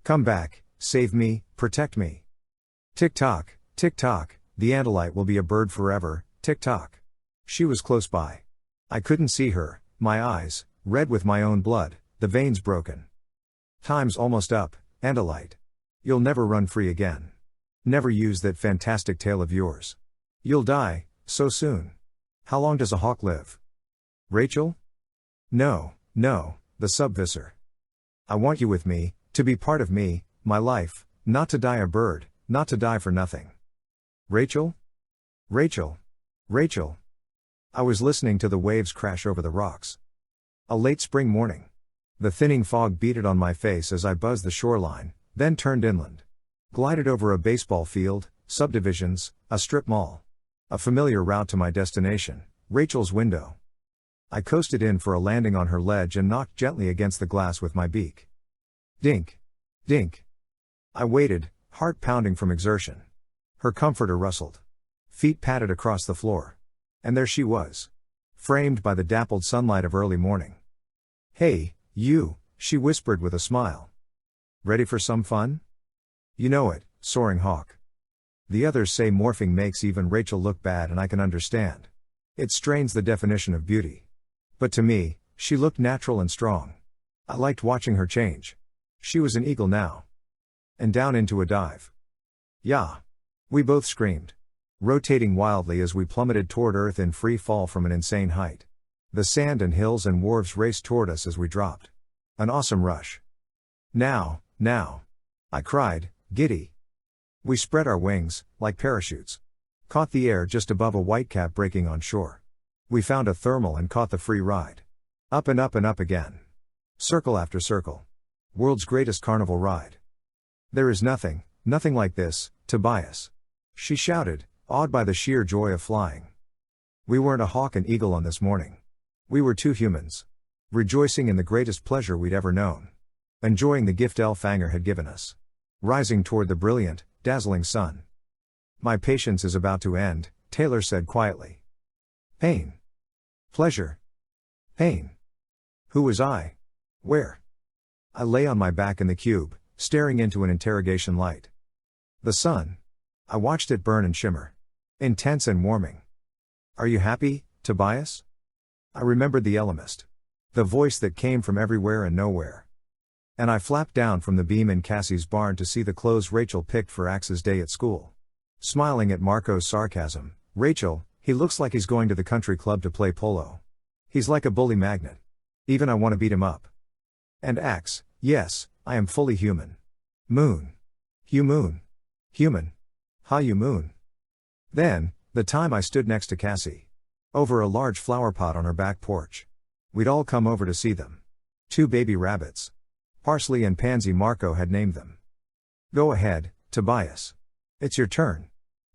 Come back, save me, protect me. Tick-tock, the Andalite will be a bird forever, tick-tock. She was close by. I couldn't see her, my eyes, red with my own blood, the veins broken. Time's almost up, Andalite. You'll never run free again. Never use that fantastic tail of yours. You'll die, so soon. How long does a hawk live? Rachel? No, the sub-Visser. I want you with me, to be part of me, my life, not to die a bird, not to die for nothing. Rachel? I was listening to the waves crash over the rocks. A late spring morning. The thinning fog beaded on my face as I buzzed the shoreline, then turned inland. Glided over a baseball field, subdivisions, a strip mall. A familiar route to my destination, Rachel's window. I coasted in for a landing on her ledge and knocked gently against the glass with my beak. Dink. Dink. I waited, heart pounding from exertion. Her comforter rustled. Feet patted across the floor. And there she was. framed by the dappled sunlight of early morning. "Hey, you," she whispered with a smile. "Ready for some fun?" "You know it, soaring hawk." The others say morphing makes even Rachel look bad, and I can understand. It strains the definition of beauty. But to me, she looked natural and strong. I liked watching her change. She was an eagle now. And down into a dive. "Yah!" We both screamed, rotating wildly as we plummeted toward Earth in free fall from an insane height. The sand and hills and wharves raced toward us as we dropped. An awesome rush. Now, I cried, giddy. We spread our wings, like parachutes. Caught the air just above a whitecap breaking on shore. We found a thermal and caught the free ride. Up and up and up again. Circle after circle. World's greatest carnival ride. "There is nothing like this, Tobias," she shouted, awed by the sheer joy of flying. We weren't a hawk and eagle on this morning. We were two humans. Rejoicing in the greatest pleasure we'd ever known. Enjoying the gift Elfanger had given us. Rising toward the brilliant, dazzling sun. "My patience is about to end," Taylor said quietly. "Pain. Pleasure. Pain." Who was I? Where? I lay on my back in the cube, staring into an interrogation light. The sun. I watched it burn and shimmer. Intense and warming. "Are you happy, Tobias?" I remembered the Elemist. The voice that came from everywhere and nowhere. And I flapped down from the beam in Cassie's barn to see the clothes Rachel picked for Ax's day at school. Smiling at Marco's sarcasm, "Rachel, he looks like he's going to the country club to play polo. He's like a bully magnet. Even I want to beat him up." And Ax, "Yes, I am fully human. Moon. You moon. Human. Ha you moon." Then, the time I stood next to Cassie. Over a large flower pot on her back porch. We'd all come over to see them. 2 baby rabbits. Parsley and Pansy Marco had named them. "Go ahead, Tobias. It's your turn."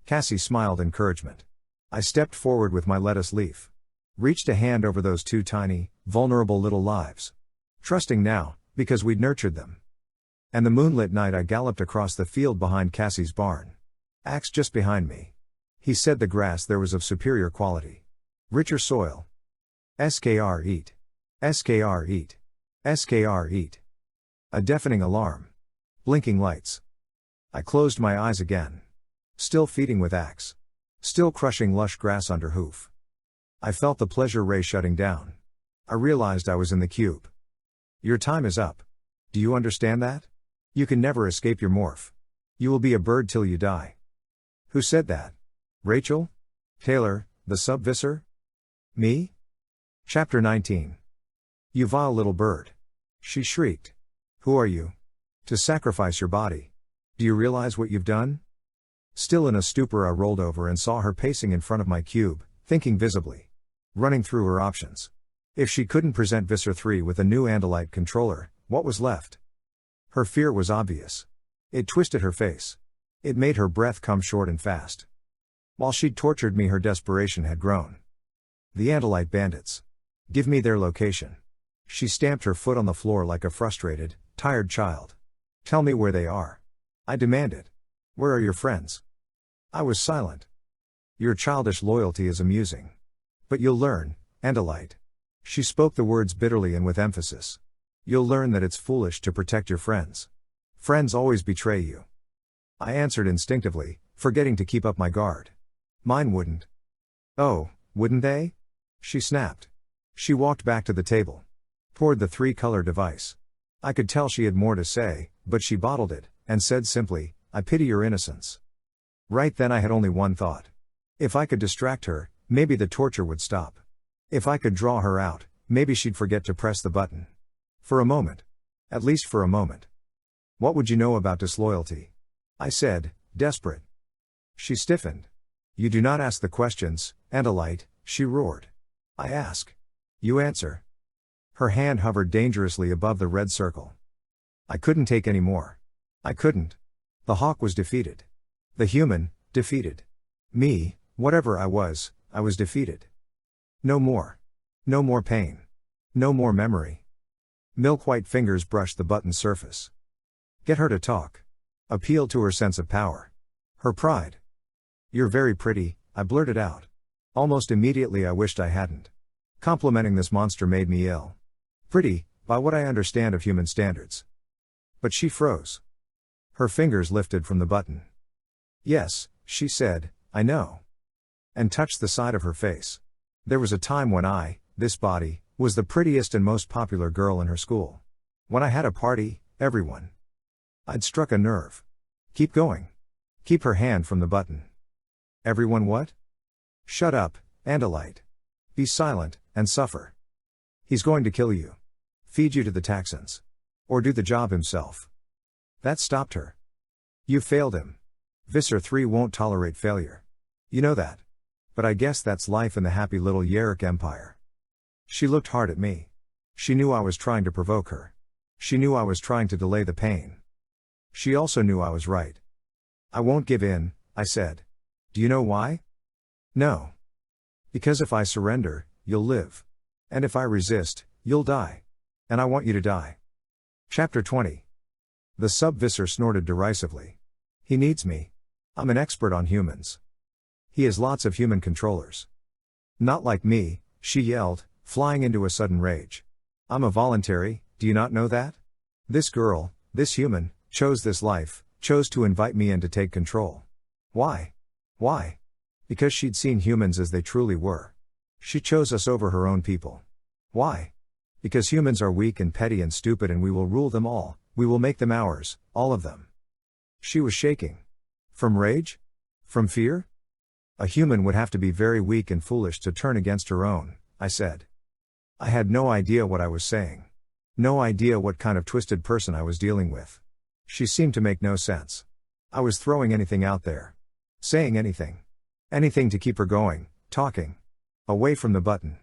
Cassie smiled encouragement. I stepped forward with my lettuce leaf. Reached a hand over those 2 tiny, vulnerable little lives. Trusting now, because we'd nurtured them. And the moonlit night I galloped across the field behind Cassie's barn. Ax just behind me. He said the grass there was of superior quality. Richer soil. SKR eat. SKR eat. SKR eat. A deafening alarm. Blinking lights. I closed my eyes again. Still feeding with Ax. Still crushing lush grass under hoof. I felt the pleasure ray shutting down. I realized I was in the cube. Your time is up. Do you understand that? You can never escape your morph. You will be a bird till you die. Who said that? Rachel? Taylor, the sub-visser? Me? Chapter 19. You vile little bird. She shrieked. Who are you? To sacrifice your body. Do you realize what you've done? Still in a stupor, I rolled over and saw her pacing in front of my cube, thinking visibly. Running through her options. If she couldn't present Visser 3 with a new Andalite controller, what was left? Her fear was obvious. It twisted her face. It made her breath come short and fast. While she'd tortured me, her desperation had grown. The Andalite bandits. Give me their location. She stamped her foot on the floor like a frustrated, tired child. Tell me where they are. I demanded. Where are your friends? I was silent. Your childish loyalty is amusing. But you'll learn, Andalite. She spoke the words bitterly and with emphasis. You'll learn that it's foolish to protect your friends. Friends always betray you. I answered instinctively, forgetting to keep up my guard. Mine wouldn't. Oh, wouldn't they? She snapped. She walked back to the table. Toward the 3-color device. I could tell she had more to say, but she bottled it, and said simply, I pity your innocence. Right then I had only one thought. If I could distract her, maybe the torture would stop. If I could draw her out, maybe she'd forget to press the button. For a moment. At least for a moment. What would you know about disloyalty? I said, desperate. She stiffened. You do not ask the questions, Andalite, she roared. I ask. You answer. Her hand hovered dangerously above the red circle. I couldn't take any more. I couldn't. The hawk was defeated. The human, defeated. Me, whatever I was defeated. No more. No more pain. No more memory. Milk-white fingers brushed the button surface. Get her to talk. Appeal to her sense of power. Her pride. You're very pretty, I blurted out. Almost immediately I wished I hadn't. Complimenting this monster made me ill. Pretty, by what I understand of human standards. But she froze. Her fingers lifted from the button. Yes, she said, I know. And touched the side of her face. There was a time when this body, was the prettiest and most popular girl in her school. When I had a party, everyone. I'd struck a nerve. Keep going. Keep her hand from the button. Everyone what? Shut up, Andalite. Be silent, and suffer. He's going to kill you. Feed you to the Taxons. Or do the job himself. That stopped her. You failed him. Visser Three won't tolerate failure. You know that. But I guess that's life in the happy little Yeerk empire. She looked hard at me. She knew I was trying to provoke her. She knew I was trying to delay the pain. She also knew I was right. I won't give in, I said. Do you know why? No. Because if I surrender, you'll live. And if I resist, you'll die. And I want you to die. Chapter 20. The sub-Visser snorted derisively. He needs me. I'm an expert on humans. He has lots of human controllers. Not like me, she yelled, flying into a sudden rage. I'm a voluntary, do you not know that? This girl, this human, chose this life, chose to invite me in to take control. Why? Why? Because she'd seen humans as they truly were. She chose us over her own people. Why? Because humans are weak and petty and stupid and we will rule them all, we will make them ours, all of them. She was shaking. From rage? From fear? A human would have to be very weak and foolish to turn against her own, I said. I had no idea what I was saying. No idea what kind of twisted person I was dealing with. She seemed to make no sense. I was throwing anything out there. Saying anything. Anything to keep her going, talking. Away from the button.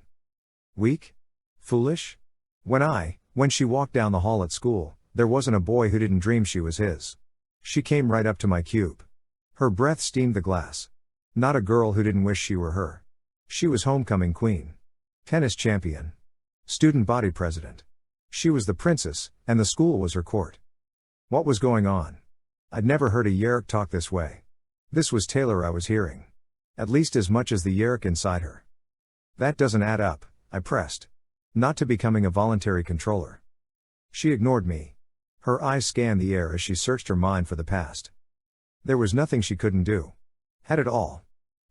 Weak? Foolish? When she walked down the hall at school, there wasn't a boy who didn't dream she was his. She came right up to my cube. Her breath steamed the glass. Not a girl who didn't wish she were her. She was homecoming queen. Tennis champion. Student body president. She was the princess, and the school was her court. What was going on? I'd never heard a Yeerk talk this way. This was Taylor I was hearing. At least as much as the Yeerk inside her. That doesn't add up, I pressed. Not to becoming a voluntary controller. She ignored me. Her eyes scanned the air as she searched her mind for the past. There was nothing she couldn't do. Had it all.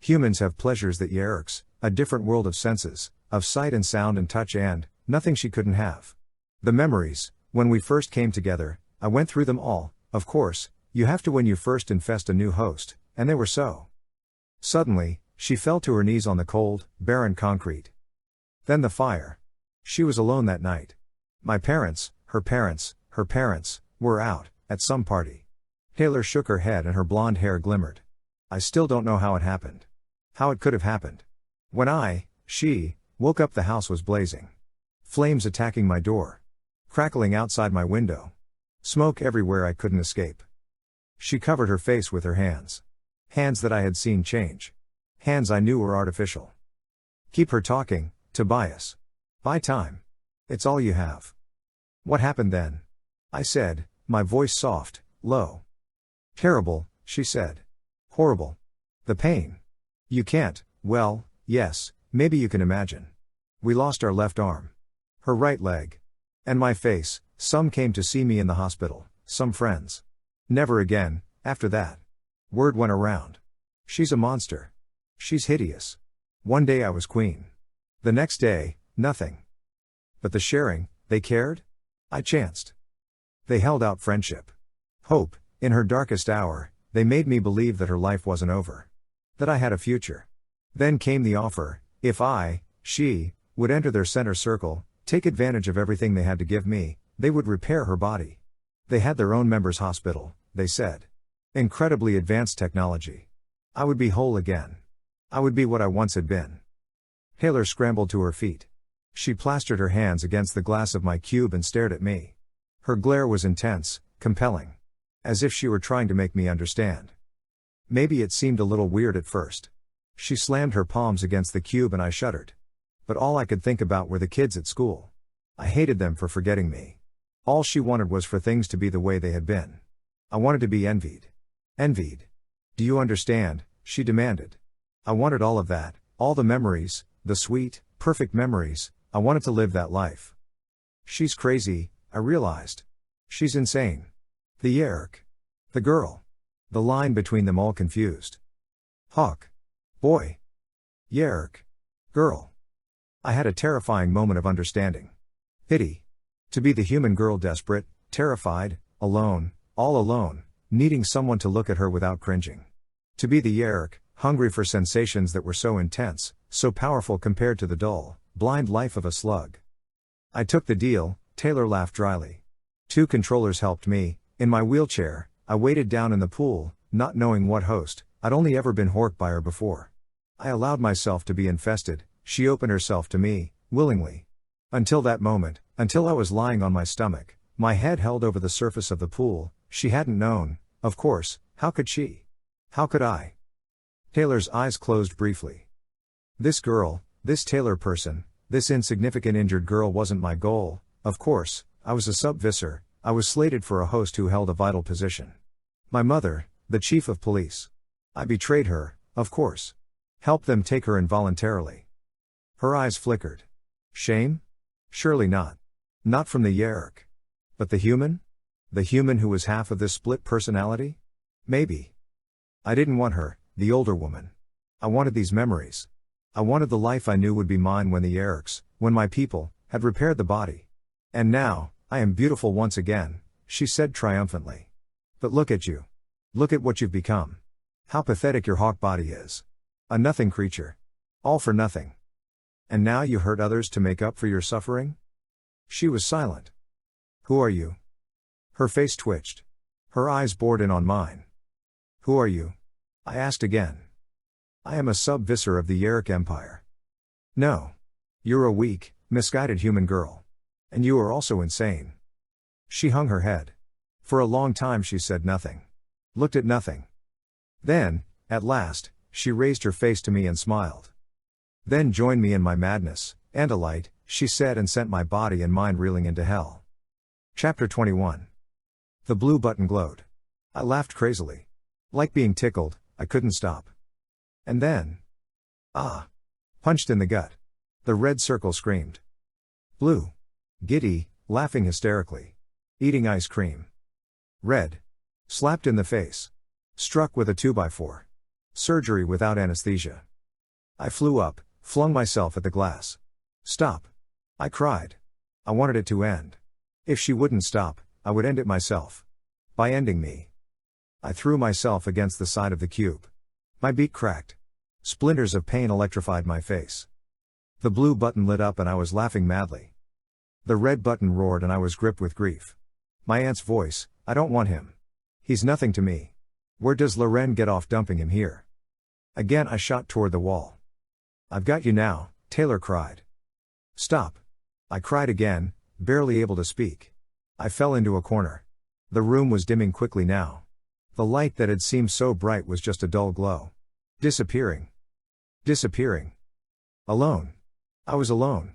Humans have pleasures that Yeerks, a different world of senses, of sight and sound and touch and, nothing she couldn't have. The memories, when we first came together, I went through them all, of course, you have to when you first infest a new host, and they were so. Suddenly, she fell to her knees on the cold, barren concrete. Then the fire. She was alone that night. My parents, her parents, were out, at some party. Taylor shook her head and her blonde hair glimmered. I still don't know how it happened. How it could have happened. When she, woke up the house was blazing. Flames attacking my door. Crackling outside my window. Smoke everywhere I couldn't escape. She covered her face with her hands. Hands that I had seen change. Hands I knew were artificial. Keep her talking, Tobias. Buy time. It's all you have. What happened then? I said, my voice soft, low. Terrible, she said. Horrible. The pain. You can't, well, yes, maybe you can imagine. We lost our left arm. Her right leg. And my face, some came to see me in the hospital, some friends. Never again, after that. Word went around. She's a monster. She's hideous. One day I was queen. The next day, nothing. But the sharing, they cared? I chanced. They held out friendship. Hope, in her darkest hour, they made me believe that her life wasn't over. That I had a future. Then came the offer, if she, would enter their center circle, take advantage of everything they had to give me, they would repair her body. They had their own members' hospital, they said. Incredibly advanced technology. I would be whole again. I would be what I once had been. Taylor scrambled to her feet. She plastered her hands against the glass of my cube and stared at me. Her glare was intense, compelling. As if she were trying to make me understand. Maybe it seemed a little weird at first. She slammed her palms against the cube and I shuddered. But all I could think about were the kids at school. I hated them for forgetting me. All she wanted was for things to be the way they had been. I wanted to be envied. Envied. Do you understand? She demanded. I wanted all of that, all the memories, the sweet, perfect memories, I wanted to live that life. She's crazy, I realized. She's insane. The Yeerk. The girl. The line between them all confused. Hawk. Boy. Yeerk. Girl. I had a terrifying moment of understanding. Pity. To be the human girl, desperate, terrified, alone, all alone, needing someone to look at her without cringing. To be the Yeerk, hungry for sensations that were so intense, so powerful compared to the dull, blind life of a slug. I took the deal, Taylor laughed dryly. 2 controllers helped me. In my wheelchair, I waded down in the pool, not knowing what host. I'd only ever been horked by her before. I allowed myself to be infested. She opened herself to me, willingly. Until that moment, until I was lying on my stomach, my head held over the surface of the pool, she hadn't known, of course, how could she? How could I? Taylor's eyes closed briefly. This girl, this Taylor person, this insignificant injured girl wasn't my goal, of course. I was a sub-Visser, I was slated for a host who held a vital position. My mother, the chief of police. I betrayed her, of course. Helped them take her involuntarily. Her eyes flickered. Shame? Surely not. Not from the Yeerk. But the human? The human who was half of this split personality? Maybe. I didn't want her, the older woman. I wanted these memories. I wanted the life I knew would be mine when the Yeerks, when my people, had repaired the body. And now, I am beautiful once again, she said triumphantly. But look at you. Look at what you've become. How pathetic your hawk body is. A nothing creature. All for nothing. And now you hurt others to make up for your suffering? She was silent. Who are you? Her face twitched. Her eyes bored in on mine. Who are you? I asked again. I am a sub-Visser of the Yeerk Empire. No. You're a weak, misguided human girl. And you are also insane. She hung her head. For a long time she said nothing. Looked at nothing. Then, at last, she raised her face to me and smiled. Then join me in my madness, Andalite, she said, and sent my body and mind reeling into hell. Chapter 21. The blue button glowed. I laughed crazily. Like being tickled, I couldn't stop. And then... ah! Punched in the gut. The red circle screamed. Blue. Giddy, laughing hysterically. Eating ice cream. Red. Slapped in the face. Struck with a 2x4. Surgery without anesthesia. I flew up, flung myself at the glass. Stop. I cried. I wanted it to end. If she wouldn't stop, I would end it myself. By ending me. I threw myself against the side of the cube. My beak cracked. Splinters of pain electrified my face. The blue button lit up and I was laughing madly. The red button roared and I was gripped with grief. My aunt's voice, I don't want him. He's nothing to me. Where does Loren get off dumping him here? Again I shot toward the wall. I've got you now, Taylor cried. Stop. I cried again, barely able to speak. I fell into a corner. The room was dimming quickly now. The light that had seemed so bright was just a dull glow. Disappearing. Disappearing. Alone. I was alone.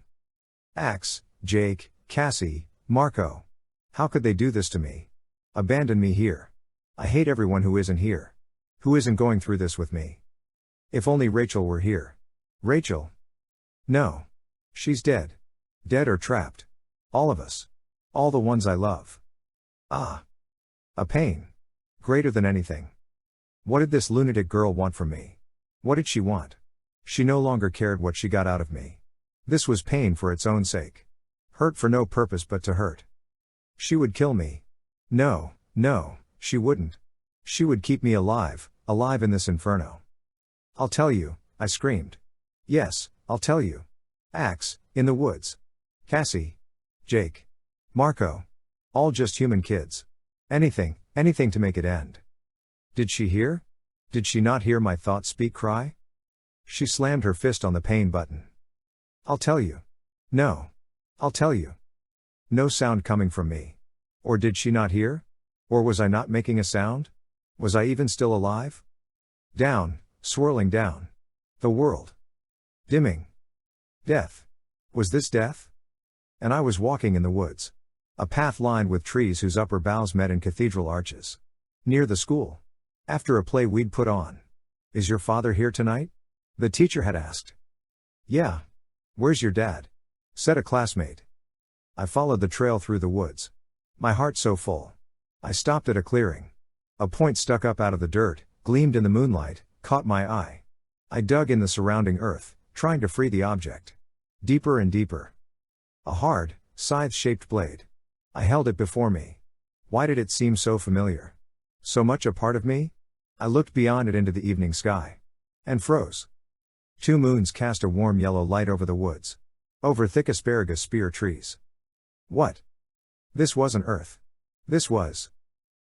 Ax, Jake, Cassie, Marco. How could they do this to me? Abandon me here. I hate everyone who isn't here. Who isn't going through this with me. If only Rachel were here. Rachel. No. She's dead. Dead or trapped. All of us. All the ones I love. Ah. A pain. Greater than anything. What did this lunatic girl want from me? What did she want? She no longer cared what she got out of me. This was pain for its own sake. Hurt for no purpose but to hurt. She would kill me. No, no, she wouldn't. She would keep me alive, alive in this inferno. I'll tell you, I screamed. Yes, I'll tell you. Ax, in the woods. Cassie. Jake. Marco. All just human kids. Anything, anything to make it end. Did she hear? Did she not hear my thoughts speak cry? She slammed her fist on the pain button. I'll tell you. No. I'll tell you. No sound coming from me. Or did she not hear? Or was I not making a sound? Was I even still alive? Down, swirling down. The world. Dimming. Death. Was this death? And I was walking in the woods. A path lined with trees whose upper boughs met in cathedral arches. Near the school. After a play we'd put on. Is your father here tonight? The teacher had asked. Yeah. "Where's your dad?" said a classmate. I followed the trail through the woods. My heart so full. I stopped at a clearing. A point stuck up out of the dirt, gleamed in the moonlight, caught my eye. I dug in the surrounding earth, trying to free the object. Deeper and deeper. A hard, scythe-shaped blade. I held it before me. Why did it seem so familiar? So much a part of me? I looked beyond it into the evening sky. And froze. 2 moons cast a warm yellow light over the woods. Over thick asparagus spear trees. What? This wasn't Earth. This was.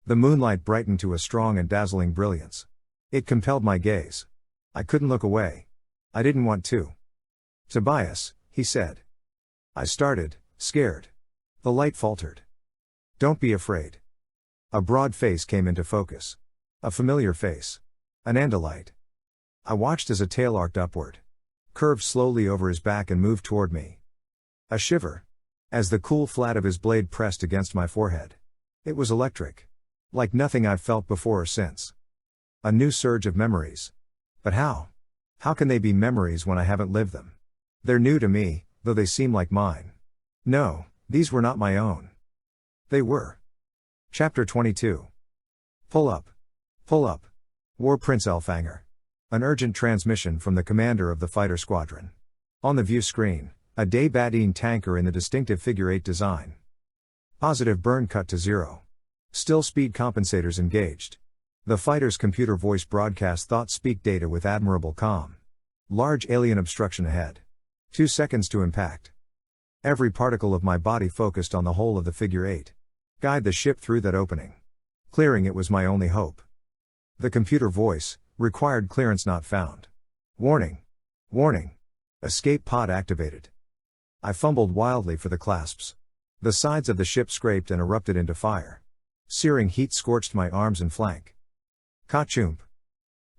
The moonlight brightened to a strong and dazzling brilliance. It compelled my gaze. I couldn't look away. I didn't want to. "Tobias," he said. I started, scared. The light faltered. "Don't be afraid." A broad face came into focus. A familiar face. An Andalite. I watched as a tail arced upward. Curved slowly over his back and moved toward me. A shiver. As the cool flat of his blade pressed against my forehead. It was electric. Like nothing I've felt before or since. A new surge of memories. But how? How can they be memories when I haven't lived them? They're new to me, though they seem like mine. No, these were not my own. They were. Chapter 22. Pull up. Pull up. War Prince Elfanger. An urgent transmission from the commander of the fighter squadron. On the view screen, a Day-Badine tanker in the distinctive figure 8 design. Positive burn cut to 0. Still speed compensators engaged. The fighter's computer voice broadcast thought-speak data with admirable calm. Large alien obstruction ahead. 2 seconds to impact. Every particle of my body focused on the whole of the figure 8. Guide the ship through that opening. Clearing it was my only hope. The computer voice, required clearance not found. Warning. Warning. Escape pod activated. I fumbled wildly for the clasps. The sides of the ship scraped and erupted into fire. Searing heat scorched my arms and flank. Ka-choomp.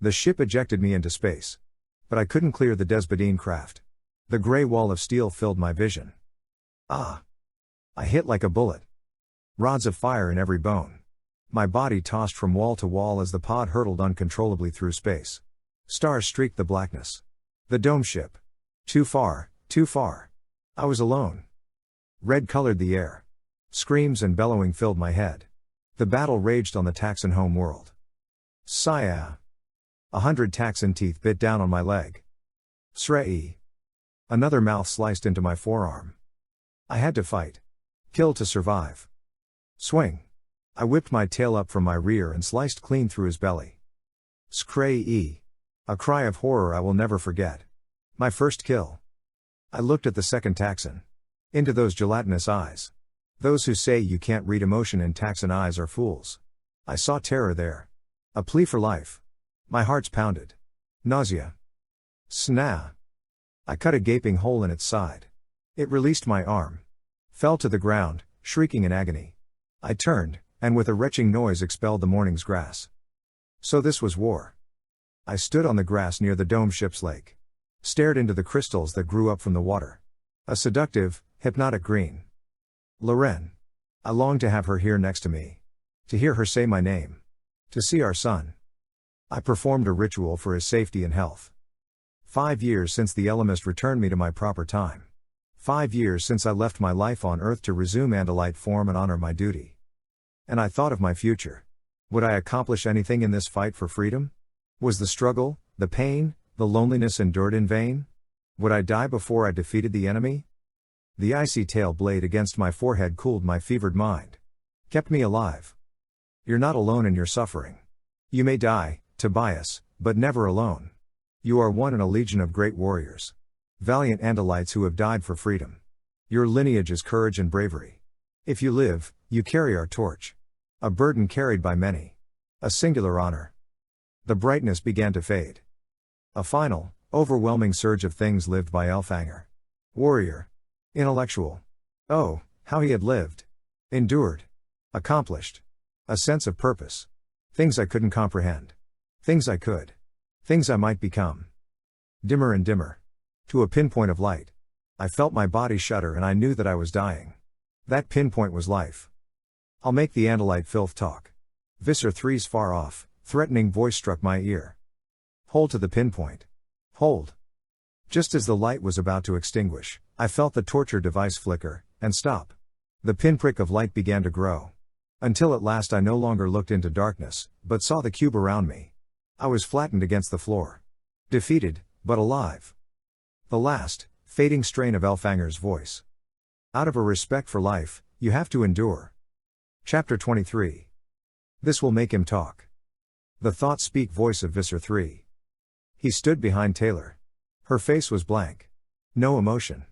The ship ejected me into space. But I couldn't clear the Day-Badine craft. The gray wall of steel filled my vision. Ah! I hit like a bullet. Rods of fire in every bone. My body tossed from wall to wall as the pod hurtled uncontrollably through space. Stars streaked the blackness. The dome ship. Too far, too far. I was alone. Red colored the air. Screams and bellowing filled my head. The battle raged on the Taxan home world. Saya. 100 Taxan teeth bit down on my leg. Srei. Another mouth sliced into my forearm. I had to fight. Kill to survive. Swing. I whipped my tail up from my rear and sliced clean through his belly. Skrei. A cry of horror I will never forget. My first kill. I looked at the second Taxan. Into those gelatinous eyes. Those who say you can't read emotion in Taxan eyes are fools. I saw terror there. A plea for life. My heart's pounded. Nausea. Snah. I cut a gaping hole in its side. It released my arm. Fell to the ground, shrieking in agony. I turned, and with a retching noise expelled the morning's grass. So this was war. I stood on the grass near the dome ship's lake. Stared into the crystals that grew up from the water. A seductive, hypnotic green. Loren. I longed to have her here next to me. To hear her say my name. To see our son. I performed a ritual for his safety and health. 5 years since the Elemist returned me to my proper time. 5 years since I left my life on Earth to resume Andalite form and honor my duty. And I thought of my future. Would I accomplish anything in this fight for freedom? Was the struggle, the pain, the loneliness endured in vain? Would I die before I defeated the enemy? The icy tail blade against my forehead cooled my fevered mind. Kept me alive. You're not alone in your suffering. You may die, Tobias, but never alone. You are one in a legion of great warriors. Valiant Andalites who have died for freedom. Your lineage is courage and bravery. If you live, you carry our torch. A burden carried by many. A singular honor. The brightness began to fade. A final, overwhelming surge of things lived by Elfanger. Warrior. Intellectual. Oh, how he had lived. Endured. Accomplished. A sense of purpose. Things I couldn't comprehend. Things I could. Things I might become. Dimmer and dimmer. To a pinpoint of light. I felt my body shudder and I knew that I was dying. That pinpoint was life. I'll make the Andalite filth talk. Visser Three's far off, threatening voice struck my ear. Hold to the pinpoint. Hold. Just as the light was about to extinguish, I felt the torture device flicker and stop. The pinprick of light began to grow. Until at last I no longer looked into darkness, but saw the cube around me. I was flattened against the floor. Defeated, but alive. The last, fading strain of Elfanger's voice. Out of a respect for life, you have to endure. Chapter 23. This will make him talk. The thought-speak voice of Visser Three. He stood behind Taylor. Her face was blank. No emotion.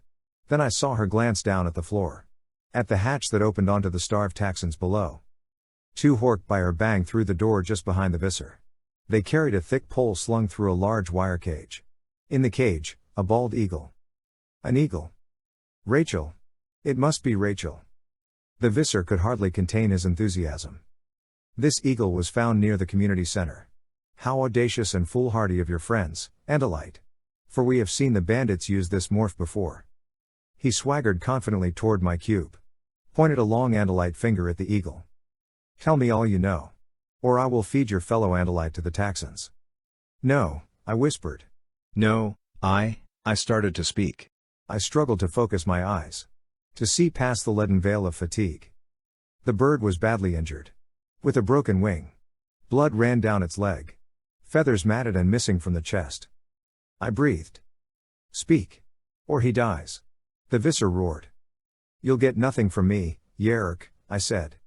Then I saw her glance down at the floor. At the hatch that opened onto the starved Taxons below. 2 Hork-Buyer banged through the door just behind the Visser. They carried a thick pole slung through a large wire cage. In the cage, a bald eagle. An eagle. Rachel. It must be Rachel. The Visser could hardly contain his enthusiasm. This eagle was found near the community center. How audacious and foolhardy of your friends, Andalite. For we have seen the bandits use this morph before. He swaggered confidently toward my cube. Pointed a long Andalite finger at the eagle. Tell me all you know. Or I will feed your fellow Andalite to the Taxons. No, I whispered. No, I started to speak. I struggled to focus my eyes. To see past the leaden veil of fatigue. The bird was badly injured. With a broken wing. Blood ran down its leg. Feathers matted and missing from the chest. I breathed. Speak. Or he dies. The Visser roared. You'll get nothing from me, Yeerk, I said.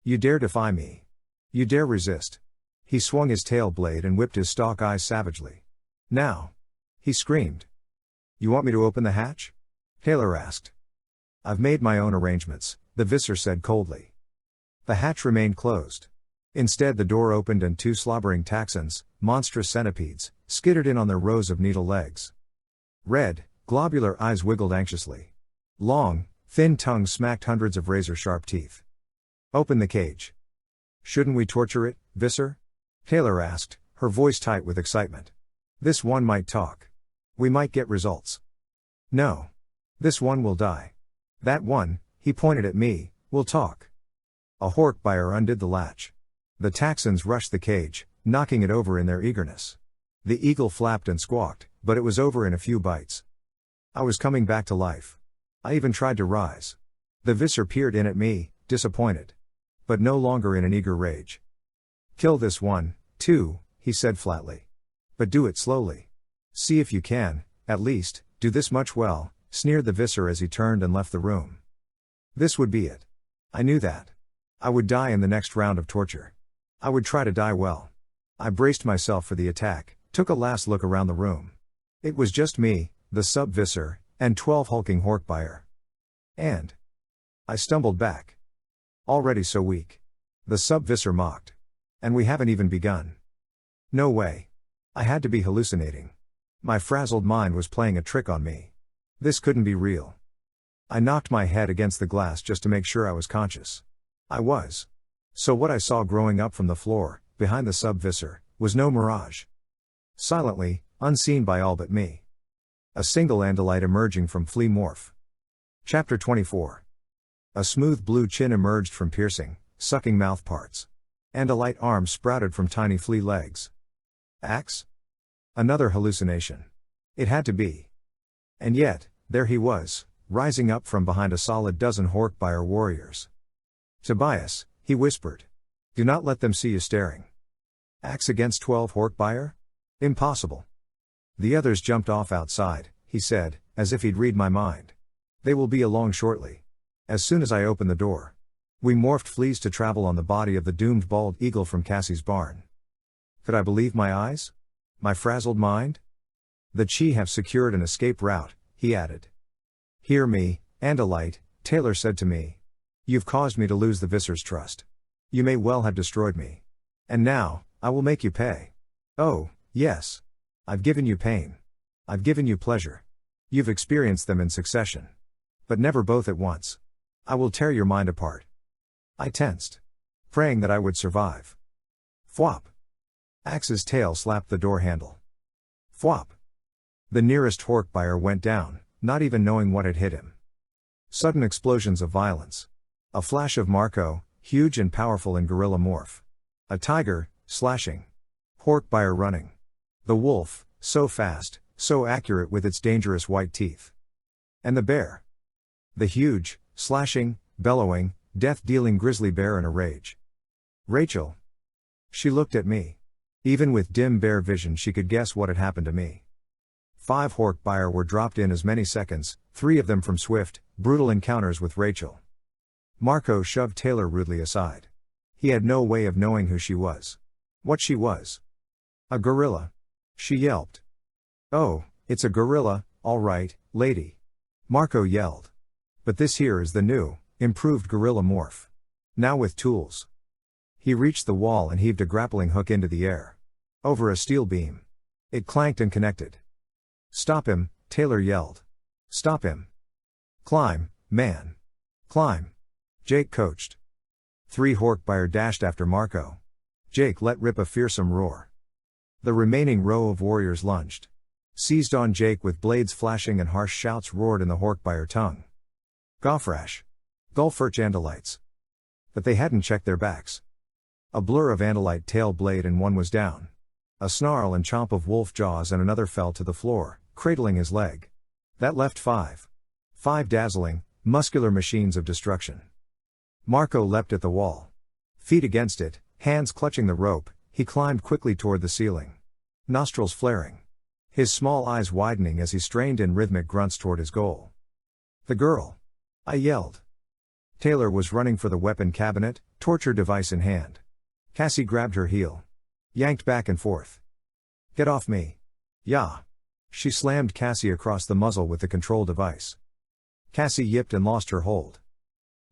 You dare defy me. You dare resist. He swung his tail blade and whipped his stalk eyes savagely. Now. He screamed. You want me to open the hatch? Taylor asked. I've made my own arrangements, the Visser said coldly. The hatch remained closed. Instead the door opened and 2 slobbering Taxons, monstrous centipedes, skittered in on their rows of needle legs. Red, globular eyes wiggled anxiously. Long, thin tongues smacked hundreds of razor-sharp teeth. Open the cage. Shouldn't we torture it, Visser? Taylor asked, her voice tight with excitement. This one might talk. We might get results. No. This one will die. That one, he pointed at me, will talk. A Hork-Buyer undid the latch. The Taxons rushed the cage, knocking it over in their eagerness. The eagle flapped and squawked, but it was over in a few bites. I was coming back to life. I even tried to rise. The Visser peered in at me, disappointed. But no longer in an eager rage. Kill this one, too, he said flatly. But do it slowly. See if you can, at least, do this much well, sneered the Visser as he turned and left the room. This would be it. I knew that. I would die in the next round of torture. I would try to die well. I braced myself for the attack, took a last look around the room. It was just me, the sub-Visser, and 12 hulking Hork-Buyer. And I stumbled back. Already so weak. The sub-Visser mocked. And we haven't even begun. No way. I had to be hallucinating. My frazzled mind was playing a trick on me. This couldn't be real. I knocked my head against the glass just to make sure I was conscious. I was. So what I saw growing up from the floor, behind the sub-Visser, was no mirage. Silently, unseen by all but me. A single Andalite emerging from flea morph. Chapter 24. A smooth blue chin emerged from piercing, sucking mouth parts. Andalite arms sprouted from tiny flea legs. Ax? Another hallucination. It had to be. And yet, there he was, rising up from behind a solid dozen Hork-Buyer warriors. Tobias, he whispered. Do not let them see you staring. Ax against 12 Hork-Buyer? Impossible. The others jumped off outside, he said, as if he'd read my mind. They will be along shortly. As soon as I open the door. We morphed fleas to travel on the body of the doomed bald eagle from Cassie's barn. Could I believe my eyes? My frazzled mind? The Chi have secured an escape route, he added. Hear me, Andalite, Taylor said to me. You've caused me to lose the Visser's trust. You may well have destroyed me. And now, I will make you pay. Oh, yes. I've given you pain. I've given you pleasure. You've experienced them in succession. But never both at once. I will tear your mind apart. I tensed. Praying that I would survive. Thwop. Ax's tail slapped the door handle. Thwop. The nearest Hork-Buyer went down, not even knowing what had hit him. Sudden explosions of violence. A flash of Marco, huge and powerful in gorilla morph. A tiger, slashing. Hork-Buyer running. The wolf, so fast, so accurate with its dangerous white teeth. And the bear. The huge, slashing, bellowing, death-dealing grizzly bear in a rage. Rachel. She looked at me. Even with dim bear vision she could guess what had happened to me. 5 Hork-Buyer were dropped in as many seconds, 3 of them from swift, brutal encounters with Rachel. Marco shoved Taylor rudely aside. He had no way of knowing who she was. What she was. A gorilla. She yelped. Oh, it's a gorilla, all right, lady. Marco yelled. But this here is the new, improved gorilla morph. Now with tools. He reached the wall and heaved a grappling hook into the air. Over a steel beam. It clanked and connected. Stop him, Taylor yelled. Stop him. Climb, man. Climb. Jake coached. 3 Hork-Buyer dashed after Marco. Jake let rip a fearsome roar. The remaining row of warriors lunged. Seized on Jake with blades flashing and harsh shouts roared in the Hork-Buyer tongue. Goffrash. Gulfurch Andalites. But they hadn't checked their backs. A blur of Andalite tail blade and one was down. A snarl and chomp of wolf jaws and another fell to the floor, cradling his leg. That left 5. 5 dazzling, muscular machines of destruction. Marco leapt at the wall. Feet against it, hands clutching the rope, he climbed quickly toward the ceiling. Nostrils flaring. His small eyes widening as he strained in rhythmic grunts toward his goal. The girl. I yelled. Taylor was running for the weapon cabinet, torture device in hand. Cassie grabbed her heel. Yanked back and forth. Get off me. Yeah. She slammed Cassie across the muzzle with the control device. Cassie yipped and lost her hold.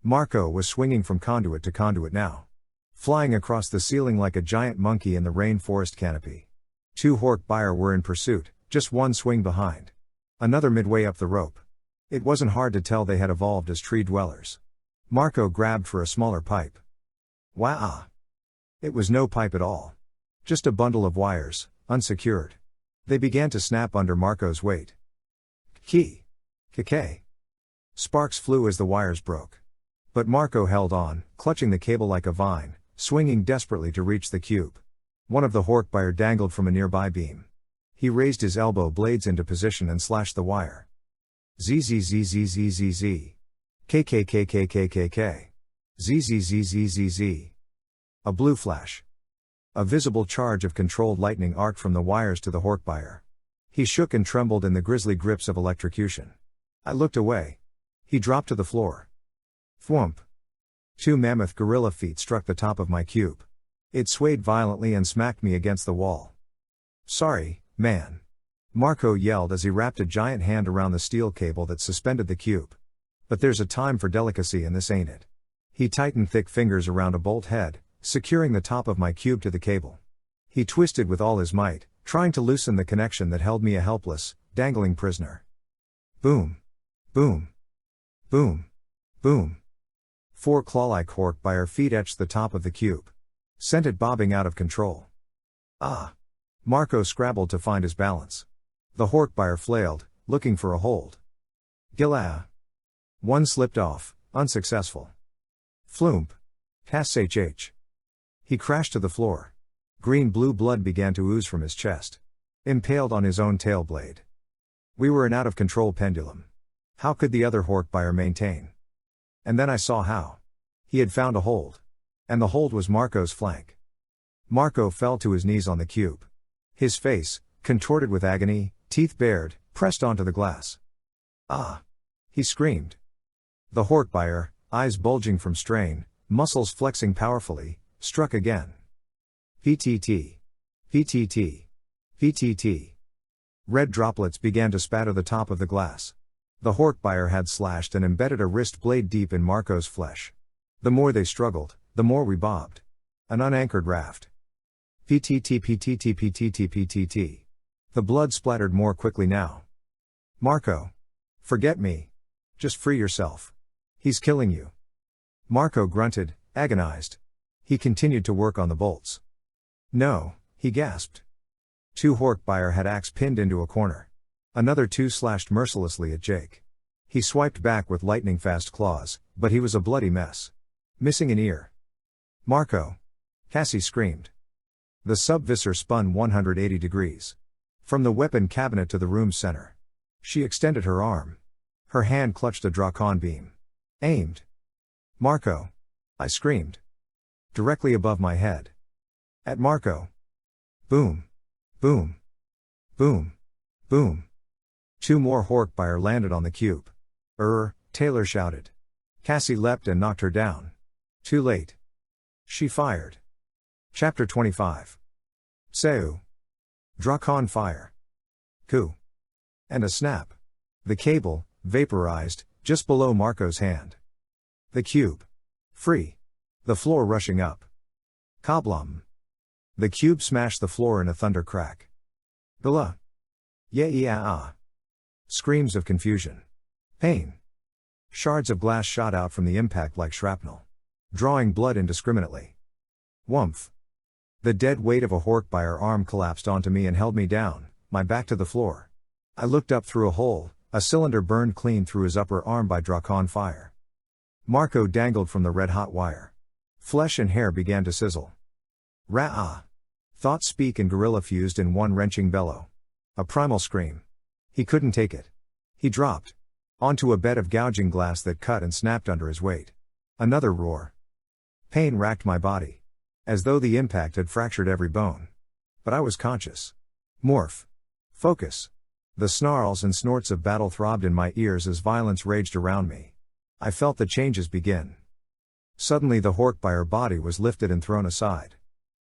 Marco was swinging from conduit to conduit now. Flying across the ceiling like a giant monkey in the rainforest canopy. 2 Hork-Buyer were in pursuit, just one swing behind. Another midway up the rope. It wasn't hard to tell they had evolved as tree dwellers. Marco grabbed for a smaller pipe. Wah! It was no pipe at all. Just a bundle of wires, unsecured. They began to snap under Marco's weight. Key. Kk. Sparks flew as the wires broke. But Marco held on, clutching the cable like a vine, swinging desperately to reach the cube. One of the Hork-Buyer dangled from a nearby beam. He raised his elbow blades into position and slashed the wire. ZZZZZZZ. KKKKKKK. ZZZZZZ. A blue flash. A visible charge of controlled lightning arced from the wires to the Hork-Buyer. He shook and trembled in the grisly grips of electrocution. I looked away. He dropped to the floor. Thwump. 2 mammoth gorilla feet struck the top of my cube. It swayed violently and smacked me against the wall. Sorry, man. Marco yelled as he wrapped a giant hand around the steel cable that suspended the cube. But there's a time for delicacy and this ain't it. He tightened thick fingers around a bolt head, securing the top of my cube to the cable. He twisted with all his might, trying to loosen the connection that held me a helpless, dangling prisoner. Boom. Boom. Boom. Boom. 4 claw-like Hork-Buyer feet etched the top of the cube. Sent it bobbing out of control. Ah! Marco scrabbled to find his balance. The Hork-Buyer flailed, looking for a hold. Gillah! One slipped off, unsuccessful. Floomp! Hsh. He crashed to the floor. Green-blue blood began to ooze from his chest. Impaled on his own tail blade. We were an out-of-control pendulum. How could the other Hork-Buyer maintain? And then I saw how. He had found a hold. And the hold was Marco's flank. Marco fell to his knees on the cube. His face, contorted with agony, teeth bared, pressed onto the glass. Ah! He screamed. The Hork-Buyer, eyes bulging from strain, muscles flexing powerfully, struck again. PTT. PTT. PTT. Red droplets began to spatter the top of the glass. The Hork-Buyer had slashed and embedded a wrist blade deep in Marco's flesh. The more they struggled, the more we bobbed. An unanchored raft. PTT PTT PTT PTT. The blood splattered more quickly now. Marco. Forget me. Just free yourself. He's killing you. Marco grunted, agonized. He continued to work on the bolts. No, he gasped. 2 Hork-Buyer had Ax pinned into a corner. Another 2 slashed mercilessly at Jake. He swiped back with lightning-fast claws, but he was a bloody mess. Missing an ear. Marco. Cassie screamed. The sub-Visser spun 180 degrees. From the weapon cabinet to the room's center. She extended her arm. Her hand clutched a Drakon beam. Aimed. Marco! I screamed. Directly above my head. At Marco. Boom. Boom. Boom. Boom. 2 more Horkbire landed on the cube. Taylor shouted. Cassie leapt and knocked her down. Too late. She fired. Chapter 25. Seu. Drakon fire. Coup. And a snap. The cable, vaporized, just below Marco's hand. The cube. Free. The floor rushing up. Kablum. The cube smashed the floor in a thunder crack. Blah. Yeah. Screams of confusion. Pain. Shards of glass shot out from the impact like shrapnel. Drawing blood indiscriminately. Whumph. The dead weight of a Horkbire arm collapsed onto me and held me down, my back to the floor. I looked up through a hole, a cylinder burned clean through his upper arm by Drakon fire. Marco dangled from the red-hot wire. Flesh and hair began to sizzle. Ra-ah. Thoughts speak and gorilla fused in one wrenching bellow. A primal scream. He couldn't take it. He dropped. Onto a bed of gouging glass that cut and snapped under his weight. Another roar. Pain racked my body. As though the impact had fractured every bone. But I was conscious. Morph. Focus. The snarls and snorts of battle throbbed in my ears as violence raged around me. I felt the changes begin. Suddenly the Horkbire body was lifted and thrown aside.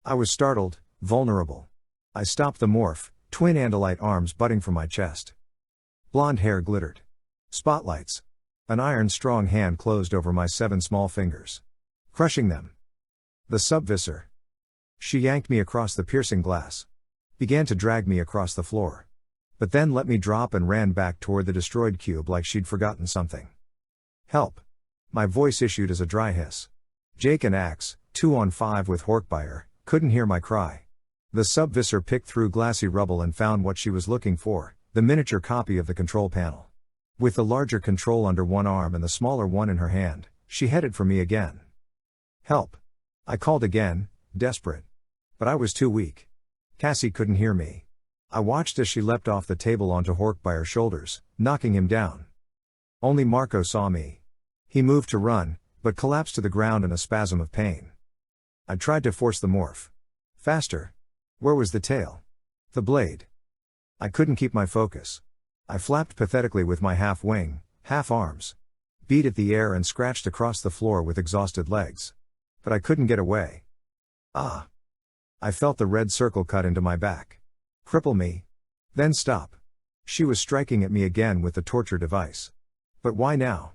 I was startled, vulnerable. I stopped the morph, twin Andalite arms butting from my chest. Blonde hair glittered. Spotlights. An iron-strong hand closed over my 7 small fingers. Crushing them. The sub-Visser. She yanked me across the piercing glass. Began to drag me across the floor. But then let me drop and ran back toward the destroyed cube like she'd forgotten something. Help. My voice issued as a dry hiss. Jake and Ax, 2 on 5 with Horkbire, couldn't hear my cry. The sub-Visser picked through glassy rubble and found what she was looking for, the miniature copy of the control panel. With the larger control under one arm and the smaller one in her hand, she headed for me again. Help. I called again, desperate. But I was too weak. Cassie couldn't hear me. I watched as she leapt off the table onto Horkbire's shoulders, knocking him down. Only Marco saw me. He moved to run, but collapsed to the ground in a spasm of pain. I tried to force the morph. Faster. Where was the tail? The blade. I couldn't keep my focus. I flapped pathetically with my half wing, half arms. Beat at the air and scratched across the floor with exhausted legs. But I couldn't get away. Ah. I felt the red circle cut into my back. Cripple me. Then stop. She was striking at me again with the torture device. But why now?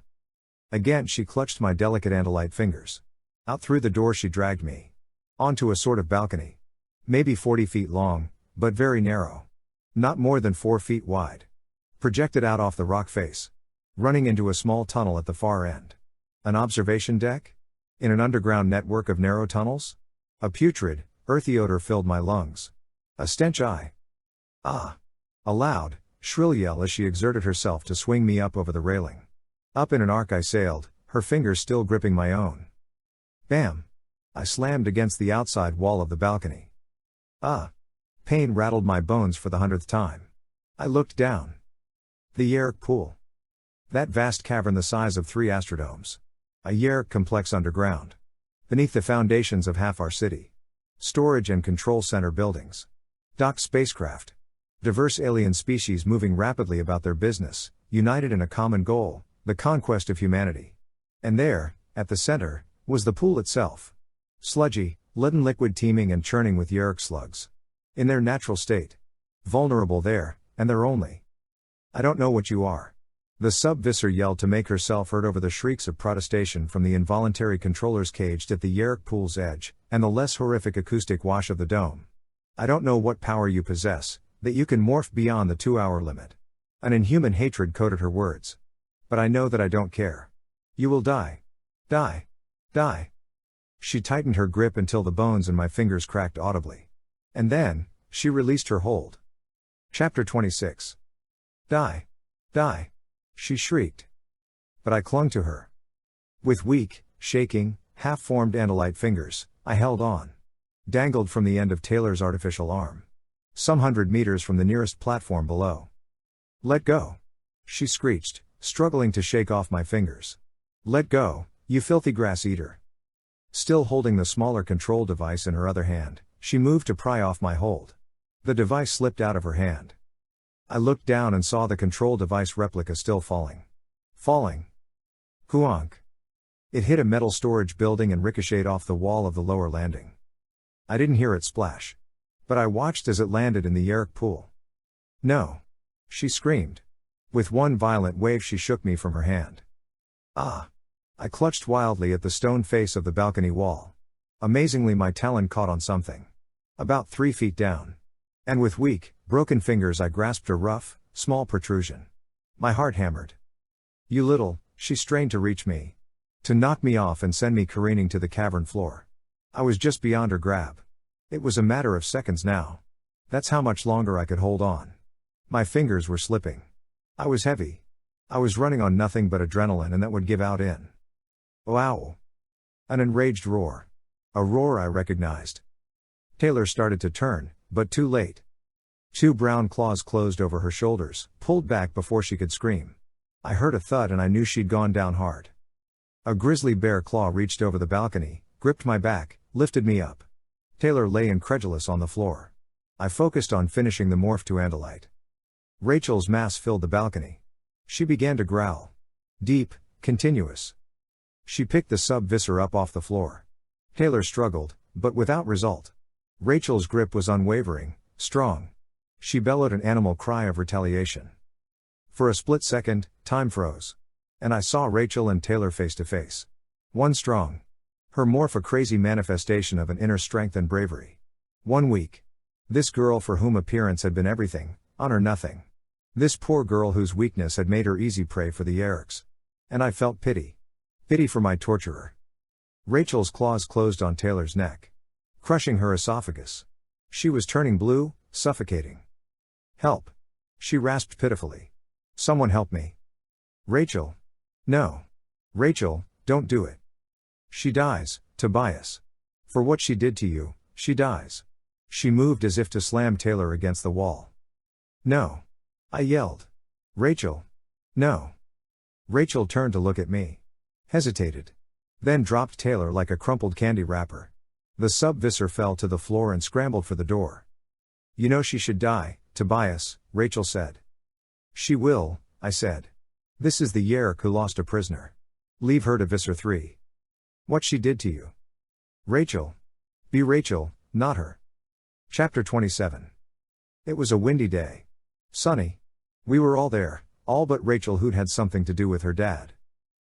Again she clutched my delicate Andalite fingers. Out through the door she dragged me. Onto a sort of balcony. Maybe 40 feet long, but very narrow. Not more than 4 feet wide. Projected out off the rock face. Running into a small tunnel at the far end. An observation deck? In an underground network of narrow tunnels? A putrid, earthy odor filled my lungs. A stench Ah! A loud, shrill yell as she exerted herself to swing me up over the railing. Up in an arc I sailed, her fingers still gripping my own. Bam! I slammed against the outside wall of the balcony. Ah! Pain rattled my bones for the 100th time. I looked down. The Yeerk pool. That vast cavern the size of 3 astrodomes. A Yeerk complex underground. Beneath the foundations of half our city. Storage and control center buildings. Docked spacecraft. Diverse alien species moving rapidly about their business, united in a common goal, the conquest of humanity. And there, at the center, was the pool itself. Sludgy, leaden liquid teeming and churning with Yeerk slugs. In their natural state. Vulnerable there, and there only. I don't know what you are. The sub-Visser yelled to make herself heard over the shrieks of protestation from the involuntary controllers caged at the Yeerk pool's edge, and the less horrific acoustic wash of the dome. I don't know what power you possess, that you can morph beyond the 2-hour limit. An inhuman hatred coated her words. But I know that I don't care. You will die. Die. Die. She tightened her grip until the bones in my fingers cracked audibly. And then, she released her hold. Chapter 26. Die. Die. She shrieked. But I clung to her. With weak, shaking, half-formed Andalite fingers, I held on. Dangled from the end of Taylor's artificial arm. some 100 meters from the nearest platform below. "Let go!" she screeched, struggling to shake off my fingers. "Let go, you filthy grass eater!" Still holding the smaller control device in her other hand, she moved to pry off my hold. The device slipped out of her hand. I looked down and saw the control device replica still falling. Huonk. It hit a metal storage building and ricocheted off the wall of the lower landing. I didn't hear it splash. But I watched as it landed in the Yeerk pool. "No!" she screamed. With one violent wave she shook me from her hand. "Ah!" I clutched wildly at the stone face of the balcony wall. Amazingly my talon caught on something. About 3 feet down. And with weak, broken fingers I grasped a rough, small protrusion. My heart hammered. "You little," she strained to reach me. To knock me off and send me careening to the cavern floor. I was just beyond her grab. It was a matter of seconds now. That's how much longer I could hold on. My fingers were slipping. I was heavy. I was running on nothing but adrenaline and that would give out in. "Ow!" An enraged roar. A roar I recognized. Taylor started to turn, but too late. 2 brown claws closed over her shoulders, pulled back before she could scream. I heard a thud and I knew she'd gone down hard. A grizzly bear claw reached over the balcony, gripped my back, lifted me up. Taylor lay incredulous on the floor. I focused on finishing the morph to Andalite. Rachel's mass filled the balcony. She began to growl. Deep, continuous. She picked the sub-visser up off the floor. Taylor struggled, but without result. Rachel's grip was unwavering, strong. She bellowed an animal cry of retaliation. For a split second, time froze. And I saw Rachel and Taylor face to face. One strong. Her morph a crazy manifestation of an inner strength and bravery. One weak. This girl for whom appearance had been everything, honor nothing. This poor girl whose weakness had made her easy prey for the Yeerks. And I felt pity. Pity for my torturer. Rachel's claws closed on Taylor's neck, crushing her esophagus. She was turning blue, suffocating. "Help!" she rasped pitifully. "Someone help me." "Rachel." "No. Rachel, don't do it. She dies, Tobias. For what she did to you, she dies." She moved as if to slam Taylor against the wall. "No." I yelled. "Rachel. No." Rachel turned to look at me. Hesitated. Then dropped Taylor like a crumpled candy wrapper. The sub-visser fell to the floor and scrambled for the door. "You know she should die, Tobias," Rachel said. "She will," I said. "This is the Yeerk who lost a prisoner. Leave her to Visser Three. What she did to you." "Rachel. Be Rachel, not her." Chapter 27. It was a windy day. Sunny. We were all there, all but Rachel who'd had something to do with her dad.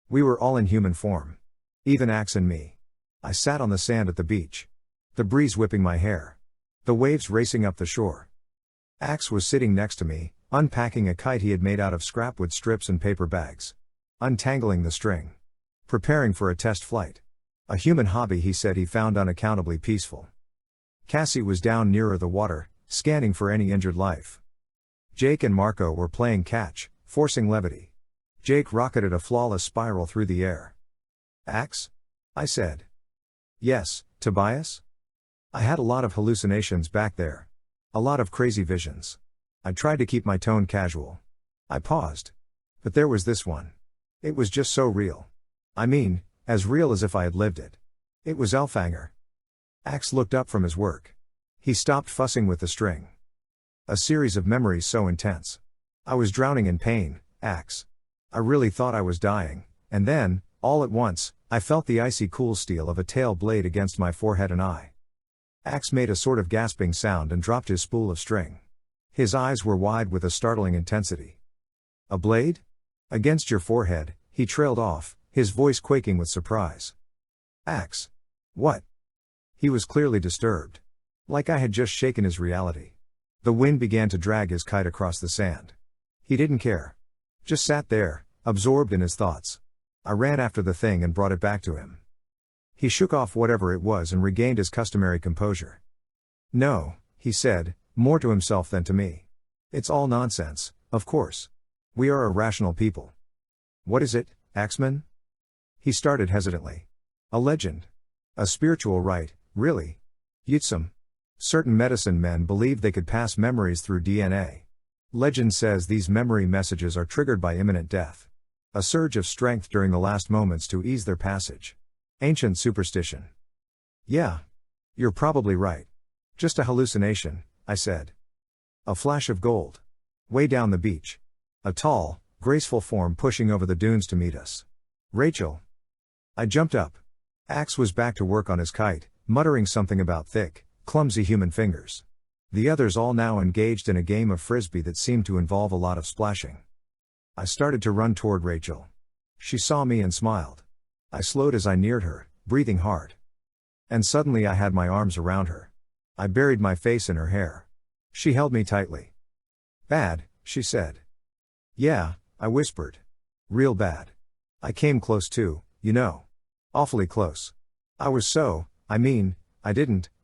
We were all in human form. Even Ax and me. I sat on the sand at the beach. The breeze whipping my hair. The waves racing up the shore. Ax was sitting next to me, unpacking a kite he had made out of scrapwood strips and paper bags. Untangling the string. Preparing for a test flight. A human hobby he said he found unaccountably peaceful. Cassie was down nearer the water, scanning for any injured life. Jake and Marco were playing catch, forcing levity. Jake rocketed a flawless spiral through the air. "Ax?" I said. "Yes, Tobias?" I had a lot of hallucinations back there. A lot of crazy visions. I tried to keep my tone casual. I paused. But there was this one. It was just so real. I mean, as real as if I had lived it. It was Elfanger. Ax looked up from his work. He stopped fussing with the string. A series of memories so intense. I was drowning in pain, Ax. I really thought I was dying, and then, all at once, I felt the icy cool steel of a tail blade against my forehead and eye. Ax made a sort of gasping sound and dropped his spool of string. His eyes were wide with a startling intensity. "A blade? Against your forehead," he trailed off, his voice quaking with surprise. "Ax. What?" He was clearly disturbed. Like I had just shaken his reality. The wind began to drag his kite across the sand. He didn't care. Just sat there, absorbed in his thoughts. I ran after the thing and brought it back to him. He shook off whatever it was and regained his customary composure. "No," he said, more to himself than to me. "It's all nonsense, of course. We are a rational people." "What is it, Axman?" He started hesitantly. "A legend. A spiritual rite, really. Yitsum. Certain medicine men believed they could pass memories through DNA. Legend says these memory messages are triggered by imminent death. A surge of strength during the last moments to ease their passage. Ancient superstition. Yeah. You're probably right. Just a hallucination, I said. A flash of gold. Way down the beach. A tall, graceful form pushing over the dunes to meet us. Rachel. I jumped up. Ax was back to work on his kite, muttering something about thick, clumsy human fingers. The others all now engaged in a game of frisbee that seemed to involve a lot of splashing. I started to run toward Rachel. She saw me and smiled. I slowed as I neared her, breathing hard. And suddenly I had my arms around her. I buried my face in her hair. She held me tightly. Bad, she said. Yeah, I whispered. Real bad. I came close too, you know. Awfully close.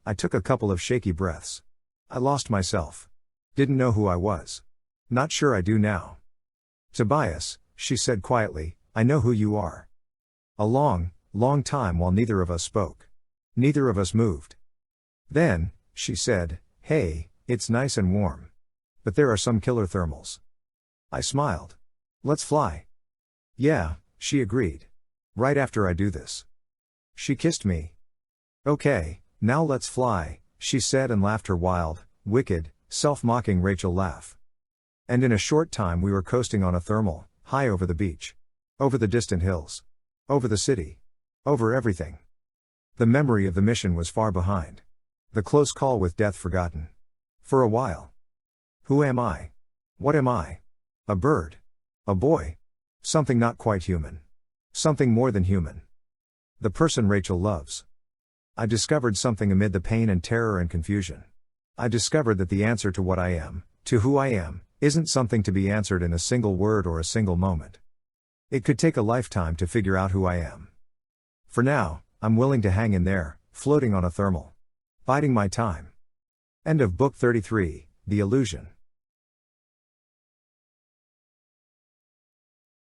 I took a couple of shaky breaths. I lost myself. Didn't know who I was. Not sure I do now. Tobias, she said quietly, I know who you are. A long, long time while neither of us spoke. Neither of us moved. Then, she said, hey, it's nice and warm. But there are some killer thermals. I smiled. Let's fly. Yeah, she agreed. Right after I do this. She kissed me. Okay, now let's fly, she said and laughed her wild, wicked, self-mocking Rachel laugh. And in a short time we were coasting on a thermal, high over the beach. Over the distant hills. Over the city. Over everything. The memory of the mission was far behind. The close call with death forgotten. For a while. Who am I? What am I? A bird? A boy? Something not quite human. Something more than human. The person Rachel loves. I discovered something amid the pain and terror and confusion. I discovered that the answer to what I am, to who I am, isn't something to be answered in a single word or a single moment. It could take a lifetime to figure out who I am. For now, I'm willing to hang in there, floating on a thermal. Biding my time. End of Book 33, The Illusion.